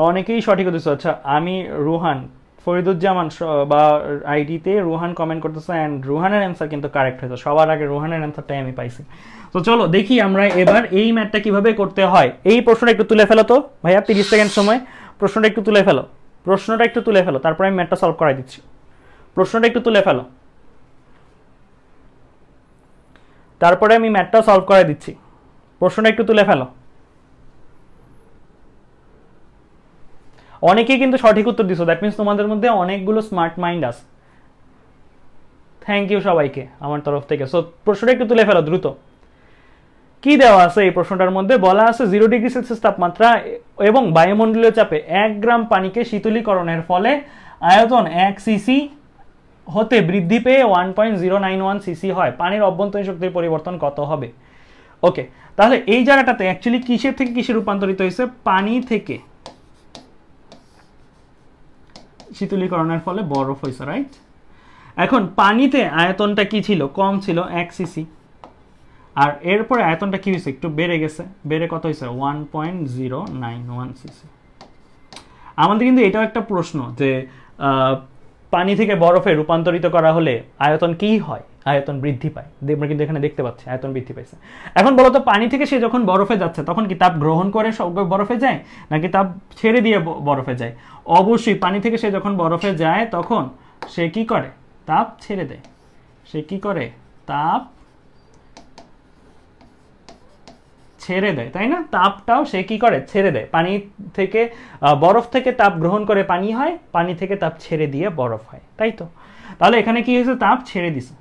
অনেকেই সঠিক দিছো। আচ্ছা আমি রুহান ফরিদুজ্জামান বা আইডিতে রুহান কমেন্ট করতেছে, অ্যান্ড রুহানের অ্যান্সার কিন্তু কারেক্ট হয়েছে, সবার আগে রুহানের অ্যান্সারটাই আমি পাইছি। তো চলো দেখি আমরা এবার এই ম্যাথটা কিভাবে করতে হয়। এই প্রশ্নটা একটু তুলে ফেলো তো ভাইয়া, 30 সেকেন্ড সময়, প্রশ্নটা একটু তুলে ফেলো, প্রশ্নটা একটু তুলে ফেলো, তারপরে আমি ম্যাথটা সলভ করাই দিচ্ছি। প্রশ্নটা একটু তুলে ফেলো, তারপরে আমি ম্যাথটা সলভ করাই দিচ্ছি। প্রশ্নটা একটু তুলে ফেলো। অনেকেই কিন্তু সঠিক উত্তর দিছো, দ্যাট মিন্স তোমাদের মধ্যে অনেকগুলো স্মার্ট মাইন্ড আছে। থ্যাংক ইউ সবাইকে আমার তরফ থেকে। সো প্রশ্নটা একটু তুলে ফেলো দ্রুত। কি দেওয়া আছে এই প্রশ্নটার মধ্যে? বলা আছে 0 ডিগ্রি সেলসিয়াস তাপমাত্রা এবং বায়ুমণ্ডলীয় চাপে 1 গ্রাম পানিকে শীতলীকরণের ফলে আয়তন 1 সিসি হতে বৃদ্ধি পেয়ে 1.091 সিসি হয়। পানির অভ্যন্তরীণ শক্তির পরিবর্তন কত হবে? ওকে, তাহলে এই জায়গাটাতে অ্যাকচুয়ালি কিসের থেকে কিসে রূপান্তরিত হয়েছে? পানি থেকে শীতলীকরণের ফলে বরফ হয়েছে, রাইট? এখন পানিতে আয়তনটা কি ছিল? কম ছিল, 1 সিসি। আর এরপরে আয়তনটা কি হয়েছে? একটু বেড়ে গেছে, বেড়ে কত হয়েছে? 1.091 সিসি। আমাদের কিন্তু এটাও একটা প্রশ্ন যে পানি থেকে বরফে রূপান্তরিত করা হলে আয়তন কি হয়? আয়তন বৃদ্ধি পায়। আমরা কিন্তু এখানে দেখতে পাচ্ছি আয়তন বৃদ্ধি পাইছে। এখন বলতো পানি থেকে সে যখন বরফে যাচ্ছে তখন কি তাপ গ্রহণ করে বরফে যায় নাকি তাপ ছেড়ে দিয়ে বরফে যায়? অবশ্যই পানি থেকে সে যখন বরফে যায় তখন সে কি করে? তাপ ছেড়ে দেয়। সে কি করে? তাপ ছেড়ে দেয়, তাই না? তাপটাও সে কি করে? ছেড়ে দেয়। পানি থেকে বরফ থেকে তাপ গ্রহণ করে পানি হয়, পানি থেকে তাপ ছেড়ে দিয়ে বরফ হয়, তাই তো? তাহলে এখানে কি হয়েছে? তাপ ছেড়ে দিছে।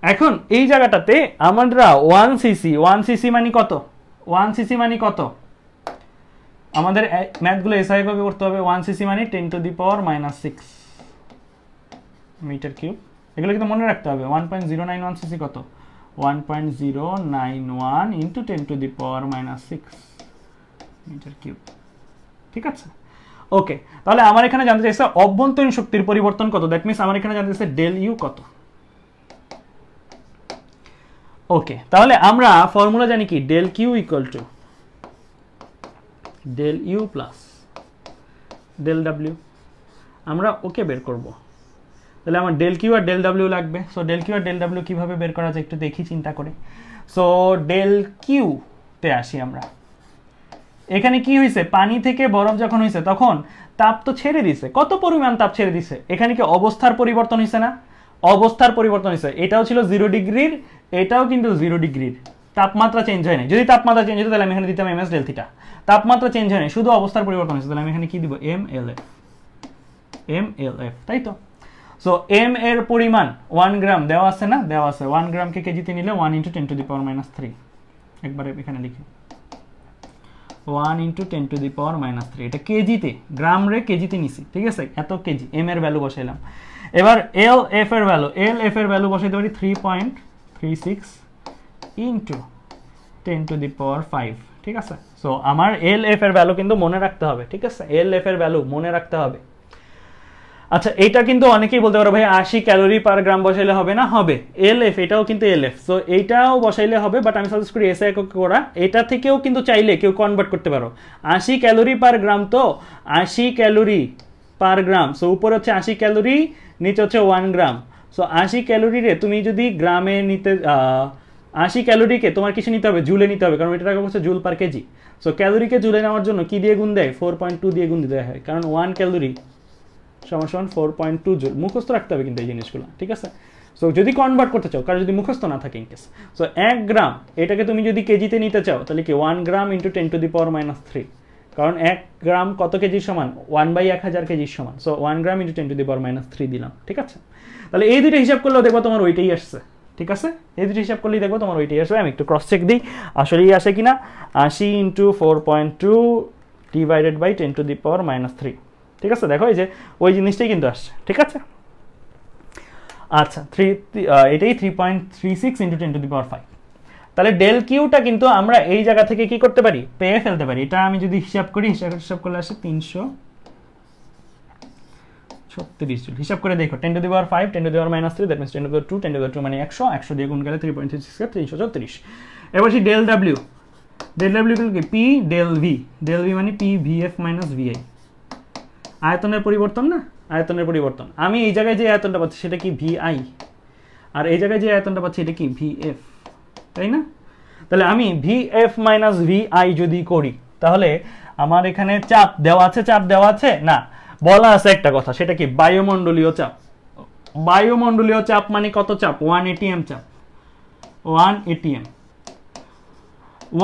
এখন এই জায়গাটাতে আমরা 1 সিসি মানে কত? 1 সিসি মানে কত? আমাদের ম্যাথগুলো এসআই ভাবে করতে হবে। 1 সিসি মানে 10⁻⁻6 মিটার কিউব। এগুলো কিন্তু মনে রাখতে হবে। 1.091 সিসি কত? 1.091 ইন্টু 10⁻⁻6 মিটার কিউব। ঠিক আছে, ওকে। তাহলে আমার এখানে জানতে চাইছে অভ্যন্তরীণ শক্তির পরিবর্তন কত। দ্যাট মিন্স আমার এখানে জানতে চাইছে ডেল ইউ কত। ওকে, তাহলে আমরা ফর্মুলা জানি কি? Del Q equal to del U plus del W. আমরা ওকে বের করব। তাহলে আমার ডেল কিউ আর ডেল ডাব্লিউ লাগবে। সো ডেল কিউ আর ডেল ডাব্লিউ কীভাবে বের করা যায় একটু দেখি চিন্তা করে। সো ডেল কিউতে আসি আমরা। এখানে কি হয়েছে? পানি থেকে বরফ যখন হয়েছে তখন তাপ তো ছেড়ে দিছে। কত পরিমাণ তাপ ছেড়ে দিছে? এখানে কি অবস্থার পরিবর্তন হয়েছে না? অবস্থার পরিবর্তন হয়েছে। এটাও ছিল 0 ডিগ্রির, এটাও কিন্তু 0 ডিগ্রির। তাপমাত্রা চেঞ্জ হয় না। যদি তাপমাত্রা চেঞ্জ হতো তাহলে আমি এখানে দিতাম এমএস ডেল থিটা। তাপমাত্রা চেঞ্জ হয় না, শুধু অবস্থার পরিবর্তন হয়েছে। তাহলে আমি এখানে কি দিব? এম এল এফ, তাই তো? সো এম এর পরিমাণ 1 গ্রাম দেওয়া আছে না? দেওয়া আছে। 1 গ্রামকে কেজিতে নিলে 1 × 10⁻³ একবারে এখানে লিখি 1 × 10⁻³ এটা কেজিতে, গ্রাম রে কেজিতে নিছি, ঠিক আছে? এত কেজি। এম এর ভ্যালু বসাইলাম। এবার এল এফ এর ভ্যালু বসাইতে পারি 3.36 × 10⁵, ঠিক আছে? সো আমার এল এফ এর ভ্যালু কিন্তু মনে রাখতে হবে, ঠিক আছে? এল এফ এর ভ্যালু মনে রাখতে হবে। আচ্ছা, এটা কিন্তু অনেকেই বলতে পারো ভাই 80 ক্যালোরি পার গ্রাম বসাইলে হবে না? হবে। এল এফ, এটাও কিন্তু এল এফ। সো এইটাও বসাইলে হবে, বাট আমি সাজেস্ট করি এসআই একক করা। এটা থেকেও কিন্তু চাইলে কেউ কনভার্ট করতে পারো। 80 ক্যালোরি পার গ্রাম, তো 80 ক্যালোরি পার গ্রাম। সো উপরে হচ্ছে 80 ক্যালোরি, নিচে হচ্ছে 1 গ্রাম। সো 80 ক্যালোরিরে তুমি যদি গ্রামে নিতে 80 ক্যালোরিকে তোমার কিছু নিতে হবে? জুলে নিতে হবে, কারণ এটা টাকা হচ্ছে জুল পার কেজি। সো ক্যালোরিকে জুলে নেওয়ার জন্য কি দিয়ে গুণ দেয়? 4.2 দিয়ে গুণ দিতে হয়, কারণ 1 ক্যালোরি সমান 4.2 জুল। মুখস্থ রাখতে হবে কিন্তু এই জিনিসগুলো, ঠিক আছে? সো যদি কনভার্ট করতে চাও, কারণ যদি মুখস্থ না থাকে ইনকেস, সো 1 গ্রাম এটাকে তুমি যদি কেজিতে নিতে চাও তাহলে কি 1 গ্রাম × 10⁻⁻3, কারণ 1 গ্রাম কত কেজির সমান? 1/1000 কেজির সমান। সো 1 গ্রাম × 10⁻³ দিলাম, ঠিক আছে? তাহলে এই দুটো হিসাব করলেও দেখবো তোমার ওইটাই আসছে, ঠিক আছে? এই দুটো হিসাব করলেই দেখবো তোমার ওইটাই আসবে। আমি একটু ক্রস চেক দিই আসলেই আসে কিনা। 80 × 4.2 / 10⁻⁻3, ঠিক আছে? দেখো এই যে ওই জিনিসটাই কিন্তু আসছে, ঠিক আছে? আচ্ছা, এটাই 3.36 × 10⁵। তাহলে ডেল কিউটা কিন্তু আমরা এই জায়গা থেকে কি করতে পারি, পেয়ে ফেলতে পারি। এটা আমি যদি হিসাব করি, হিসাব করলে আসে 336 জুল। হিসাব করে দেখো 10 to the power 5, 10 to the power -3, that means 10 to the power 2, 10 to the power 2 মানে 100, 100 দিয়ে গুণ করলে 3.36 336। এবার সেই ডেল ডাব্লিউ কি পি ডেল ভি মানে পি ভিএফ মাইনাস ভিআই। আয়তনের পরিবর্তন না, আয়তনের পরিবর্তন। আমি এই জায়গায় যে আয়তনটা পাচ্ছি সেটা কি ভিআই, আর এই জায়গায় যে আয়তনটা পাচ্ছি এটা কি ভিএফ, তাই না? তাহলে আমি ভিএফ মাইনাস ভিআই যদি করি তাহলে আমার এখানে চাপ দেওয়া আছে না, বলা আছে একটা কথা, সেটা কি বায়ুমণ্ডলীয় চাপ। বায়ুমণ্ডলীয় চাপ মানে কত চাপ, 1 atm চাপ, 1 atm।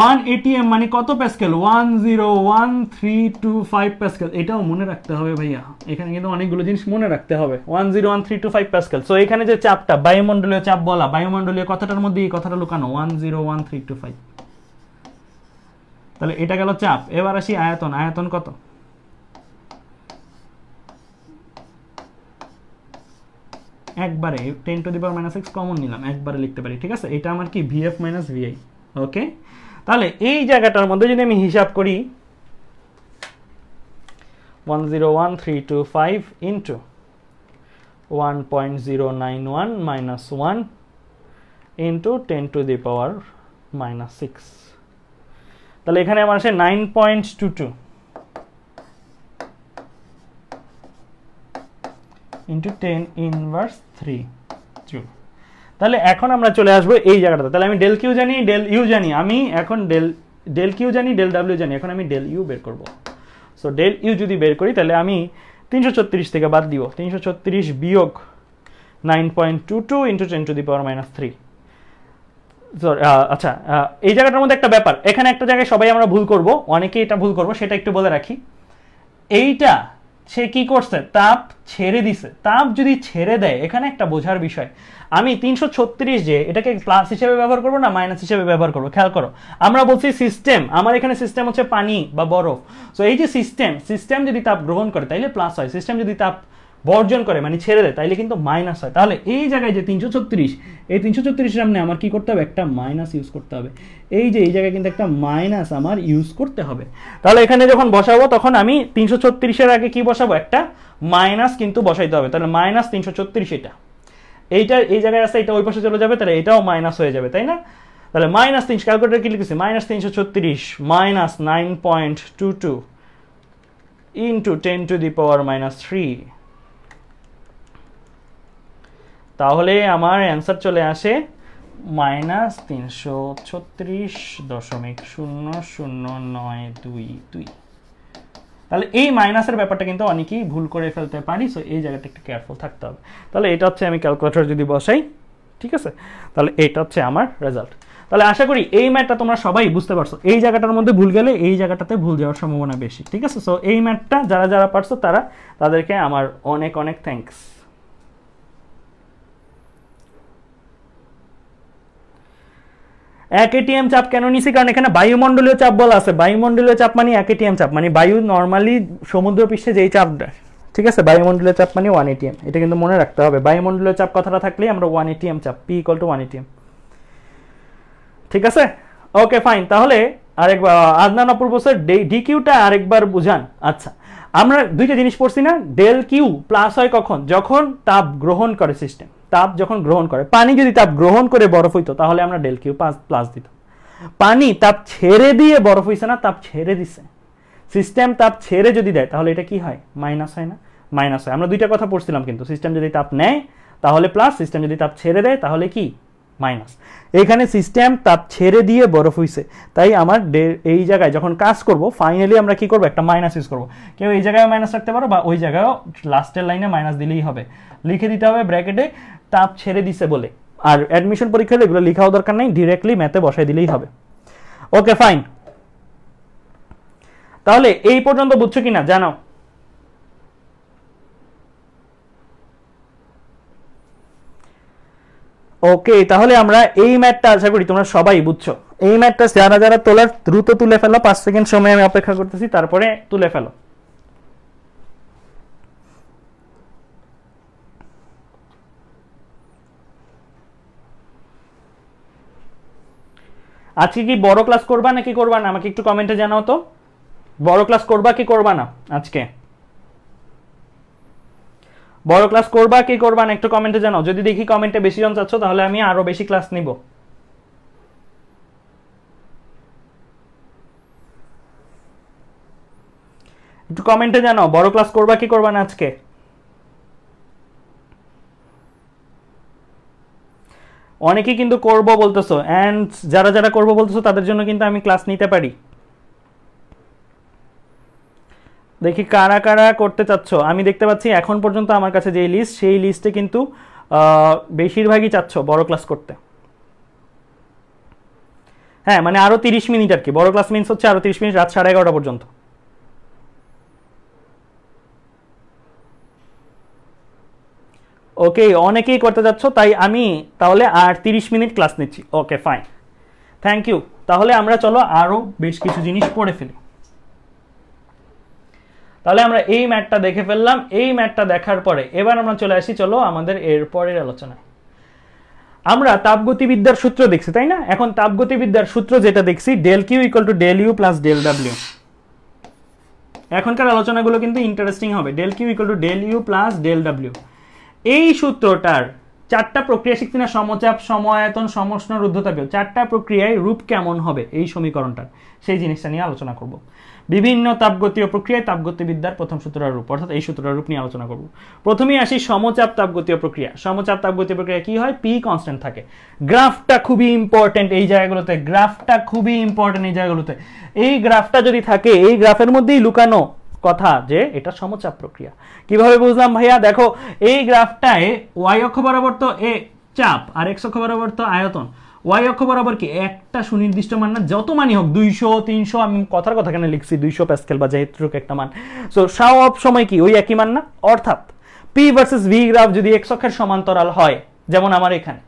1 atm মানে কত প্যাসকেল, 101325 প্যাসকেল। এটাও মনে রাখতে হবে ভাইয়া, এখানে কিন্তু অনেকগুলো জিনিস মনে রাখতে হবে। 101325 প্যাসকেল। সো এখানে যে চাপটা বায়ুমণ্ডলীয় চাপ বলা, বায়ুমণ্ডলীয় কথাটার মধ্যে এই কথাটা লুকানো, 101325। তাহলে এটা গেল চাপ। এবার আসি আয়তন। আয়তন কত, একবারে 10 টু দি পাওয়ার -6 কমন নিলাম, একবারে লিখতে পারি, ঠিক আছে? এটা আমার কি ভিএফ মাইনাস ভিআই। ওকে, তাহলে এই জায়গাটার মধ্যে যদি আমি হিসাব করি 101325 into 1.091 minus 1 into 10 to the power -6, তাহলে এখানে আমার আসে 9.22 ইন্টু 10 ইনভার্স 3 জুল। তাহলে এখন আমরা চলে আসবো এই জায়গাটাতে। তাহলে আমি ডেল কিউ জানি, ডেল ইউ জানি, আমি এখন ডেল কিউ জানি, ডেল ডাব্লিউ জানি, এখন আমি ডেল ইউ বের করব। সো ডেল ইউ যদি বের করি তাহলে আমি 336 থেকে বাদ দিব, 336 বিয়োগ 9.22 ইন্টু 10 টু দি পাওয়ার -3। আচ্ছা, এই জায়গাটার মধ্যে একটা ব্যাপার, এখানে একটা জায়গায় সবাই আমরা ভুল করব, অনেকেই এটা ভুল করব, সেটা একটু বলে রাখি। এইটা সে কি করছে, তাপ ছেড়ে দিছে। তাপ যদি ছেড়ে দেয়, এখানে একটা বোঝার বিষয়, আমি 336 যে এটাকে প্লাস হিসেবে ব্যবহার করবো না মাইনাস হিসেবে ব্যবহার করবো, খেয়াল করো। আমরা বলছি সিস্টেম, আমার এখানে সিস্টেম হচ্ছে পানি বা বরফ। সো এই যে সিস্টেম যদি তাপ গ্রহণ করে তাইলে প্লাস হয়, সিস্টেম যদি তাপ বর্জন করে মানে ছেড়ে দেয় তাইলে কিন্তু মাইনাস হয়। তাহলে এই জায়গায় যে 336, এই 336 সামনে আমার কি করতে হবে, একটা মাইনাস ইউজ করতে হবে। এই যে এই জায়গায় কিন্তু একটা মাইনাস আমার ইউজ করতে হবে। তাহলে এখানে যখন বসাবো তখন আমি 336-এর আগে কি বসাবো, একটা মাইনাস কিন্তু বসাইতে হবে। তাহলে -336 এটা, এইটা এই জায়গায় আছে, এটা ওই পাশে চলে যাবে, তাহলে এটাও মাইনাস হয়ে যাবে, তাই না? তাহলে -3, ক্যালকুলেটর কি লিখেছি, -336 minus 9.22 into 10 to the power -3। তাহলে আমার অ্যান্সার চলে আসে -336.00922। তাহলে এই মাইনাসের ব্যাপারটা কিন্তু অনেকেই ভুল করে ফেলতে পারি, সো এই জায়গাটা একটু কেয়ারফুল থাকতে হবে। তাহলে এটা হচ্ছে আমি ক্যালকুলেটর যদি বসাই, ঠিক আছে, তাহলে এটা হচ্ছে আমার রেজাল্ট। তাহলে আশা করি এই ম্যাথটা তোমরা সবাই বুঝতে পারছো। এই জায়গাটার মধ্যে ভুল গেলে এই জায়গাটাতে ভুল যাওয়ার সম্ভাবনা বেশি, ঠিক আছে? সো এই ম্যাথটা যারা যারা পারছো তাদেরকে আমার অনেক অনেক থ্যাঙ্কস। 1 atm চাপ কেন নিছি, কারণ এখানে বায়ুমণ্ডলীয় চাপ বলা আছে। বায়ুমণ্ডলীয় চাপ মানে 1 atm চাপ, মানে বায়ু নর্মালি সমুদ্র পৃষ্ঠে যেই চাপ দেয়, ঠিক আছে? বায়ুমণ্ডলীয় চাপ মানে 1 atm, এটা কিন্তু মনে রাখতে হবে। বায়ুমণ্ডলীয় চাপ কথাটা থাকলেই আমরা 1 atm চাপ, P = 1 atm, ঠিক আছে? Okay fine. তাহলে আরেকবার আদনান অপূর্ব স্যার ডি কিউটা আরেকবার বুঝান। আচ্ছা, আমরা দুইটা জিনিস পড়ছি না, ডেল কিউ প্লাস হয় কখন, যখন তাপ গ্রহণ করে সিস্টেম, তাপ যখন গ্রহণ করে। পানি যদি তাপ গ্রহণ করে বরফ হইতো তাহলে আমরা ডেল কিউ প্লাস দিত। পানি তাপ ছেড়ে দিয়ে বরফ হইছে না, তাপ ছেড়ে দিছে। সিস্টেম তাপ ছেড়ে যদি দেয় তাহলে এটা কি হয়, মাইনাস হয় না? মাইনাস হয়। আমরা দুইটা কথা পড়ছিলাম কিন্তু, সিস্টেম যদি তাপ নেয় তাহলে প্লাস, সিস্টেম যদি তাপ ছেড়ে দেয় তাহলে কি, মাইনাস। এখানে সিস্টেম তাপ ছেড়ে দিয়ে বরফ হইছে, তাই আমার এই জায়গায় যখন কাজ করব ফাইনালি আমরা কি করব, একটা মাইনাস ইউজ করব। কেউ এই জায়গায় মাইনাস রাখতে পারো বা ওই জায়গায়ও লাস্টের লাইনে মাইনাস দিলেই হবে, লিখে দিতে হবে ব্র্যাকেটে তাপ ছেড়ে দিছে বলে। আর অ্যাডমিশন পরীক্ষায় এগুলো লেখাও দরকার নাই, ডিরেক্টলি ম্যাথে বসাই দিলেই হবে। Okay fine. তাহলে এই পর্যন্ত বুঝছো কিনা জানাও। ওকে, তাহলে আমরা এই ম্যাথটা আশা করি তোমরা সবাই বুঝছো। এই ম্যাথটা যারা যারা তোলার দ্রুত তুলে ফেলো, 5 সেকেন্ড সময় আমি অপেক্ষা করতেছি, তারপরে তুলে ফেলো। আজকে কি বড় ক্লাস করবা নাকি করবা না আমাকে একটু কমেন্টে জানাও তো, বড় ক্লাস করবা কি করবা না আজকে, বড় ক্লাস করবা কি করবা না একটু কমেন্টে জানাও। যদি দেখি কমেন্টে বেশি জন চাচ্ছ তাহলে আমি আরো বেশি ক্লাস নিব। একটু কমেন্টে জানাও বড় ক্লাস করবা কি করবা না আজকে। অনেকেই কিন্তু করব বলতেছো, এন্ড যারা যারা করব বলতেছো তাদের জন্য কিন্তু আমি ক্লাস নিতে পারি। দেখি কারা কারা করতে চাচ্ছ। আমি দেখতে পাচ্ছি এখন পর্যন্ত আমার কাছে যে লিস্ট, সেই লিস্টে কিন্তু বেশিরভাগই চাচ্ছ বড় ক্লাস করতে। হ্যাঁ মানে আরো 30 মিনিট আর কি, বড় ক্লাস মিন্স হচ্ছে আরো 30 মিনিট, রাত 11:30 পর্যন্ত। ওকে, অনেকেই করতে যাচ্ছ, তাই আমি তাহলে আর 30 মিনিট ক্লাস নিচ্ছি। Okay fine, thank you. তাহলে আমরা চলো আরো বেশ কিছু জিনিস পড়ে ফেলি। তাহলে আমরা এই ম্যাথটা দেখে ফেললাম। এই ম্যাথটা দেখার পরে এবার আমরা চলে আসি চলো আমাদের এর পরের আলোচনায়। আমরা তাপগতিবিদ্যার সূত্র দেখছি তাই না? এখন তাপগতিবিদ্যার সূত্র যেটা দেখছি, del Q equal to del U plus del W. এখনকার আলোচনাগুলো কিন্তু ইন্টারেস্টিং হবে। Del Q equal to del U plus del W, এই সূত্রটার 4টা প্রক্রিয়া শিখছি না, সমচাপ, সমায়তন, সমষ্ণ, রুদ্ধতাপীয়। 4টা প্রক্রিয়ায় রূপ কেমন হবে এই সমীকরণটার, সেই জিনিসটা নিয়ে আলোচনা করব। বিভিন্ন তাপগতীয় প্রক্রিয়ায় তাপগতিবিদ্যার প্রথম সূত্রের রূপ, অর্থাৎ এই সূত্রের রূপ নিয়ে আলোচনা করব। প্রথমেই আসি সমচাপ তাপগতীয় প্রক্রিয়া। সমচাপ তাপগতীয় প্রক্রিয়া কি হয়? পি কনস্ট্যান্ট থাকে। গ্রাফটা খুবই ইম্পর্টেন্ট এই জায়গাগুলোতে, গ্রাফটা খুবই ইম্পর্টেন্ট এই জায়গাগুলোতে। এই গ্রাফটা যদি থাকে, এই গ্রাফের মধ্যেই লুকানো কথা যে এটা সমচাপ প্রক্রিয়া। কিভাবে বুঝলাম ভাইয়া? দেখো এই গ্রাফটায় ওয়াই অক্ষ বরাবর তো এ চাপ আর এক্স অক্ষ বরাবর তো আয়তন। ওয়াই অক্ষ বরাবর কি একটা সুনির্দিষ্ট মান না, যত মানই হোক 200 300, আমি কথার কথা কেন লিখছি 200 প্যাসকেল বা যেহেতু একটা মান, সো সব সময় কি ওই একই মান না? অর্থাৎ পি ভার্সেস ভি গ্রাফ যদি এক্স অক্ষের সমান্তরাল হয়, যেমন আমার এখানে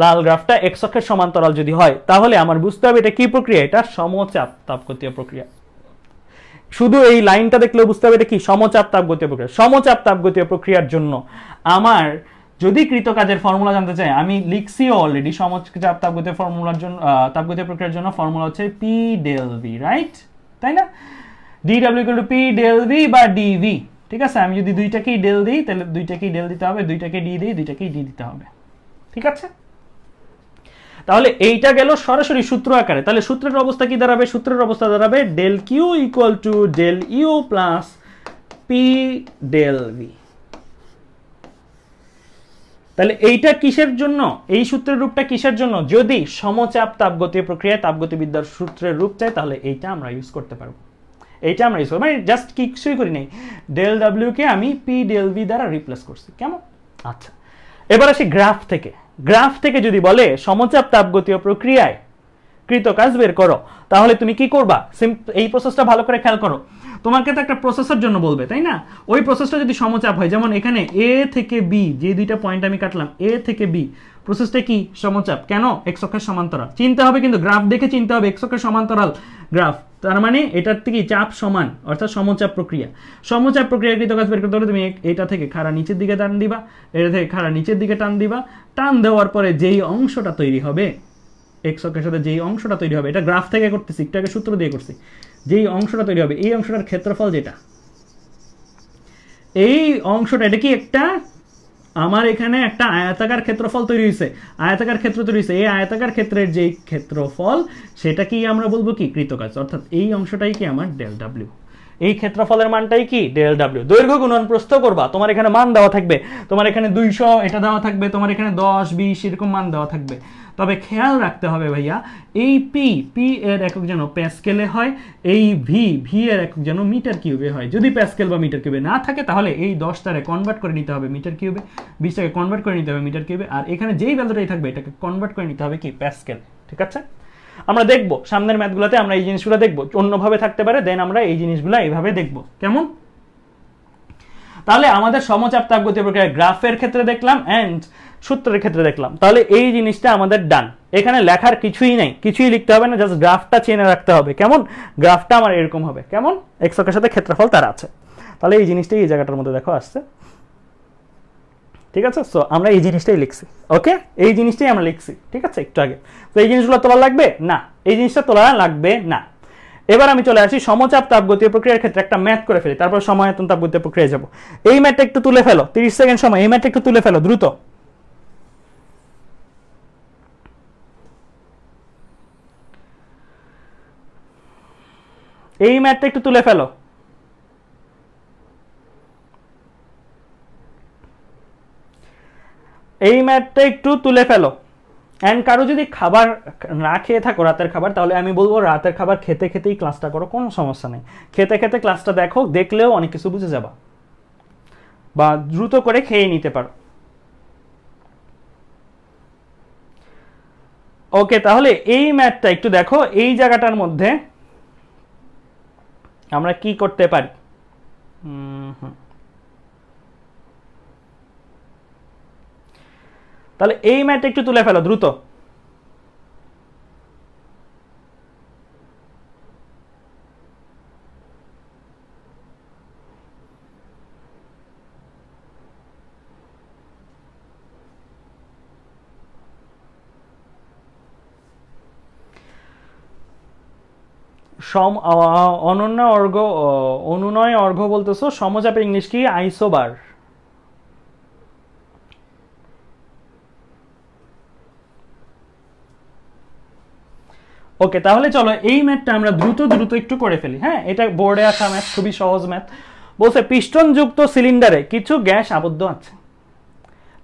লাল গ্রাফটা এক্স অক্ষের সমান্তরাল যদি হয়, তাহলে আমার বুঝতে হবে এটা কি প্রক্রিয়া? এটা সমচাপ তাপগতীয় প্রক্রিয়া। শুধু এই লাইনটা দেখলেও বুঝতে হবে এটা কি? সমচাপ তাপগতীয় প্রক্রিয়া। সমচাপ তাপগতীয় প্রক্রিয়ার জন্য আমার যদি কৃতকাজের ফর্মুলা জানতে চাই, আমি লিখছিও অলরেডি। সমচাপ তাপগতীয় ফর্মুলার জন্য, তাপগতীয় প্রক্রিয়ার জন্য ফর্মুলা হচ্ছে পি ডেল ভি, রাইট? তাই না? DW equal to P del V বা ডিভি। ঠিক আছে, আমি যদি দুইটাকেই ডেল দিই তাহলে দুইটাকেই ডেল দিতে হবে, দুইটাকে ডি দিই দুইটাকেই ডি দিতে হবে। ঠিক আছে, তাহলে এইটা গেল সরাসরি সূত্র আকারে। তাহলে সূত্রের অবস্থা কি দাঁড়াবে? সূত্রের অবস্থা দাঁড়াবে del Q equal to del U plus P del V. তাহলে এইটা কিসের জন্য? এই সূত্রের রূপটা কিসের জন্য? যদি সমচাপ তাপগতীয় প্রক্রিয়ায় তাপগতিবিদ্যার সূত্রের রূপ চাই, তাহলে এইটা আমরা ইউজ করতে পারবো। এইটা আমরা ইউজ করবো, মানে জাস্ট কিছুই করি নাই, ডেল ডাব্লিউ কে আমি পি ডেল ভি দ্বারা রিপ্লেস করছি। কেমন? আচ্ছা, এবার আসি গ্রাফ থেকে। গ্রাফ থেকে যদি বলে সমচাপ তাপগতীয় প্রক্রিয়ায় কৃতকাজ বের করো, তাহলে তুমি কি করবা? এই প্রসেসটা ভালো করে খেয়াল করো। তোমাকে তো একটা প্রসেসের জন্য বলবে, তাই না? ওই প্রসেসটা যদি সমচাপ হয়, যেমন এখানে এ থেকে বি, যে দুইটা পয়েন্ট আমি কাটলাম, এ থেকে বি, প্রসেসটা কি? সমচাপ। কেন? এক্স অক্ষের সমান্তরাল। চিনতে হবে কিন্তু, গ্রাফ দেখে চিনতে হবে এক্স অক্ষের সমান্তরাল গ্রাফ, তার মানে এটার থেকে চাপ সমান, অর্থাৎ সমচাপ প্রক্রিয়া। সমচাপ প্রক্রিয়া কৃতকাজ বের করতে হলে তুমি এটা থেকে খাড়া নিচের দিকে টান দিবা, এটা থেকে খাড়া নিচের দিকে টান দিবা। টান দেওয়ার পরে যেই অংশটা তৈরি হবে, এক্স অক্ষের সাথে যেই অংশটা তৈরি হবে, এটা গ্রাফ থেকে করতেছি, একটু আগে সূত্র দিয়ে করছি, যেই অংশটা তৈরি হবে, এই অংশটার ক্ষেত্রফল যেটা, এই অংশটা, এটা কি একটা, আমার এখানে একটা আয়তাকার ক্ষেত্রফল তৈরি হয়েছে, আয়তাকার ক্ষেত্র তৈরি হয়েছে। এই আয়তাকার ক্ষেত্রের যেই ক্ষেত্রফল, সেটা কি আমরা বলবো কি? কৃতকাজ। অর্থাৎ এই অংশটাই কি আমার ডেল ডাব্লিউ। এই ক্ষেত্রফলের মানটাই কি? Del W. দৈর্ঘ্য গুণন প্রস্থ করবা, তোমার এখানে মান দেওয়া থাকবে, তোমার এখানে 200 এটা দেওয়া থাকবে, তোমার এখানে 10 20 এরকম মান দেওয়া থাকবে। তবে খেয়াল রাখতে হবে ভাইয়া, এই পি এর একক যেন প্যাসকেলে হয়, এই ভি এর একক যেন মিটার কিউবে হয়। যদি প্যাসকেল বা মিটার কিউবে না থাকে, তাহলে এই 10টারে কনভার্ট করে নিতে হবে মিটার কিউবে, 20টাকে কনভার্ট করে নিতে হবে মিটার কিউবে, আর এখানে যেই ভ্যালুটাই থাকবে এটাকে কনভার্ট করে নিতে হবে কি? প্যাসকেল। ঠিক আছে, আমরা দেখবো সামনের ম্যাথগুলোতে, আমরা এই জিনিসগুলো দেখবো, অন্যভাবে থাকতে পারে, দেন আমরা এই জিনিসগুলো এইভাবে দেখবো। কেমন? তাহলে আমাদের সমচাপ তাপগতীয় প্রক্রিয়া গ্রাফের ক্ষেত্রে দেখলাম এন্ড সূত্রের ক্ষেত্রে দেখলাম। তাহলে এই জিনিসটা আমাদের ডান। এখানে লেখার কিছুই নাই, কিছুই লিখতে হবে না, জাস্ট গ্রাফটা চেনে রাখতে হবে। কেমন? গ্রাফটা আমার এরকম হবে। কেমন? এক্স অক্ষের সাথে ক্ষেত্রফল তার আছে। তাহলে এই জিনিসটাই এই জায়গাটার মধ্যে দেখো আসছে। ঠিক আছে, সো আমরা এই জিনিসটাই লিখছি। ওকে, এই জিনিসটাই আমরা লিখছি। ঠিক আছে, একটু আগে। তো এই জিনিসগুলো তোলা লাগবে না? এই জিনিসটা তোলা লাগবে না। এবার আমি চলে আসি সমচাপ তাপগতীয় প্রক্রিয়ার ক্ষেত্রে একটা ম্যাথ করে ফেলি, তারপর সমায়তন তাপগতীয় প্রক্রিয়ায় যাব। এই ম্যাথটা একটু তুলে ফেলো, 30 সেকেন্ড সময়, এই ম্যাথটা একটু তুলে ফেলো দ্রুত। এই ম্যাথটা একটু তুলে ফেলো। এই ম্যাথটা একটু তুলে ফেলো। অ্যান্ড কারো যদি খাবার না খেয়ে থাকো রাতের খাবার, তাহলে আমি বলবো রাতের খাবার খেতে খেতেই ক্লাসটা করো, কোনো সমস্যা নেই। খেতে খেতে ক্লাসটা দেখো, দেখলেও অনেক কিছু বুঝে যাবা, বা দ্রুত করে খেয়ে নিতে পারো। ওকে, তাহলে এই ম্যাথটা একটু দেখো, এই জায়গাটার মধ্যে আমরা কি করতে পারি। তাহলে এই ম্যাথটা একটু তুলে ফেলো দ্রুত। অনন্য অর্ঘ, অনুনয় অর্ঘ বলতেছো, সমচাপের ইংলিশ কি? আইসোবার। ওকে, তাহলে চলো এই ম্যাথটা আমরা দ্রুত দ্রুত একটু করে ফেলি। হ্যাঁ, এটা বোর্ডে আসা ম্যাথ, খুবই সহজ ম্যাথ। বলছে পিস্টনযুক্ত সিলিন্ডারে কিছু গ্যাস আবদ্ধ আছে,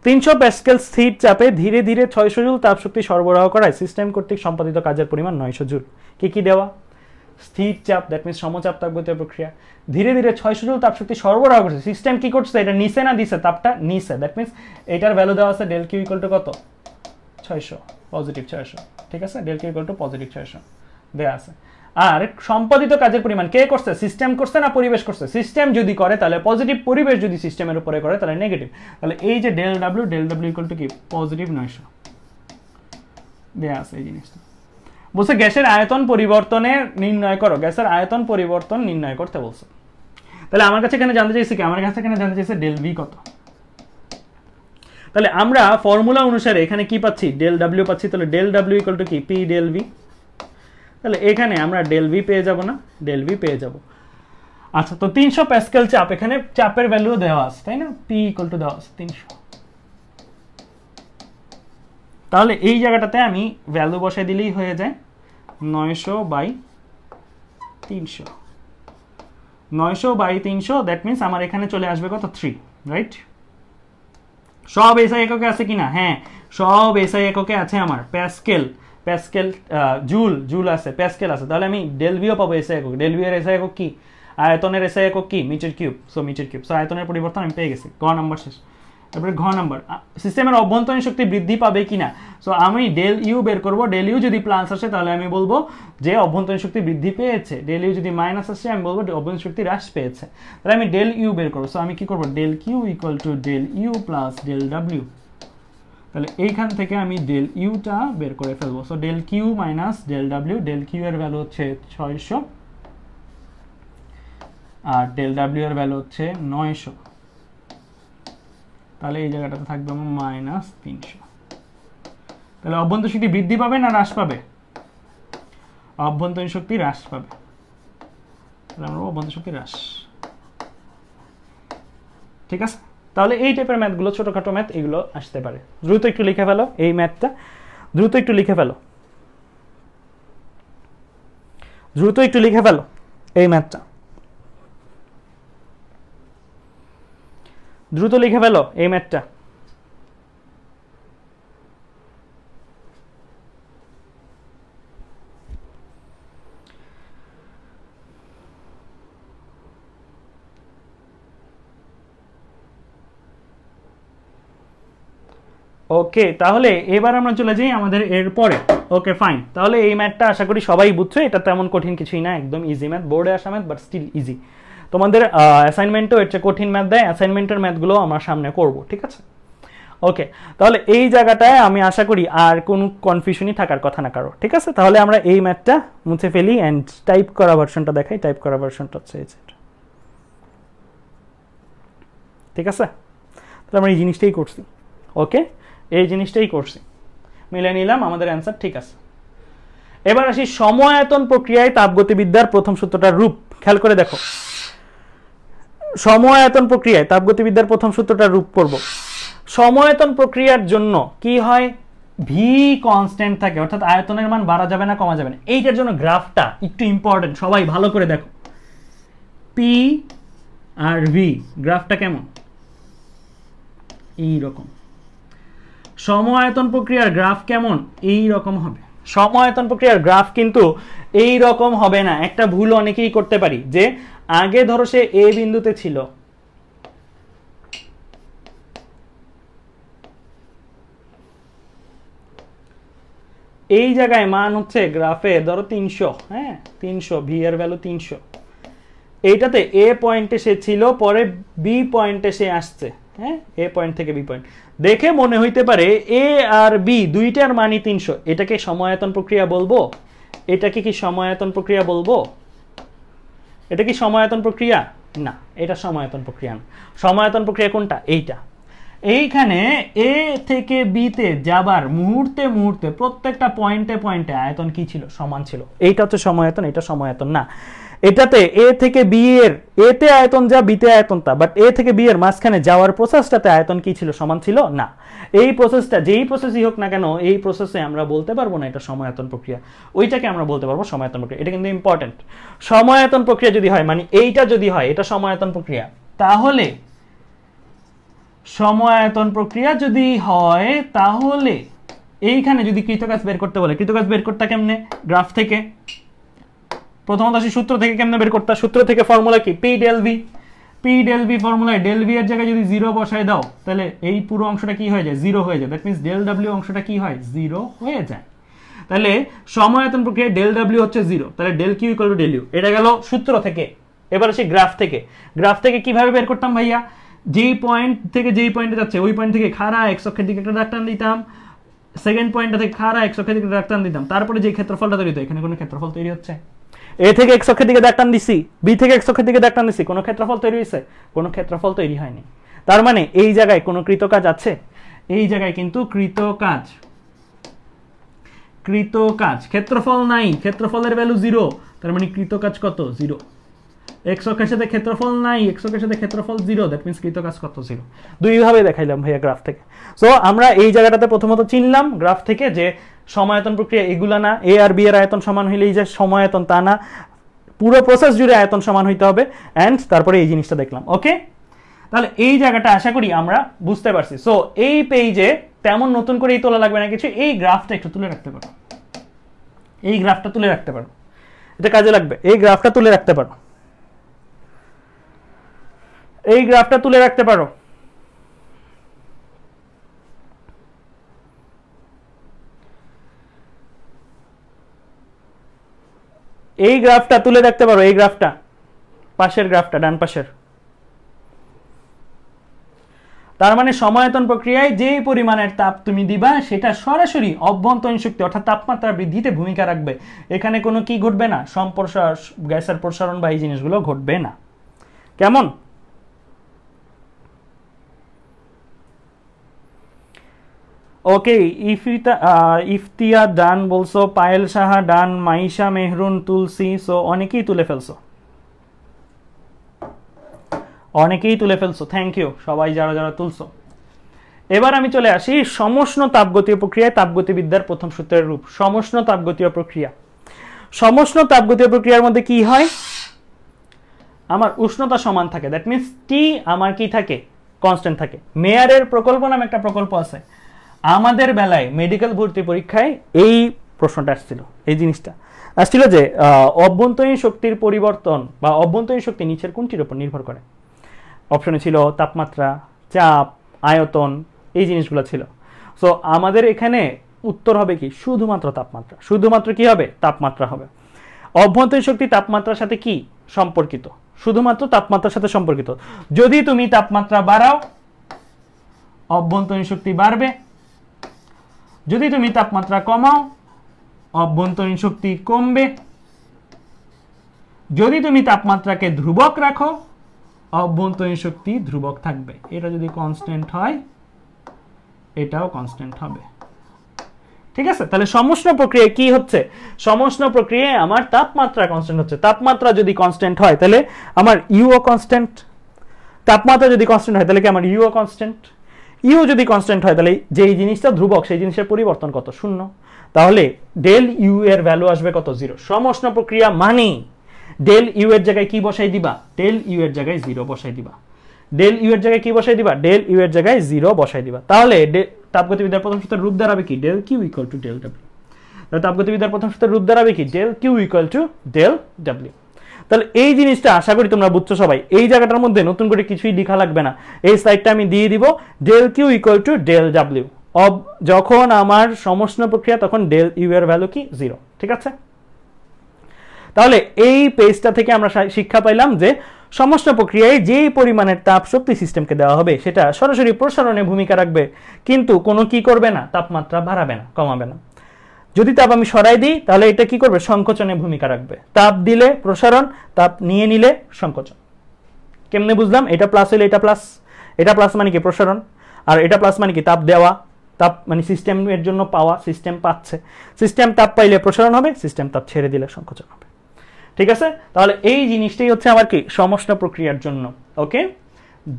300 প্যাসকেল স্থির চাপে ধীরে ধীরে 600 জুল তাপশক্তি সরবরাহ করায় সিস্টেম কর্তৃক সম্পাদিত কাজের পরিমাণ 900 জুল। কি কি দেওয়া? স্থির চাপ, দ্যাট মিনস সমচাপ তাপগতীয় প্রক্রিয়া, ধীরে ধীরে 600 জুল তাপশক্তি সরবরাহ করছে। সিস্টেম কি করছে? এটা নিচে না দিছে, তাপটা নিচে, দ্যাট মিনস এটার ভ্যালু দেওয়া আছে ডেল কিউ ইকুয়াল টু কত? 600, পজিটিভ 600। ঠিক আছে, del Q equal to positive 600 দেওয়া আছে। আর সম্পাদিত কাজের পরিমাণ কে করছে? সিস্টেম করছে না পরিবেশ করছে? সিস্টেম যদি করে তাহলে পজিটিভ, পরিবেশ যদি সিস্টেমের উপরে করে তাহলে নেগেটিভ। তাহলে এই যে ডেল ডাব্লিউ ইকুয়াল টু কি? পজিটিভ 900 দেওয়া আছে এই জিনিসটা। বলছে গ্যাসের আয়তন পরিবর্তনের নির্ণয় করো, গ্যাসের আয়তন পরিবর্তন নির্ণয় করতে বলছে। তাহলে আমার কাছে এখানে জানতে চাইছে কি? আমার কাছে এখানে জানতে চাইছে ডেল ভি কত। তাহলে আমরা ফর্মুলা অনুসারে এখানে কি পাচ্ছি? ডেল ডাব্লিউ পাচ্ছি। তাহলে ডেল ডাব্লিউ ইকুয়াল টু কি? P del V. তাহলে এখানে আমরা ডেল ভি পেয়ে যাব না? ডেল ভি পেয়ে যাব। আচ্ছা, তো 300 প্যাসকেল চাপ, এখানে চাপের ভ্যালু দেওয়া আছে, তাই না? পি ইকুয়াল টু দেওয়া আছে 300। তাহলে এই জায়গাটাতে আমি ভ্যালু বসাই দিলেই হয়ে যায় 900/300। 900/300, দ্যাট মিনস আমার এখানে চলে আসবে কত? 3, রাইট? সব এসআই এককে আছে কিনা? হ্যাঁ, সব এসআই এককে আছে আমার। প্যাসকেল, প্যাসকেল, জুল আছে, প্যাসকেল আছে। তাহলে আমি ডেল ভিও পাবো এসআই একক। ডেল ভি এর এসআই একক কি? আয়তনের এসআই একক কি? Metre cube. So metre cube. So আয়তনের পরিবর্তন আমি পেয়ে গেছি। গ নাম্বার শেষ। তারপরে ঘ নাম্বার, সিস্টেমের অভ্যন্তরীণ শক্তি বৃদ্ধি পাবে কিনা। সো আমি ডেল ইউ বের করব। ডেল ইউ যদি প্লাস আসে তাহলে আমি বলবো যে অভ্যন্তরীণ শক্তি বৃদ্ধি পেয়েছে। ডেল ইউ যদি মাইনাস আসে আমি বলবো অভ্যন্তরীণ শক্তি হ্রাস পেয়েছে। তাহলে আমি ডেল ইউ বের করবো। সো আমি কি করবো? Del Q equal to del U plus del W. তাহলে এইখান থেকে আমি ডেল ইউটা বের করে ফেলবো। So del Q minus del W. Del Q এর ভ্যালু হচ্ছে 600 আর ডেল ডাব্লিউ এর ভ্যালু হচ্ছে 900। তাহলে এই জায়গাটাতে থাকবে আমার -300। তাহলে অভ্যন্তরীণ শক্তি বৃদ্ধি পাবে না হ্রাস পাবে? অভ্যন্তরীণ শক্তি হ্রাস পাবে। তাহলে আমরা অভ্যন্তরীণ শক্তি হ্রাস। ঠিক আছে, তাহলে এই টাইপের ম্যাথগুলো, ছোটখাটো ম্যাথ, এগুলো আসতে পারে। দ্রুত একটু লিখে ফেলো এই ম্যাথটা, দ্রুত একটু লিখে ফেলো, দ্রুত একটু লিখে ফেলো এই ম্যাথটা, দ্রুত লিখে ফেলো এই ম্যাথটা। ওকে, তাহলে এবার আমরা চলে যাই আমাদের এরপরে। ওকে ফাইন, তাহলে এই ম্যাথটা আশা করি সবাই বুঝছো। এটা তেমন কঠিন কিছুই না, একদম ইজি ম্যাথ, বোর্ডে আসা ম্যাথ, বাট স্টিল ইজি। তোমাদের অ্যাসাইনমেন্টও এর চেয়ে কঠিন ম্যাথ দেয়, অ্যাসাইনমেন্টের ম্যাথগুলো আমরা সামনে করব, ঠিক আছে? ওকে, তাহলে এই জায়গাটায় আমি আশা করি আর কোনো কনফিউশনই থাকার কথা না কারো, ঠিক আছে? তাহলে আমরা এই ম্যাথটা মুছে ফেলি অ্যান্ড টাইপ করা ভার্সনটা দেখাই। টাইপ করা ভার্সনটা হচ্ছে এই, ঠিক আছে? তাহলে আমরা এই জিনিসটাই করছি। ওকে, এই জিনিসটাই করছি, মিলে নিলাম, আমাদের অ্যান্সার ঠিক আছে। এবার আসি সময়ায়তন প্রক্রিয়ায় তাপগতিবিদ্যার প্রথম সূত্রটার রূপ। খেয়াল করে দেখো, সময়ায়তন প্রক্রিয়ায় তাপগতিবিদ্যার প্রথম সূত্রটার রূপ করব। সময়ায়তন প্রক্রিয়ার জন্য কি হয়, ভি কনস্ট্যান্ট থাকে, অর্থাৎ আয়তনের মান বাড়া যাবে না কমা যাবে না। এইটার জন্য গ্রাফটা একটু ইম্পর্টেন্ট, সবাই ভালো করে দেখো। পি আর ভি গ্রাফটা কেমন, এই রকম। সময়ায়তন প্রক্রিয়ার গ্রাফ কেমন, এই রকম হবে। সময়ায়তন প্রক্রিয়ার গ্রাফ কিন্তু এই রকম হবে না। একটা ভুল অনেকেই করতে পারি, যে আগে ধরো সে এ বিন্দুতে ছিল, এই জায়গায় মান হচ্ছে গ্রাফে ধরো 300, হ্যাঁ 300, ভি এর ভ্যালু 300। এইটাতে এ পয়েন্টে সে ছিল, পরে বি পয়েন্টে সে আসছে, হ্যাঁ এ পয়েন্ট থেকে বি পয়েন্ট। দেখে মনে হইতে পারে এ আর বি দুইটার মানই 300। এটাকে সময়ায়তন প্রক্রিয়া বলবো? এটাকে কি সময়ায়তন প্রক্রিয়া বলবো? এটা কি সময়ায়তন প্রক্রিয়া? না, এটা সময়ায়তন প্রক্রিয়া না। সময়ায়তন প্রক্রিয়া কোনটা? এইটা। এইখানে এ থেকে বি তে যাবার মুহূর্তে মুহূর্তে প্রত্যেকটা পয়েন্টে পয়েন্টে আয়তন কি ছিল? সমান ছিল। এইটা হচ্ছে সময়ায়তন, এটা সময়ায়তন না। এটাতে এ থেকে বি এর, এ তে আয়তন যা বি তে আয়তন তা, বাট এ থেকে বি এর মাঝখানে যাওয়ার প্রসেসটাতে আয়তন কি ছিল? সমান ছিল না। এই প্রসেসটা যেই প্রসেসই হোক না কেন, এই প্রসেসে আমরা বলতে পারবো না এটা সময়ায়তন প্রক্রিয়া, ওইটাকে আমরা বলতে পারবো সময়ায়তন প্রক্রিয়া। এটা কিন্তু ইম্পর্টেন্ট। সময়ায়তন প্রক্রিয়া যদি হয়, মানে এইটা যদি হয় এটা সময়ায়তন প্রক্রিয়া, তাহলে সময়ায়তন প্রক্রিয়া যদি হয় তাহলে এইখানে যদি কৃতকাজ বের করতে বলে, কৃতকাজ বের করতে কেমনে? গ্রাফ থেকে। প্রথমত আসি সূত্র থেকে কেমনে বের করতে? সূত্র থেকে ফর্মুলা কি? P del V. P del V ফর্মুলায় ডেল ভি এর জায়গায় যদি 0 বসায় দাও, তাহলে এই পুরো অংশটা কি হয়ে যায়? 0 হয়ে যায়। দ্যাট মিন্স ডেল ডাব্লিউ অংশটা কি হয়? 0 হয়ে যায়। তাহলে সময়ায়তন প্রক্রিয়ায় ডেল ডাব্লিউ হচ্ছে 0, তাহলে del Q equal to del U. এটা গেল সূত্র থেকে। এবার আসি গ্রাফ থেকে। গ্রাফ থেকে কিভাবে বের করতাম ভাইয়া? যেই পয়েন্ট থেকে যেই পয়েন্টে যাচ্ছে ওই পয়েন্ট থেকে খাড়া এক্স অক্ষের দিকে একটা দাগ টান দিতাম, সেকেন্ড পয়েন্টটা থেকে খাড়া এক্স অক্ষের দিকে দাগ টান দিতাম, তারপরে যে ক্ষেত্রফলটা তৈরি হতো, এখানে কোনো ক্ষেত্রফল তৈরি হচ্ছে? এ থেকে এক্স অক্ষের দিকে দাগ টান দিছি, বি থেকে এক্স অক্ষের দিকে দাগ টান দিছি, কোনো ক্ষেত্রফল তৈরি হয়েছে? কোনো ক্ষেত্রফল তৈরি হয়নি। তার মানে এই জায়গায় কোনো কৃতকাজ আছে? এই জায়গায় কিন্তু কৃতকাজ, কৃতকাজ, ক্ষেত্রফল নাই, ক্ষেত্রফলের ভ্যালু 0, তার মানে কৃতকাজ কত? 0। এক্স অক্ষের সাথে ক্ষেত্রফল নাই, এক্স অক্ষের সাথে ক্ষেত্রফল 0, দ্যাট মিন্স কৃতকাজ কত? 0। দুইভাবে দেখাইলাম ভাইয়া গ্রাফ থেকে। সো আমরা এই জায়গাটাতে প্রথমত চিনলাম গ্রাফ থেকে যে সময়ায়তন প্রক্রিয়া এগুলা না, এ আর বি এর আয়তন সমান হইলেই যে সময়ায়তন তা না, পুরো প্রসেস জুড়ে আয়তন সমান হইতে হবে। অ্যান্ড তারপরে এই জিনিসটা দেখলাম। ওকে, তাহলে এই জায়গাটা আশা করি আমরা বুঝতে পারছি। সো এই পেজে তেমন নতুন করেই তোলা লাগবে না কিছু, এই গ্রাফটা একটু তুলে রাখতে পারো, এই গ্রাফটা তুলে রাখতে পারো, এটা কাজে লাগবে। এই গ্রাফটা তুলে রাখতে পারো, এই গ্রাফটা তুলে রাখতে পারো। এই গ্রাফটা তুলে রাখতে পারো, এই গ্রাফটা, পাশের গ্রাফটা, ডান পাশের। তার মানে সময়ায়তন প্রক্রিয়ায় যে পরিমাণের তাপ তুমি দিবা সেটা সরাসরি অভ্যন্তরীণ শক্তি অর্থাৎ তাপমাত্রা বৃদ্ধিতে ভূমিকা রাখবে। এখানে কোনো কি ঘটবে না? গ্যাসের প্রসারণ বা এই জিনিসগুলো ঘটবে না। কেমন? ওকে, ইফতিয়া ডান বলছো, পায়েল সাহা ডান, মাইশা মেহরুন, তুলসী, সো অনেকেই তুলে ফেলছো, অনেকেই তুলে ফেলছো, থ্যাংক ইউ সবাই যারা যারা তুলছো। এবার আমি চলে আসি সমষ্ণ তাপগতীয় প্রক্রিয়ায় তাপগতিবিদ্যার প্রথম সূত্রের রূপ। সমষ্ণ তাপগতীয় প্রক্রিয়া, সমষ্ণ তাপগতীয় প্রক্রিয়ার মধ্যে কি হয়? আমার উষ্ণতা সমান থাকে, দ্যাট মিন্স টি আমার কি থাকে? কনস্ট্যান্ট থাকে। মেয়ারের প্রকল্প নামে একটা প্রকল্প আছে, আমাদের বেলায় মেডিকেল ভর্তি পরীক্ষায় এই প্রশ্নটা আসছিল, এই জিনিসটা আসছিল যে অভ্যন্তরীণ শক্তির পরিবর্তন বা অভ্যন্তরীণ শক্তি নিচের কোনটির উপর নির্ভর করে? অপশনে ছিল তাপমাত্রা, চাপ, আয়তন, এই জিনিসগুলো ছিল। সো আমাদের এখানে উত্তর হবে কি? শুধুমাত্র তাপমাত্রা। শুধুমাত্র কি হবে? তাপমাত্রা হবে। অভ্যন্তরীণ শক্তি তাপমাত্রার সাথে কি সম্পর্কিত? শুধুমাত্র তাপমাত্রার সাথে সম্পর্কিত। যদি তুমি তাপমাত্রা বাড়াও অভ্যন্তরীণ শক্তি বাড়বে, যদি তুমি তাপমাত্রা কমাও অভ্যন্তরীণ শক্তি কমবে, যদি তুমি তাপমাত্রাকে ধ্রুবক রাখো অভ্যন্তরীণ শক্তি ধ্রুবক থাকবে। এটা যদি কনস্ট্যান্ট হয় এটাও কনস্ট্যান্ট হবে, ঠিক আছে, তাহলে সমুষ্ণ প্রক্রিয়ায় কি হচ্ছে, সমুষ্ণ প্রক্রিয়ায় আমার তাপমাত্রা কনস্ট্যান্ট হচ্ছে। তাপমাত্রা যদি কনস্ট্যান্ট হয় তাহলে আমার ইউও কনস্ট্যান্ট, তাপমাত্রা যদি কনস্ট্যান্ট হয় তাহলে কি আমার ইউও কনস্ট্যান্ট, ইউ যদি কনস্ট্যান্ট হয় তাহলে যেই জিনিসটা ধ্রুবক সেই জিনিসের পরিবর্তন কত, শূন্য। তাহলে ডেল ইউ এর ভ্যালু আসবে কত, 0। সমুষ্ণ প্রক্রিয়া মানে ডেল ইউ এর জায়গায় কি বসাই দিবা, ডেল ইউ এর জায়গায় 0 বসাই দিবা। ডেল ইউ এর জায়গায় কি বসাই দিবা, ডেল ইউ এর জায়গায় 0 বসাই দিবা। তাহলে তাপগতিবিদ্যার প্রথম সূত্রের রূপ দাঁড়াবে কি, del Q equal to del W. তাহলে তাপগতিবিদ্যার প্রথম সূত্রের রূপ দাঁড়াবে কি, del Q equal to del W. তাহলে এই জিনিসটা আশা করি তোমরা বুঝছো সবাই। এই জায়গাটার মধ্যে নতুন করে কিছুই লেখা লাগবে না, এই স্লাইডটা আমি দিয়ে দিব, del Q equal to del W. যখন আমার সমুষ্ণ প্রক্রিয়া তখন ডেল ইউ এর ভ্যালু কি, 0। ঠিক আছে, তাহলে এই পেজটা থেকে আমরা শিক্ষা পাইলাম যে সমুষ্ণ প্রক্রিয়ায় যেই পরিমাণের তাপ শক্তি সিস্টেমকে দেওয়া হবে সেটা সরাসরি প্রসারণে ভূমিকা রাখবে, কিন্তু কোনো কি করবে না, তাপমাত্রা বাড়াবে না, কমাবে না। যদি তাপ আমি সরাই দিই তাহলে এটা কি করবে, সংকোচনে ভূমিকা রাখবে। তাপ দিলে প্রসারণ, তাপ নিয়ে নিলে সংকোচন। কেমনে বুঝলাম, এটা প্লাস হলে এটা প্লাস, এটা প্লাস মানে কি প্রসারণ, আর এটা প্লাস মানে কি তাপ দেওয়া, তাপ মানে সিস্টেমের জন্য পাওয়া, সিস্টেম পাচ্ছে। সিস্টেম তাপ পাইলে প্রসারণ হবে, সিস্টেম তাপ ছেড়ে দিলে সংকোচন হবে। ঠিক আছে, তাহলে এই জিনিসটাই হচ্ছে আমার কি, সমুষ্ণ প্রক্রিয়ার জন্য। ওকে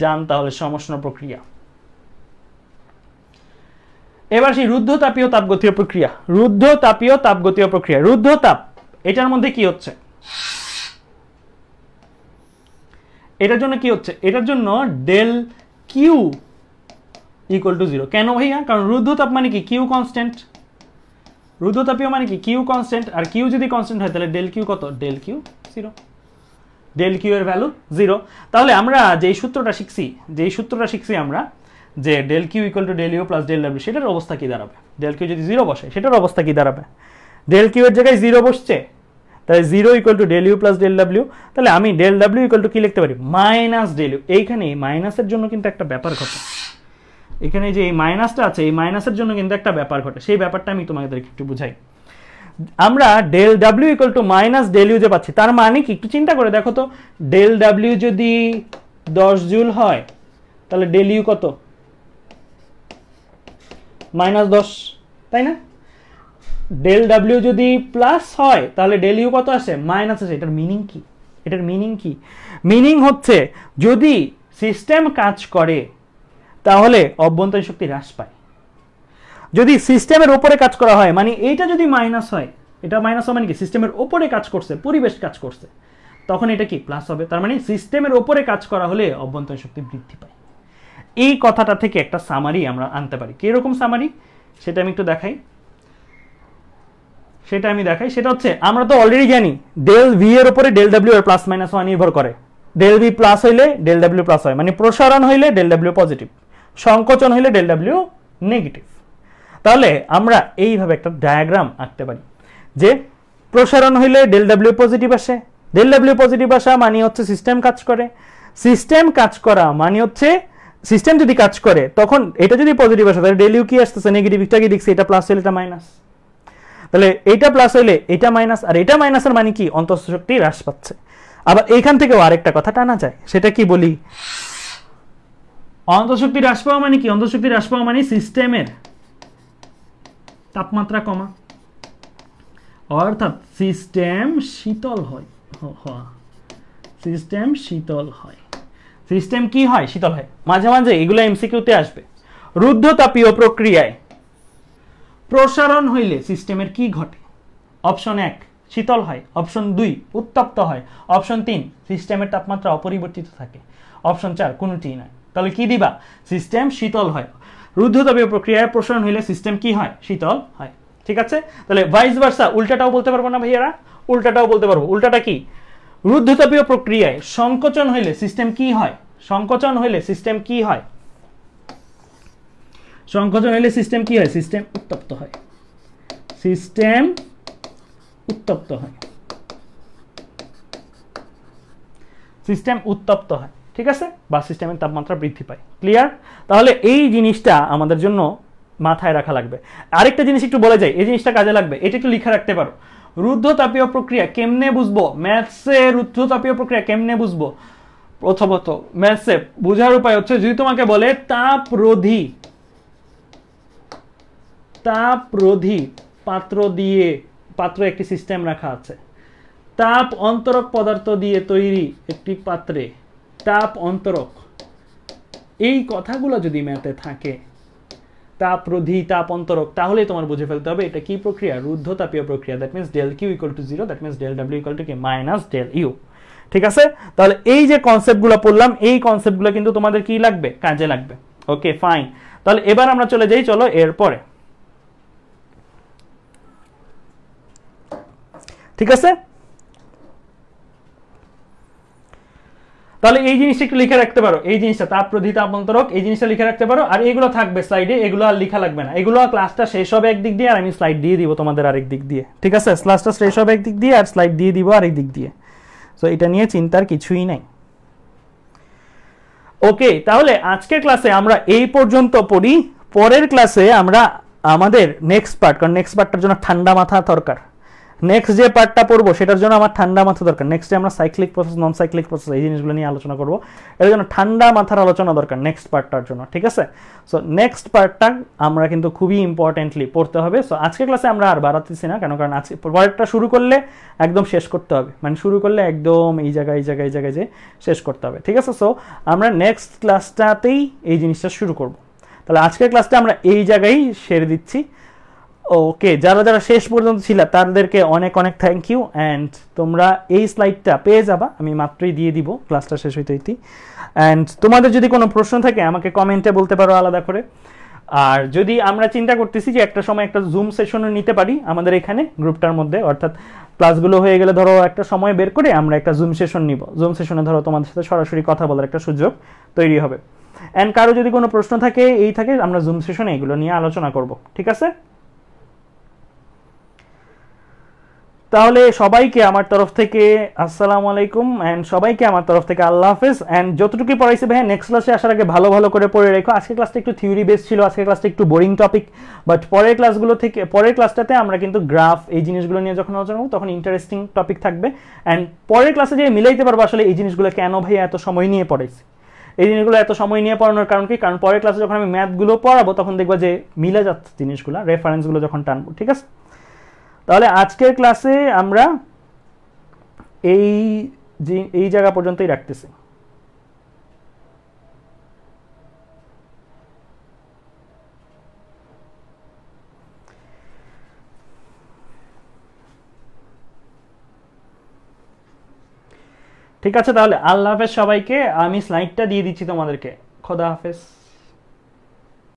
ডান, তাহলে সমুষ্ণ প্রক্রিয়া। এবার সেই রুদ্ধতাপীয় তাপগতীয় প্রক্রিয়া, রুদ্ধতাপীয় তাপগতীয় প্রক্রিয়া। রুদ্ধতাপ এটার মধ্যে কি হচ্ছে, এটার জন্য কি হচ্ছে, এটার জন্য ডেল কিউ ইকুয়াল টু 0। কেন ভাইয়া, কারণ রুদ্ধতাপ মানে কি, কিউ কনস্ট্যান্ট। রুদ্ধতাপীয় মানে কি, কিউ কনস্ট্যান্ট, আর কিউ যদি কনস্ট্যান্ট হয় তাহলে ডেল কিউ কত, ডেল কিউ 0, ডেল কিউ এর ভ্যালু 0। তাহলে আমরা যেই সূত্রটা শিখছি আমরা যে del Q equal to del U plus del W, সেটার অবস্থা কি দাঁড়াবে, ডেল কিউ যদি 0 বসে সেটার অবস্থা কি দাঁড়াবে, ডেল কিউ এর জায়গায় 0 বসছে, তাহলে 0 equal to del U plus del W. তাহলে আমি ডেল ডাব্লিউ ইকুয়াল টু কি লিখতে পারি, মাইনাস ডেল ইউ। এইখানে মাইনাসের জন্য কিন্তু একটা ব্যাপার ঘটে, এখানে যে এই মাইনাসটা আছে এই মাইনাসের জন্য কিন্তু একটা ব্যাপার ঘটে, সেই ব্যাপারটা আমি তোমাদেরকে একটু বুঝাই। আমরা del W equal to minus del U যে পাচ্ছি, তার মানে কি, একটু চিন্তা করে দেখো তো, ডেল ডাব্লিউ যদি 10 জুল হয় তাহলে ডেল ইউ কত, -10, তাই না? ডেল ডাব্লিউ যদি প্লাস হয় তাহলে ডেল ইউ কত আসে, মাইনাস আসে। এটার মিনিং কি, এটার মিনিং কি, মিনিং হচ্ছে যদি সিস্টেম কাজ করে তাহলে অভ্যন্তরীণ শক্তি হ্রাস পায়। যদি সিস্টেমের উপরে কাজ করা হয়, মানে এইটা যদি মাইনাস হয়, এটা মাইনাস হয় মানে কি, সিস্টেমের উপরে কাজ করছে, পরিবেশ কাজ করছে, তখন এটা কি প্লাস হবে। তার মানে সিস্টেমের উপরে কাজ করা হলে অভ্যন্তরীণ শক্তি বৃদ্ধি পায়। এই কথাটা থেকে একটা সামারি আমরা আনতে পারি। কিরকম সামারি সেটা আমি একটু দেখাই, সেটা হচ্ছে, আমরা তো অলরেডি জানি ডেল ভি এর উপরে ডেল ডাব্লিউ এর প্লাস মাইনাস 1 নির্ভর করে। ডেল ভি প্লাস হইলে ডেল ডাব্লিউ প্লাস হয়, মানে প্রসারণ হইলে ডেল ডাব্লিউ পজিটিভ, সংকোচন হইলে ডেল ডাব্লিউ নেগেটিভ। তাহলে আমরা এইভাবে একটা ডায়াগ্রাম আঁকতে পারি যে প্রসারণ হইলে ডেল ডাব্লিউ পজিটিভ আসে, ডেল ডাব্লিউ পজিটিভ আসা মানে হচ্ছে সিস্টেম কাজ করে, সিস্টেম কাজ করা মানে হচ্ছে সিস্টেম যদি কাজ করে তখন এটা যদি পজিটিভ আসে তাহলে ডেল ইউ কি আসতেছে, নেগেটিভটা কি দেখছি, এটা প্লাস হইলে এটা মাইনাস, তাহলে এইটা প্লাস হইলে এটা মাইনাস, আর এটা মাইনাসের মানে কি, অন্তঃস্থ শক্তি হ্রাস পাচ্ছে। আবার এইখান থেকেও আরেকটা কথা টানা যায়, সেটা কি বলি, অন্তঃস্থ শক্তি হ্রাস পাওয়া মানে কি, অন্তঃস্থ শক্তি হ্রাস পাওয়া মানে সিস্টেমের তাপমাত্রা কমা, অর্থাৎ সিস্টেম শীতল হয়, সিস্টেম শীতল হয়, সিস্টেম কি হয়, শীতল হয়। মাঝে মাঝে এগুলো এমসিকিউতে আসবে। রুদ্ধতাপীয় প্রক্রিয়ায় প্রসারণ হইলে সিস্টেমের কি ঘটে, অপশন 1 শীতল হয়, অপশন 2 উত্তপ্ত হয়, অপশন 3 সিস্টেমের তাপমাত্রা অপরিবর্তিত থাকে, অপশন 4 কোনোটিই নয়। তাহলে কি দিবা, সিস্টেম শীতল হয়। রুদ্ধতাপীয় প্রক্রিয়ায় প্রসারণ হইলে সিস্টেম কি হয়, শীতল হয়। ঠিক আছে, তাহলে ভাইস ভার্সা উল্টাটাও বলতে পারবো না ভাইয়ারা, উল্টাটাও বলতে পারবো। উল্টাটা কি, রুদ্ধতাপীয় প্রক্রিয়ায় সংকোচন হইলে সিস্টেম কি হয়, সংকোচন হইলে সিস্টেম কি হয়, সংকোচন হইলে সিস্টেম কি হয়, সিস্টেম উত্তপ্ত হয়, সিস্টেম উত্তপ্ত হয়, সিস্টেম উত্তপ্ত হয়। ঠিক আছে, বা সিস্টেমের তাপমাত্রা বৃদ্ধি পায়। ক্লিয়ার? তাহলে এই জিনিসটা আমাদের জন্য মাথায় রাখা লাগবে। আরেকটা জিনিস একটু বলে যাই, এই জিনিসটা কাজে লাগবে, এটা একটু লিখে রাখতে পারো। রুদ্ধতাপীয় প্রক্রিয়া কেমনে বুঝবো, ম্যাথসে রুদ্ধতাপীয় প্রক্রিয়া কেমনে বুঝবো, প্রথমত ম্যাথসে বোঝার উপায় হচ্ছে, যদি তোমাকে বলে তাপ রোধী পাত্র দিয়ে, পাত্র একটি সিস্টেম রাখা আছে। তাপ অন্তরক পদার্থ দিয়ে তৈরি একটি পাত্রে তাপ অন্তরক, এই কথাগুলো যদি ম্যাথে থাকে, তাপ রোধী তাপ অন্তরক, তাহলে তোমার বুঝে ফেলতে হবে এটা কি প্রক্রিয়া, রুদ্ধতাপীয় প্রক্রিয়া। That means del Q equal to 0, that means del W equal to কি মাইনাস ডেল ইউ। ঠিক আছে, তাহলে এই যে কনসেপ্টগুলো পড়লাম, এই কনসেপ্টগুলো কিন্তু তোমাদের কি লাগবে, কাজে লাগবে। ওকে ফাইন, তাহলে এবার আমরা চলে যাই, চলো এরপরে। ঠিক আছে, তাহলে এই জিনিসটা একটু লিখে রাখতে পারো, এই জিনিসটা তাপ রোধী তাপ অন্তরক, এই জিনিসটা লিখে রাখতে পারো। আর এগুলো থাকবে স্লাইডে, এগুলো আর লেখা লাগবে না, এগুলো ক্লাসটা শেষ হবে একদিক দিয়ে আর আমি স্লাইড দিয়ে দিব তোমাদের আরেক দিক দিয়ে। ঠিক আছে, ক্লাসটা শেষ হবে একদিক দিয়ে আর স্লাইড দিয়ে দিব আরেক দিক দিয়ে। সো এটা নিয়ে চিন্তার কিছুই নাই। ওকে, তাহলে আজকের ক্লাসে আমরা এই পর্যন্ত পড়ি। পরের ক্লাসে আমরা আমাদের নেক্সট পার্ট, কারণ নেক্সট পার্টটার জন্য ঠান্ডা মাথা দরকার। নেক্সট যে পার্টটা পড়বো সেটার জন্য আমার ঠান্ডা মাথা দরকার। নেক্সটে আমরা সাইক্লিক প্রসেস, নন সাইক্লিক প্রসেস, এই জিনিসগুলো নিয়ে আলোচনা করব। এর জন্য ঠান্ডা মাথার আলোচনা দরকার নেক্সট পার্টটার জন্য। ঠিক আছে, সো নেক্সট পার্টটা আমরা কিন্তু খুবই ইম্পর্টেন্টলি পড়তে হবে। সো আজকের ক্লাসে আমরা আর বাড়াতেছি না, কারণ আজকে পরেরটা শুরু করলে একদম শেষ করতে হবে, মানে শুরু করলে একদম এই জায়গায় যে শেষ করতে হবে। ঠিক আছে, সো আমরা নেক্সট ক্লাসটাতেই এই জিনিসটা শুরু করব। তাহলে আজকের ক্লাসটা আমরা এই জায়গায় সেরে দিচ্ছি। ওকে, যারা যারা শেষ পর্যন্ত ছিল তাদেরকে অনেক অনেক থ্যাংক ইউ। অ্যান্ড তোমরা এই স্লাইডটা পেয়ে যাবা, আমি মাত্রই দিয়ে দিব ক্লাসটা শেষ হইতে। অ্যান্ড তোমাদের যদি কোনো প্রশ্ন থাকে আমাকে কমেন্টে বলতে পারো আলাদা করে। আর যদি আমরা চিন্তা করতেছি যে একটা সময় একটা জুম সেশনও নিতে পারি আমাদের এখানে গ্রুপটার মধ্যে, অর্থাৎ ক্লাসগুলো হয়ে গেলে ধরো একটা সময় বের করে আমরা একটা জুম সেশন নিব। জুম সেশনে ধরো তোমাদের সাথে সরাসরি কথা বলার একটা সুযোগ তৈরি হবে। অ্যান্ড কারো যদি কোনো প্রশ্ন থাকে আমরা জুম সেশনে এগুলো নিয়ে আলোচনা করব। ঠিক আছে, তাহলে সবাইকে আমার তরফ থেকে আসসালামু আলাইকুম, অ্যান্ড সবাইকে আমার তরফ থেকে আল্লাহ হাফেজ। অ্যান্ড যতটুকু পড়াইছে ভাই নেক্সট ক্লাসে আসার আগে ভালো ভালো করে পড়ে রেখো। আজকের ক্লাসটা একটু থিওরি বেস ছিল, আজকের ক্লাসটা একটু বোরিং টপিক, বাট পরের ক্লাসটাতে আমরা কিন্তু গ্রাফ এই জিনিসগুলো নিয়ে যখন আলোচনা করব তখন ইন্টারেস্টিং টপিক থাকবে। অ্যান্ড পরের ক্লাসে যে মিলাইতে পারবো আসলে এই জিনিসগুলো কেন ভাই এত সময় নিয়ে পড়াইছি, এই জিনিসগুলো এত সময় নিয়ে পড়ানোর কারণ কি, কারণ পরের ক্লাসে যখন আমি ম্যাথগুলো পড়াবো তখন দেখবো যে মিলে যাচ্ছে জিনিসগুলো, রেফারেন্সগুলো যখন টানবো। ঠিক আছে, তাহলে আজকের ক্লাসে আমরা এই জায়গা পর্যন্তই রাখতেছি। ঠিক আছে, তাহলে আল্লাহ হাফেজ সবাইকে। আমি স্লাইডটা দিয়ে দিচ্ছি তোমাদেরকে। খোদা হাফেজ।